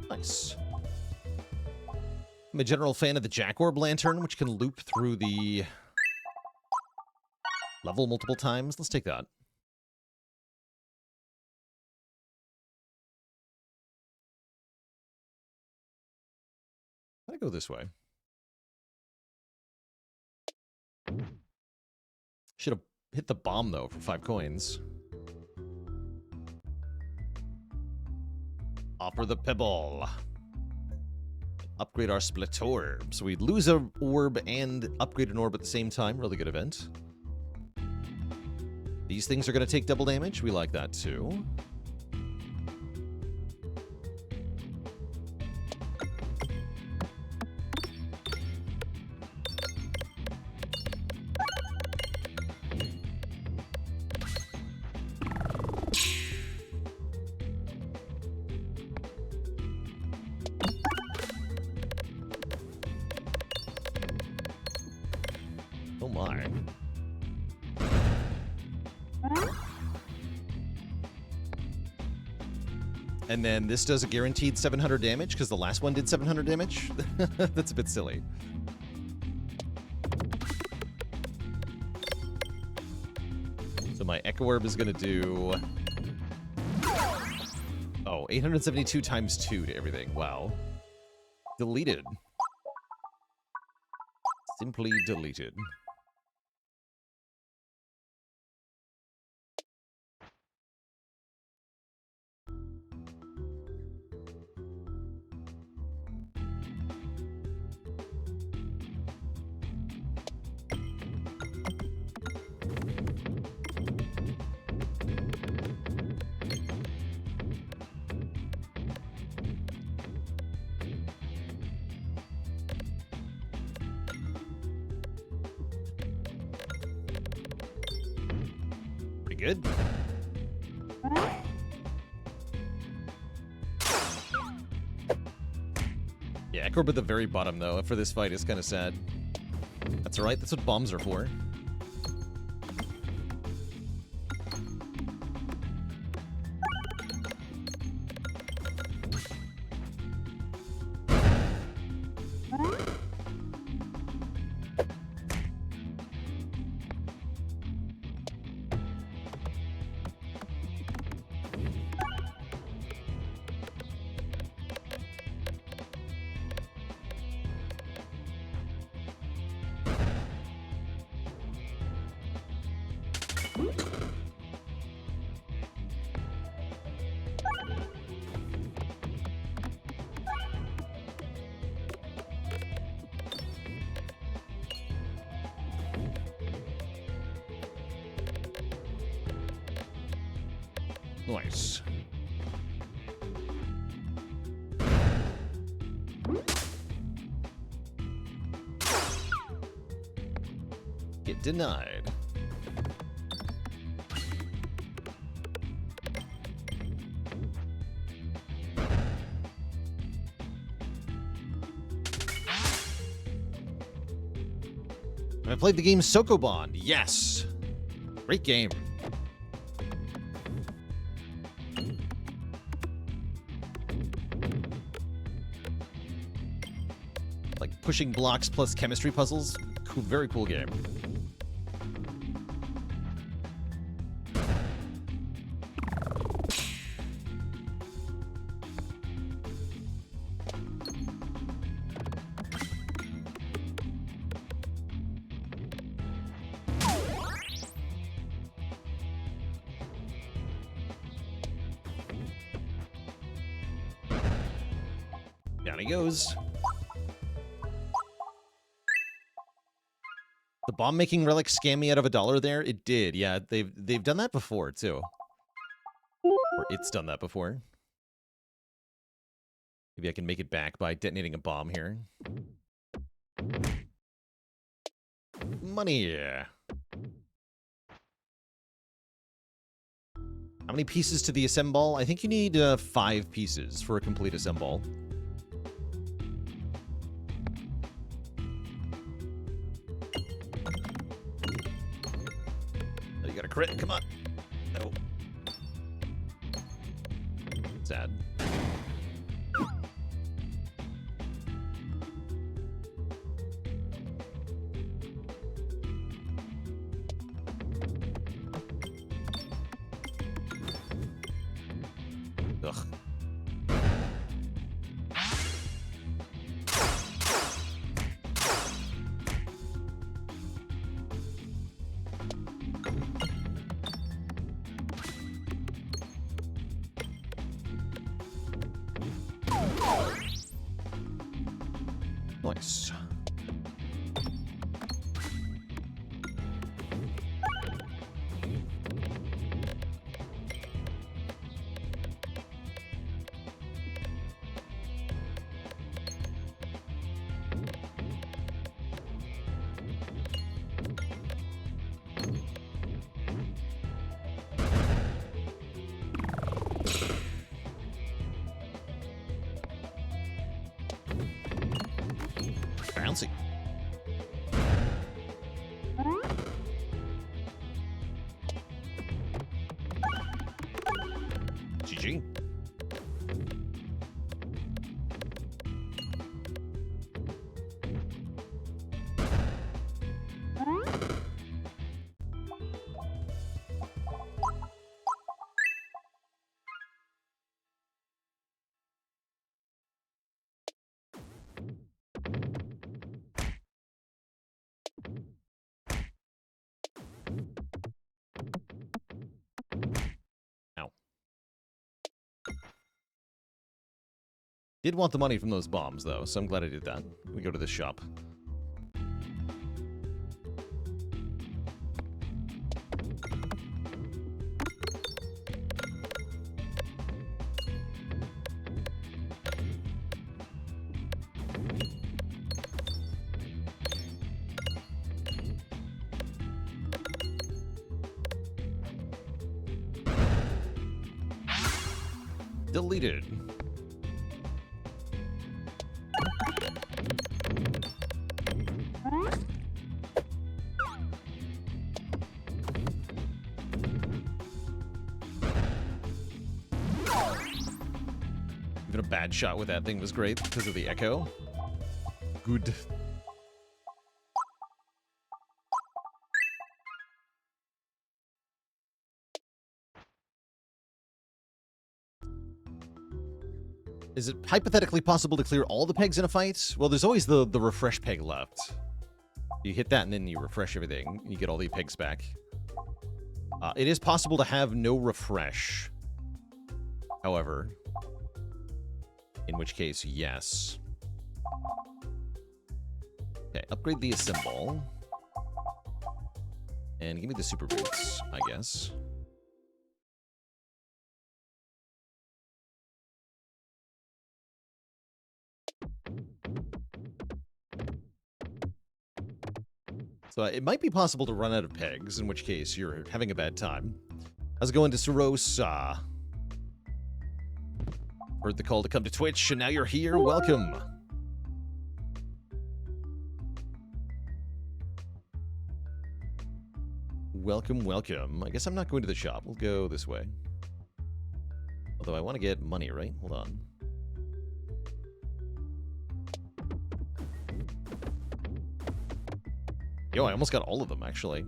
Nice. I'm a general fan of the Jack Orb Lantern, which can loop through the level multiple times. Let's take that. I go this way. Should have hit the bomb, though, for 5 coins. Offer the Pebble. Upgrade our split orb. So we lose an orb and upgrade an orb at the same time. Really good event. These things are going to take double damage. We like that, too. Oh my. And then this does a guaranteed 700 damage because the last one did 700 damage. That's a bit silly. So my Echo Orb is going to do... Oh, 872 times 2 to everything. Wow. Deleted. Simply deleted. Good. Yeah, Echo Orb at the very bottom, though, for this fight is kind of sad. That's alright, that's what bombs are for. Nice. Get denied. I played the game Sokoban. Yes. Great game. Like pushing blocks plus chemistry puzzles. Cool, very cool game. Down he goes. The bomb-making relic scam me out of $1 there? It did, yeah. They've done that before, too. Or it's done that before. Maybe I can make it back by detonating a bomb here. Money! How many pieces to the assemble? I think you need 5 pieces for a complete assemble. Oh, you got a crit? Come on. No. Sad. Ugh. Nice. Bouncy. GG. Ow. Did want the money from those bombs, though, so I'm glad I did that. We go to this shop. Deleted. Even a bad shot with that thing was great because of the echo. Good. Is it hypothetically possible to clear all the pegs in a fight? Well, there's always the refresh peg left. You hit that and then you refresh everything. You get all the pegs back. It is possible to have no refresh. However, in which case, yes. Okay, upgrade the assemble. And give me the super boots, I guess. So it might be possible to run out of pegs, in which case you're having a bad time. How's it going to Sarosa? Heard the call to come to Twitch, and now you're here. Welcome. Welcome, welcome. I guess I'm not going to the shop. We'll go this way. Although I want to get money, right? Hold on. Yo, I almost got all of them, actually.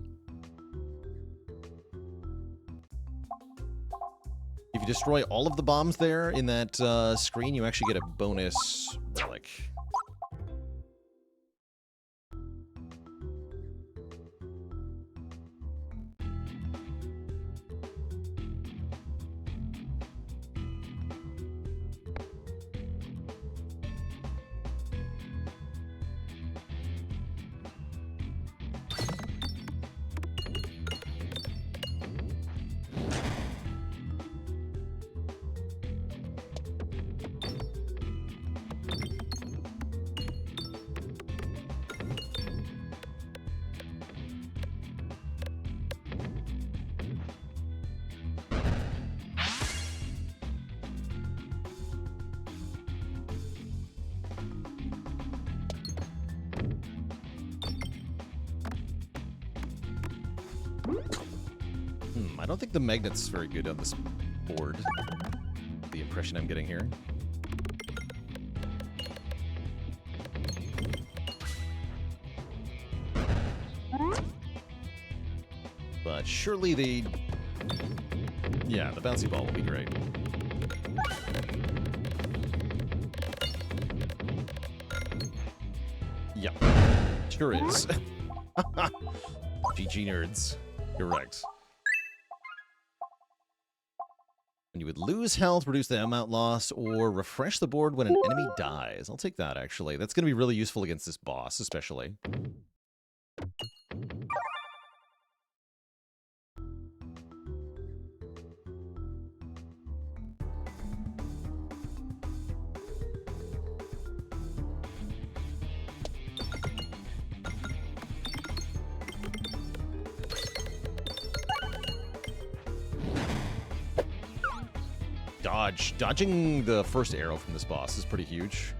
If you destroy all of the bombs there in that screen, you actually get a bonus relic. I don't think the magnet's very good on this board. The impression I'm getting here. But surely the... Yeah, the bouncy ball will be great. Yep. Sure is. GG nerds. Correct. And you would lose health, reduce the amount lost, or refresh the board when an enemy dies. I'll take that, actually. That's going to be really useful against this boss, especially. Dodging the first arrow from this boss is pretty huge.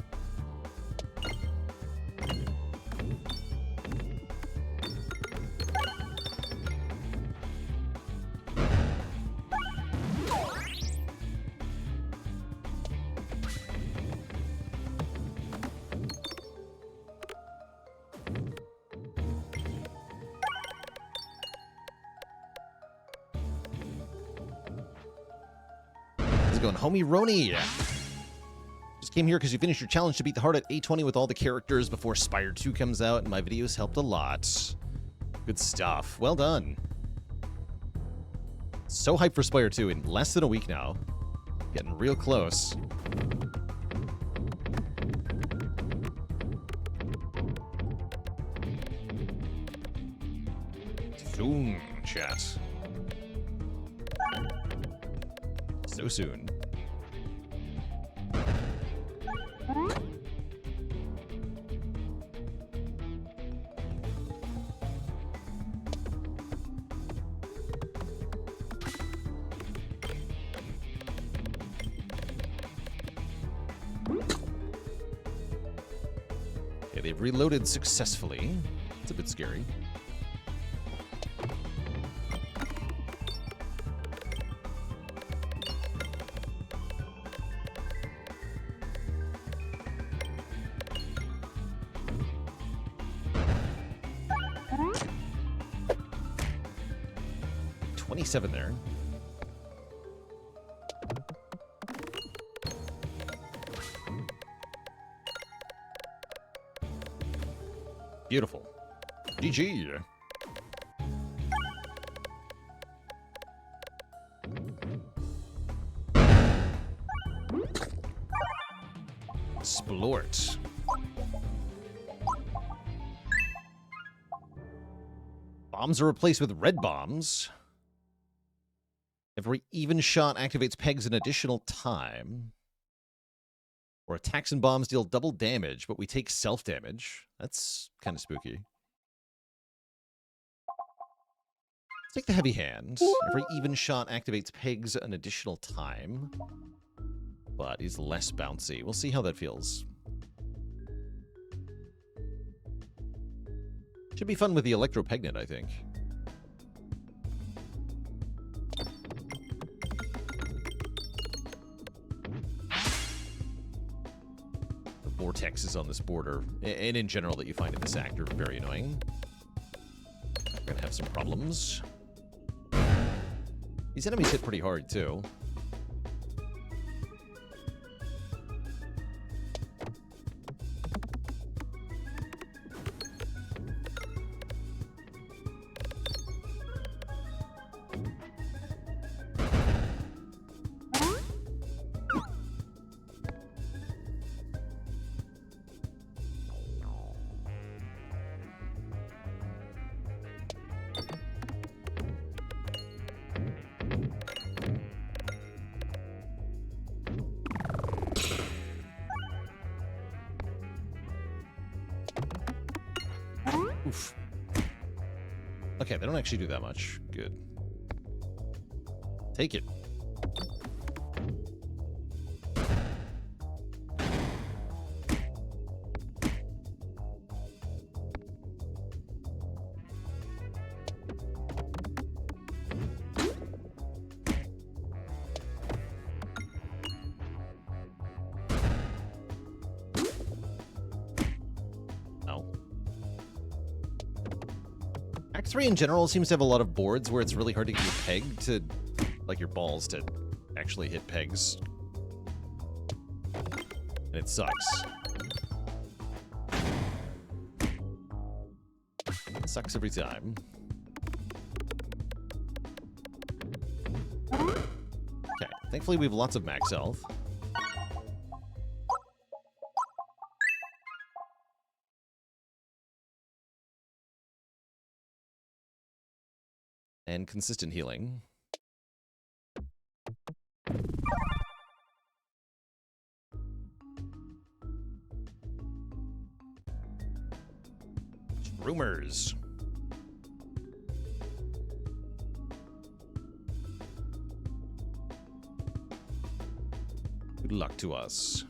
Going, homie Roni. Just came here because you finished your challenge to beat the heart at A20 with all the characters before Spire 2 comes out, and my videos helped a lot. Good stuff. Well done. So hyped for Spire 2 in less than a week now. Getting real close. Soon, chat. So soon. Okay, they've reloaded successfully. It's a bit scary. There. Beautiful. GG. Splort. Bombs are replaced with red bombs. Every even shot activates pegs an additional time. Or attacks and bombs deal double damage, but we take self-damage. That's kind of spooky. Let's take the heavy hand. Every even shot activates pegs an additional time. But is less bouncy. We'll see how that feels. Should be fun with the Electropegnet, I think. Vortexes on this border, and in general that you find in this act, are very annoying. We're gonna have some problems. These enemies hit pretty hard, too. Oof. Okay, they don't actually do that much. Good. Take it. Act 3 in general seems to have a lot of boards where it's really hard to get your peg to, like your balls to actually hit pegs. And it sucks. It sucks every time. Okay, thankfully we have lots of max health. And consistent healing. Rumors. Good luck to us.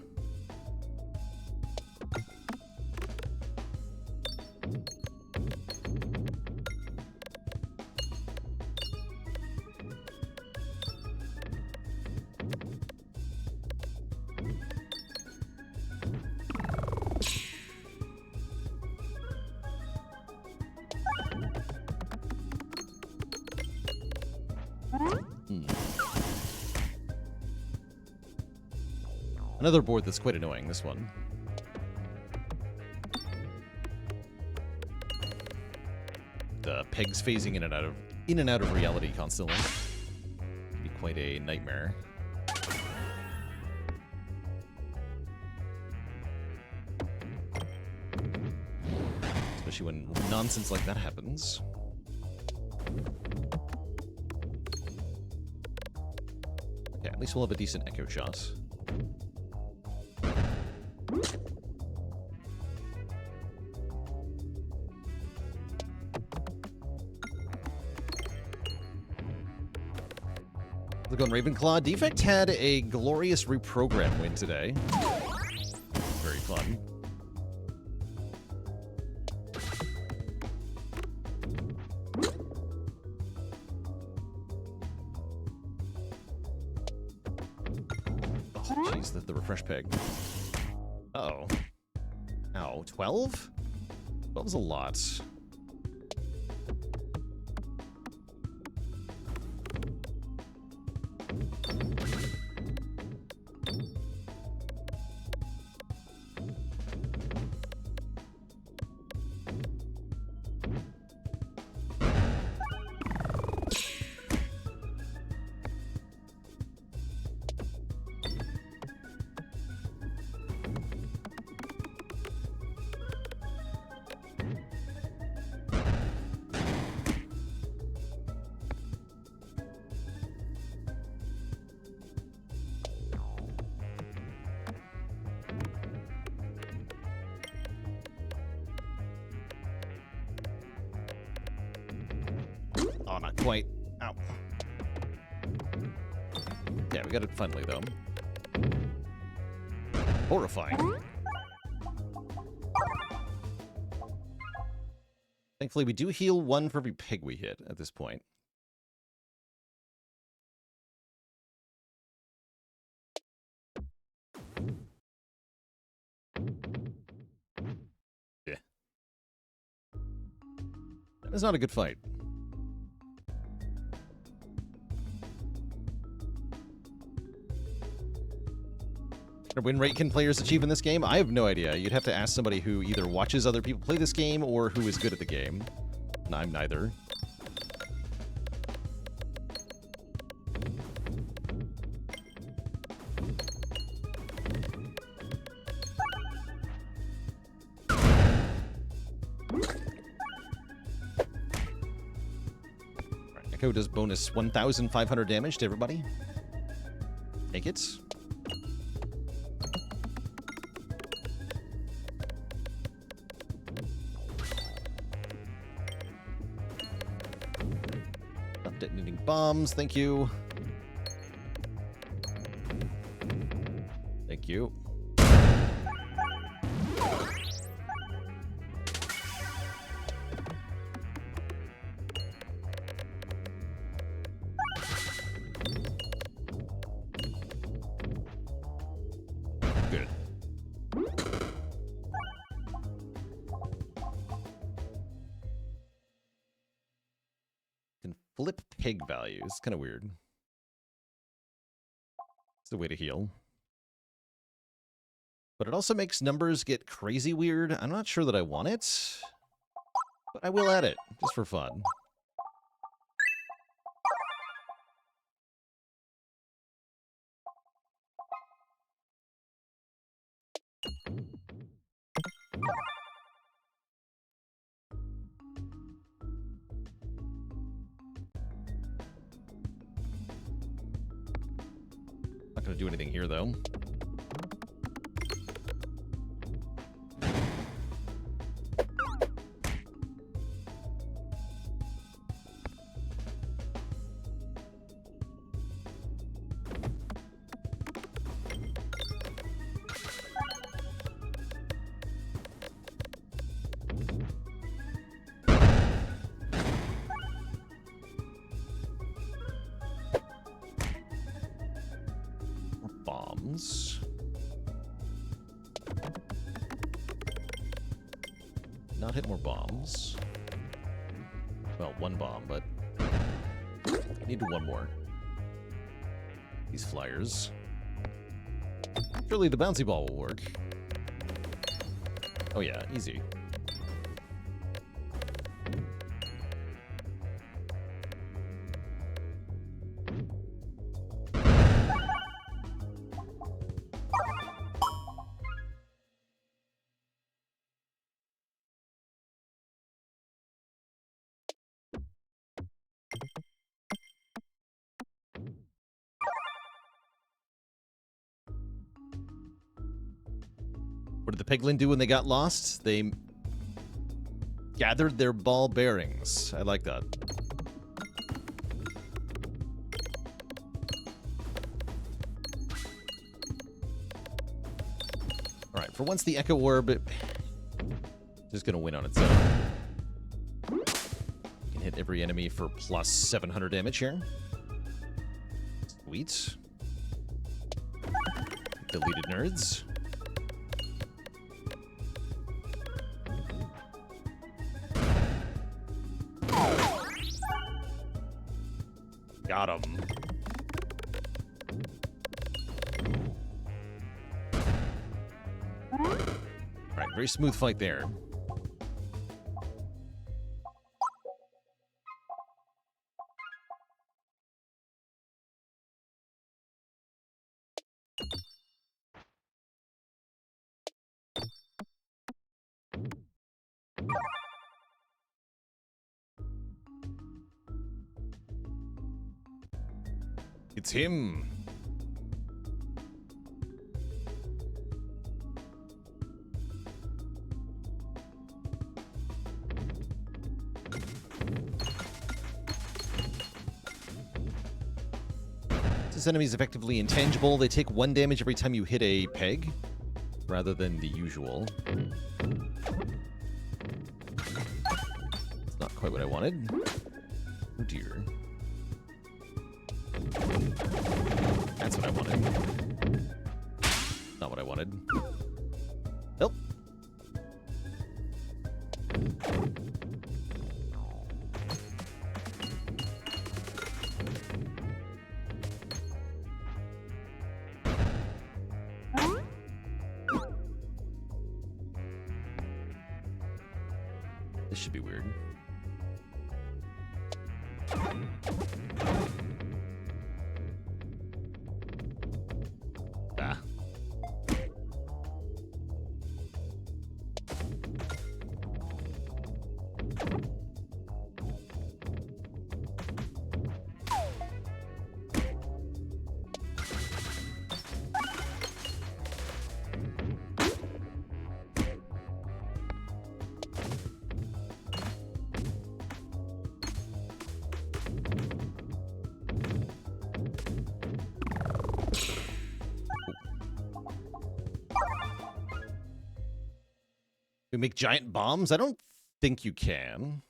Another board that's quite annoying, this one. The pegs phasing in and out of reality constantly. Can be quite a nightmare. Especially when nonsense like that happens. Okay, at least we'll have a decent echo shot. Look on Ravenclaw. Defect had a glorious reprogram win today. Very fun. Oh, jeez, the refresh peg. Uh-oh. Ow, 12? 12's a lot. Oh, not quite. Ow. Yeah, we got it finally, though. Horrifying. Thankfully, we do heal 1 for every pig we hit at this point. Yeah. That is not a good fight. Win rate can players achieve in this game? I have no idea. You'd have to ask somebody who either watches other people play this game or who is good at the game. And I'm neither. Right, Echo does bonus 1,500 damage to everybody. Take it. Detonating bombs, thank you. Thank you. Good. Can flip peg values. Kind of weird. It's the way to heal. But it also makes numbers get crazy weird. I'm not sure that I want it, but I will add it, just for fun. Not going to do anything here, though. Bombs. Not hit more bombs. Well, one bomb, but I need one more. These flyers. Surely the bouncy ball will work. Oh yeah, easy. What did the piglin do when they got lost? They gathered their ball bearings. I like that. All right, for once the Echo Orb is just going to win on its own. You can hit every enemy for plus 700 damage here. Sweet. Deleted nerds. Got him. All right, very smooth fight there. It's him. This enemy is effectively intangible. They take 1 damage every time you hit a peg, rather than the usual. It's not quite what I wanted. Oh dear. That's what I wanted. Not what I wanted. Nope. This should be weird. Ah. We make giant bombs? I don't think you can.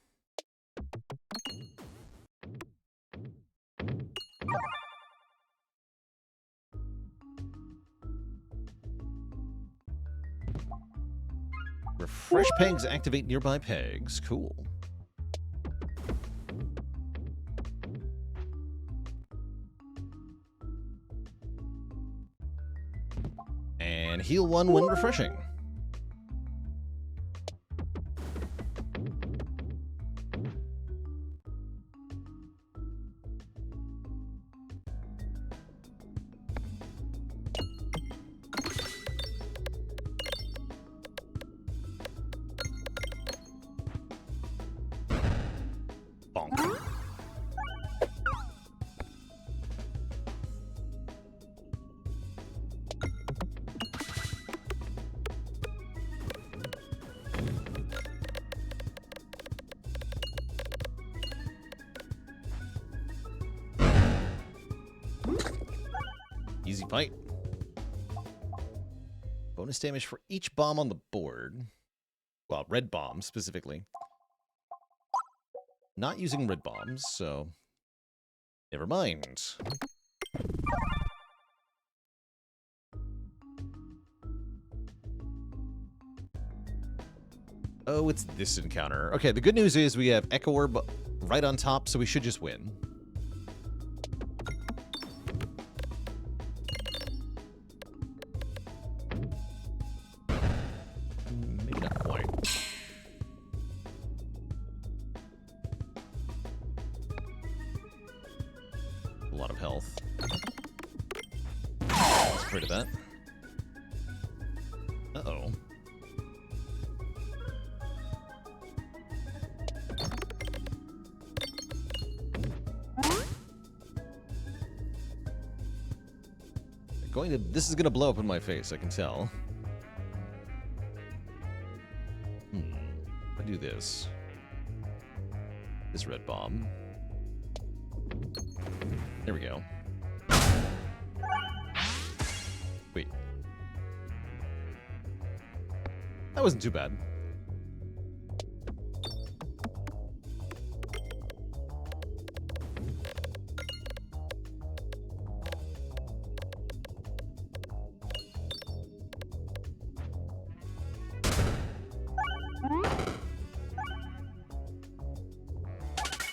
Refresh pegs activate nearby pegs. Cool. And heal 1 when refreshing. Bonk. Easy fight. Bonus damage for each bomb on the board. Well, red bombs, specifically. Not using red bombs, so... Never mind. Oh, it's this encounter. Okay, the good news is we have Echo Orb right on top, so we should just win. Maybe not quite. A lot of health. Let's get rid of that. Uh-oh. This is gonna blow up in my face, I can tell. I do this. This red bomb. There we go. Wait. That wasn't too bad.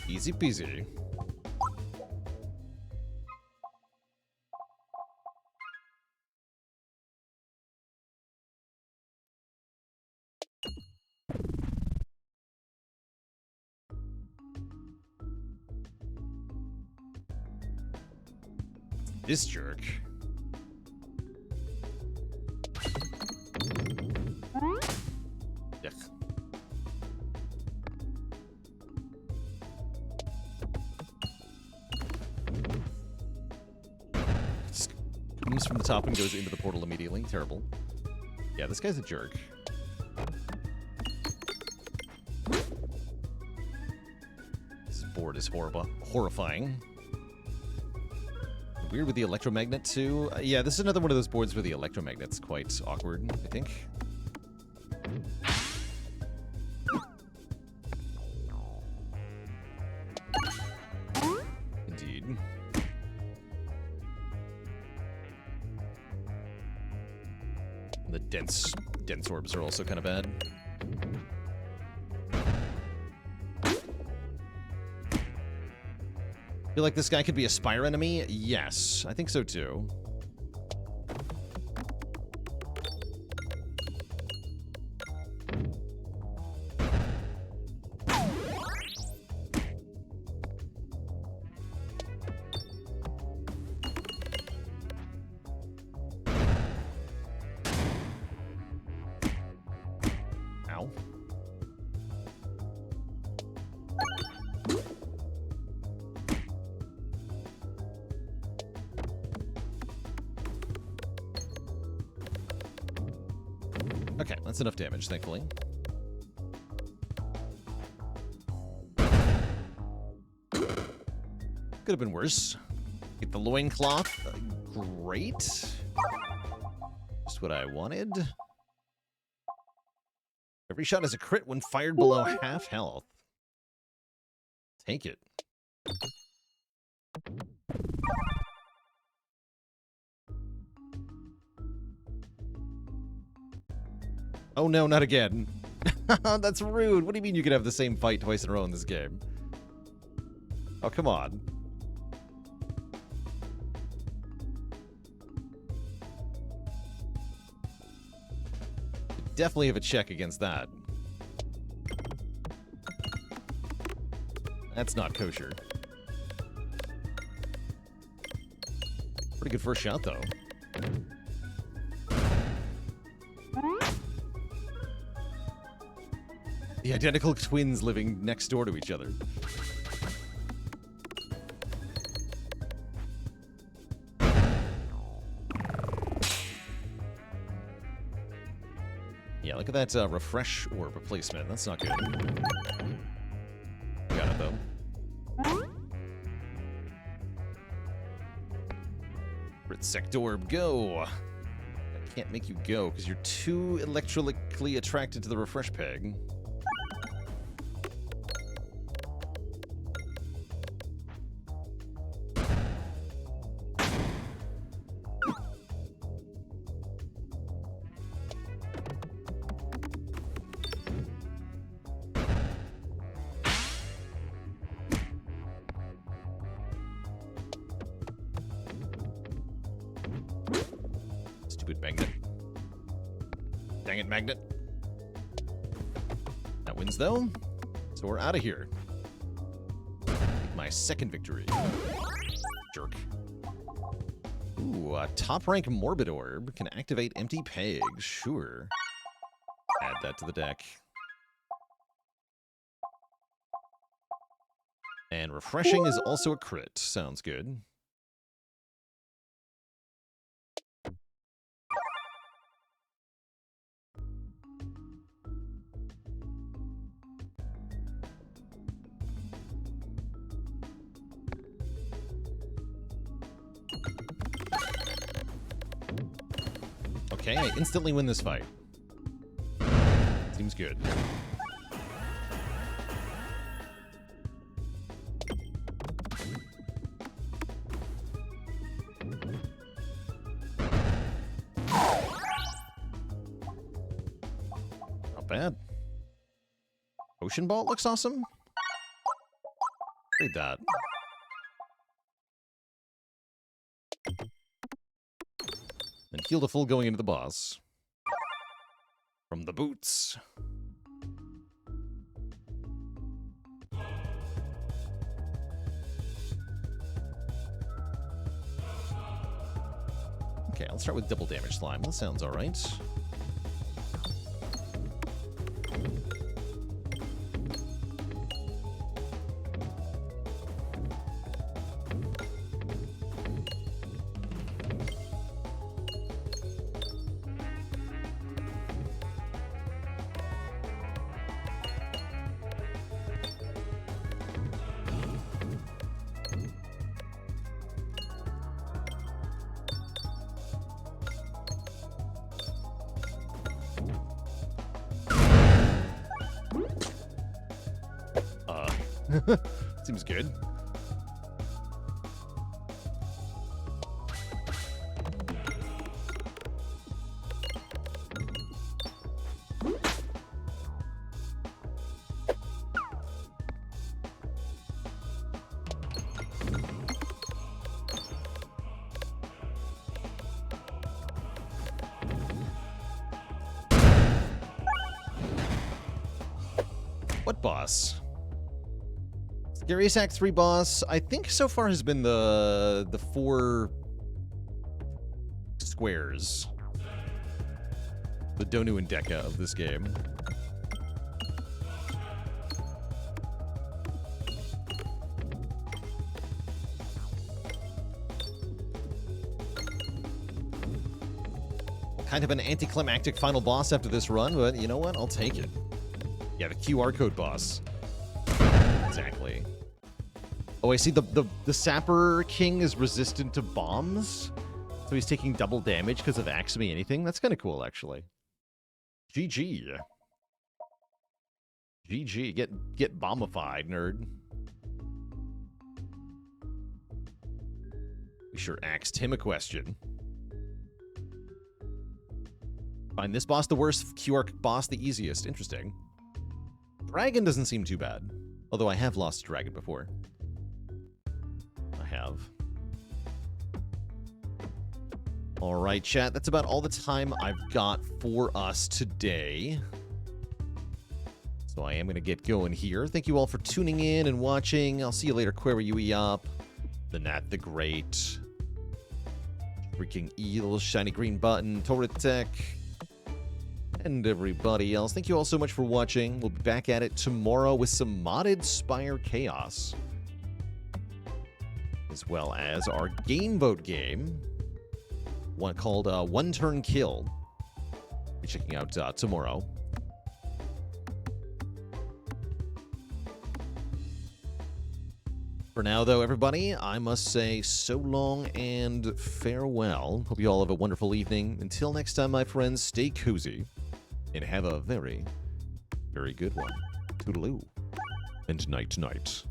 Easy peasy. This jerk. Yuck. Just comes from the top and goes into the portal immediately. Terrible. Yeah, this guy's a jerk. This board is horrifying. Weird with the electromagnet, too. Yeah, this is another one of those boards where the electromagnet's quite awkward, I think. Indeed. The dense orbs are also kind of bad. Feel like this guy could be a Spire enemy? Yes, I think so too. Ow. Okay, that's enough damage, thankfully. Could have been worse. Get the loincloth. Great. Just what I wanted. Every shot is a crit when fired below half health. Take it. Oh no, not again. That's rude. What do you mean you can have the same fight twice in a row in this game? Oh, come on. definitely have a check against that. That's not kosher. Pretty good first shot, though. The identical twins living next door to each other. Yeah, look at that refresh orb replacement. That's not good. Got it, though. Sector orb, go! I can't make you go because you're too electrically attracted to the refresh peg. Stupid magnet. Dang it, magnet. That wins, though. So we're out of here. My second victory. Jerk. Ooh, a top-rank Morbid Orb can activate empty pegs. Sure. Add that to the deck. And refreshing is also a crit. Sounds good. Okay, I instantly win this fight. Seems good. Not bad. Ocean Ball looks awesome. Read that. And heal to full going into the boss. From the boots. Okay, I'll start with double damage slime. That sounds alright. Seems good. What boss? Scariest Act 3 boss, I think so far has been the 4 squares. The Donu and Deka of this game. Kind of an anticlimactic final boss after this run, but you know what? I'll take it. Yeah, the QR code boss. Exactly. Oh, I see the Sapper King is resistant to bombs, so he's taking double damage because of Axe Me Anything. That's kind of cool, actually. GG. GG. Get bombified, nerd. We sure asked him a question. Find this boss the worst, QR boss the easiest. Interesting. Dragon doesn't seem too bad. Although I have lost Dragon before. I have. All right, chat, that's about all the time I've got for us today. So I am going to get going here. Thank you all for tuning in and watching. I'll see you later, Query UE up. The Nat the Great. Freaking Eel, Shiny Green Button, Torrid Tech, and everybody else. Thank you all so much for watching. We'll be back at it tomorrow with some modded Spire Chaos, as well as our game vote game, one called One Turn Kill. Be checking out tomorrow. For now, though, everybody, I must say so long and farewell. Hope you all have a wonderful evening. Until next time, my friends, stay cozy and have a very, very good one. Toodaloo. And night-night.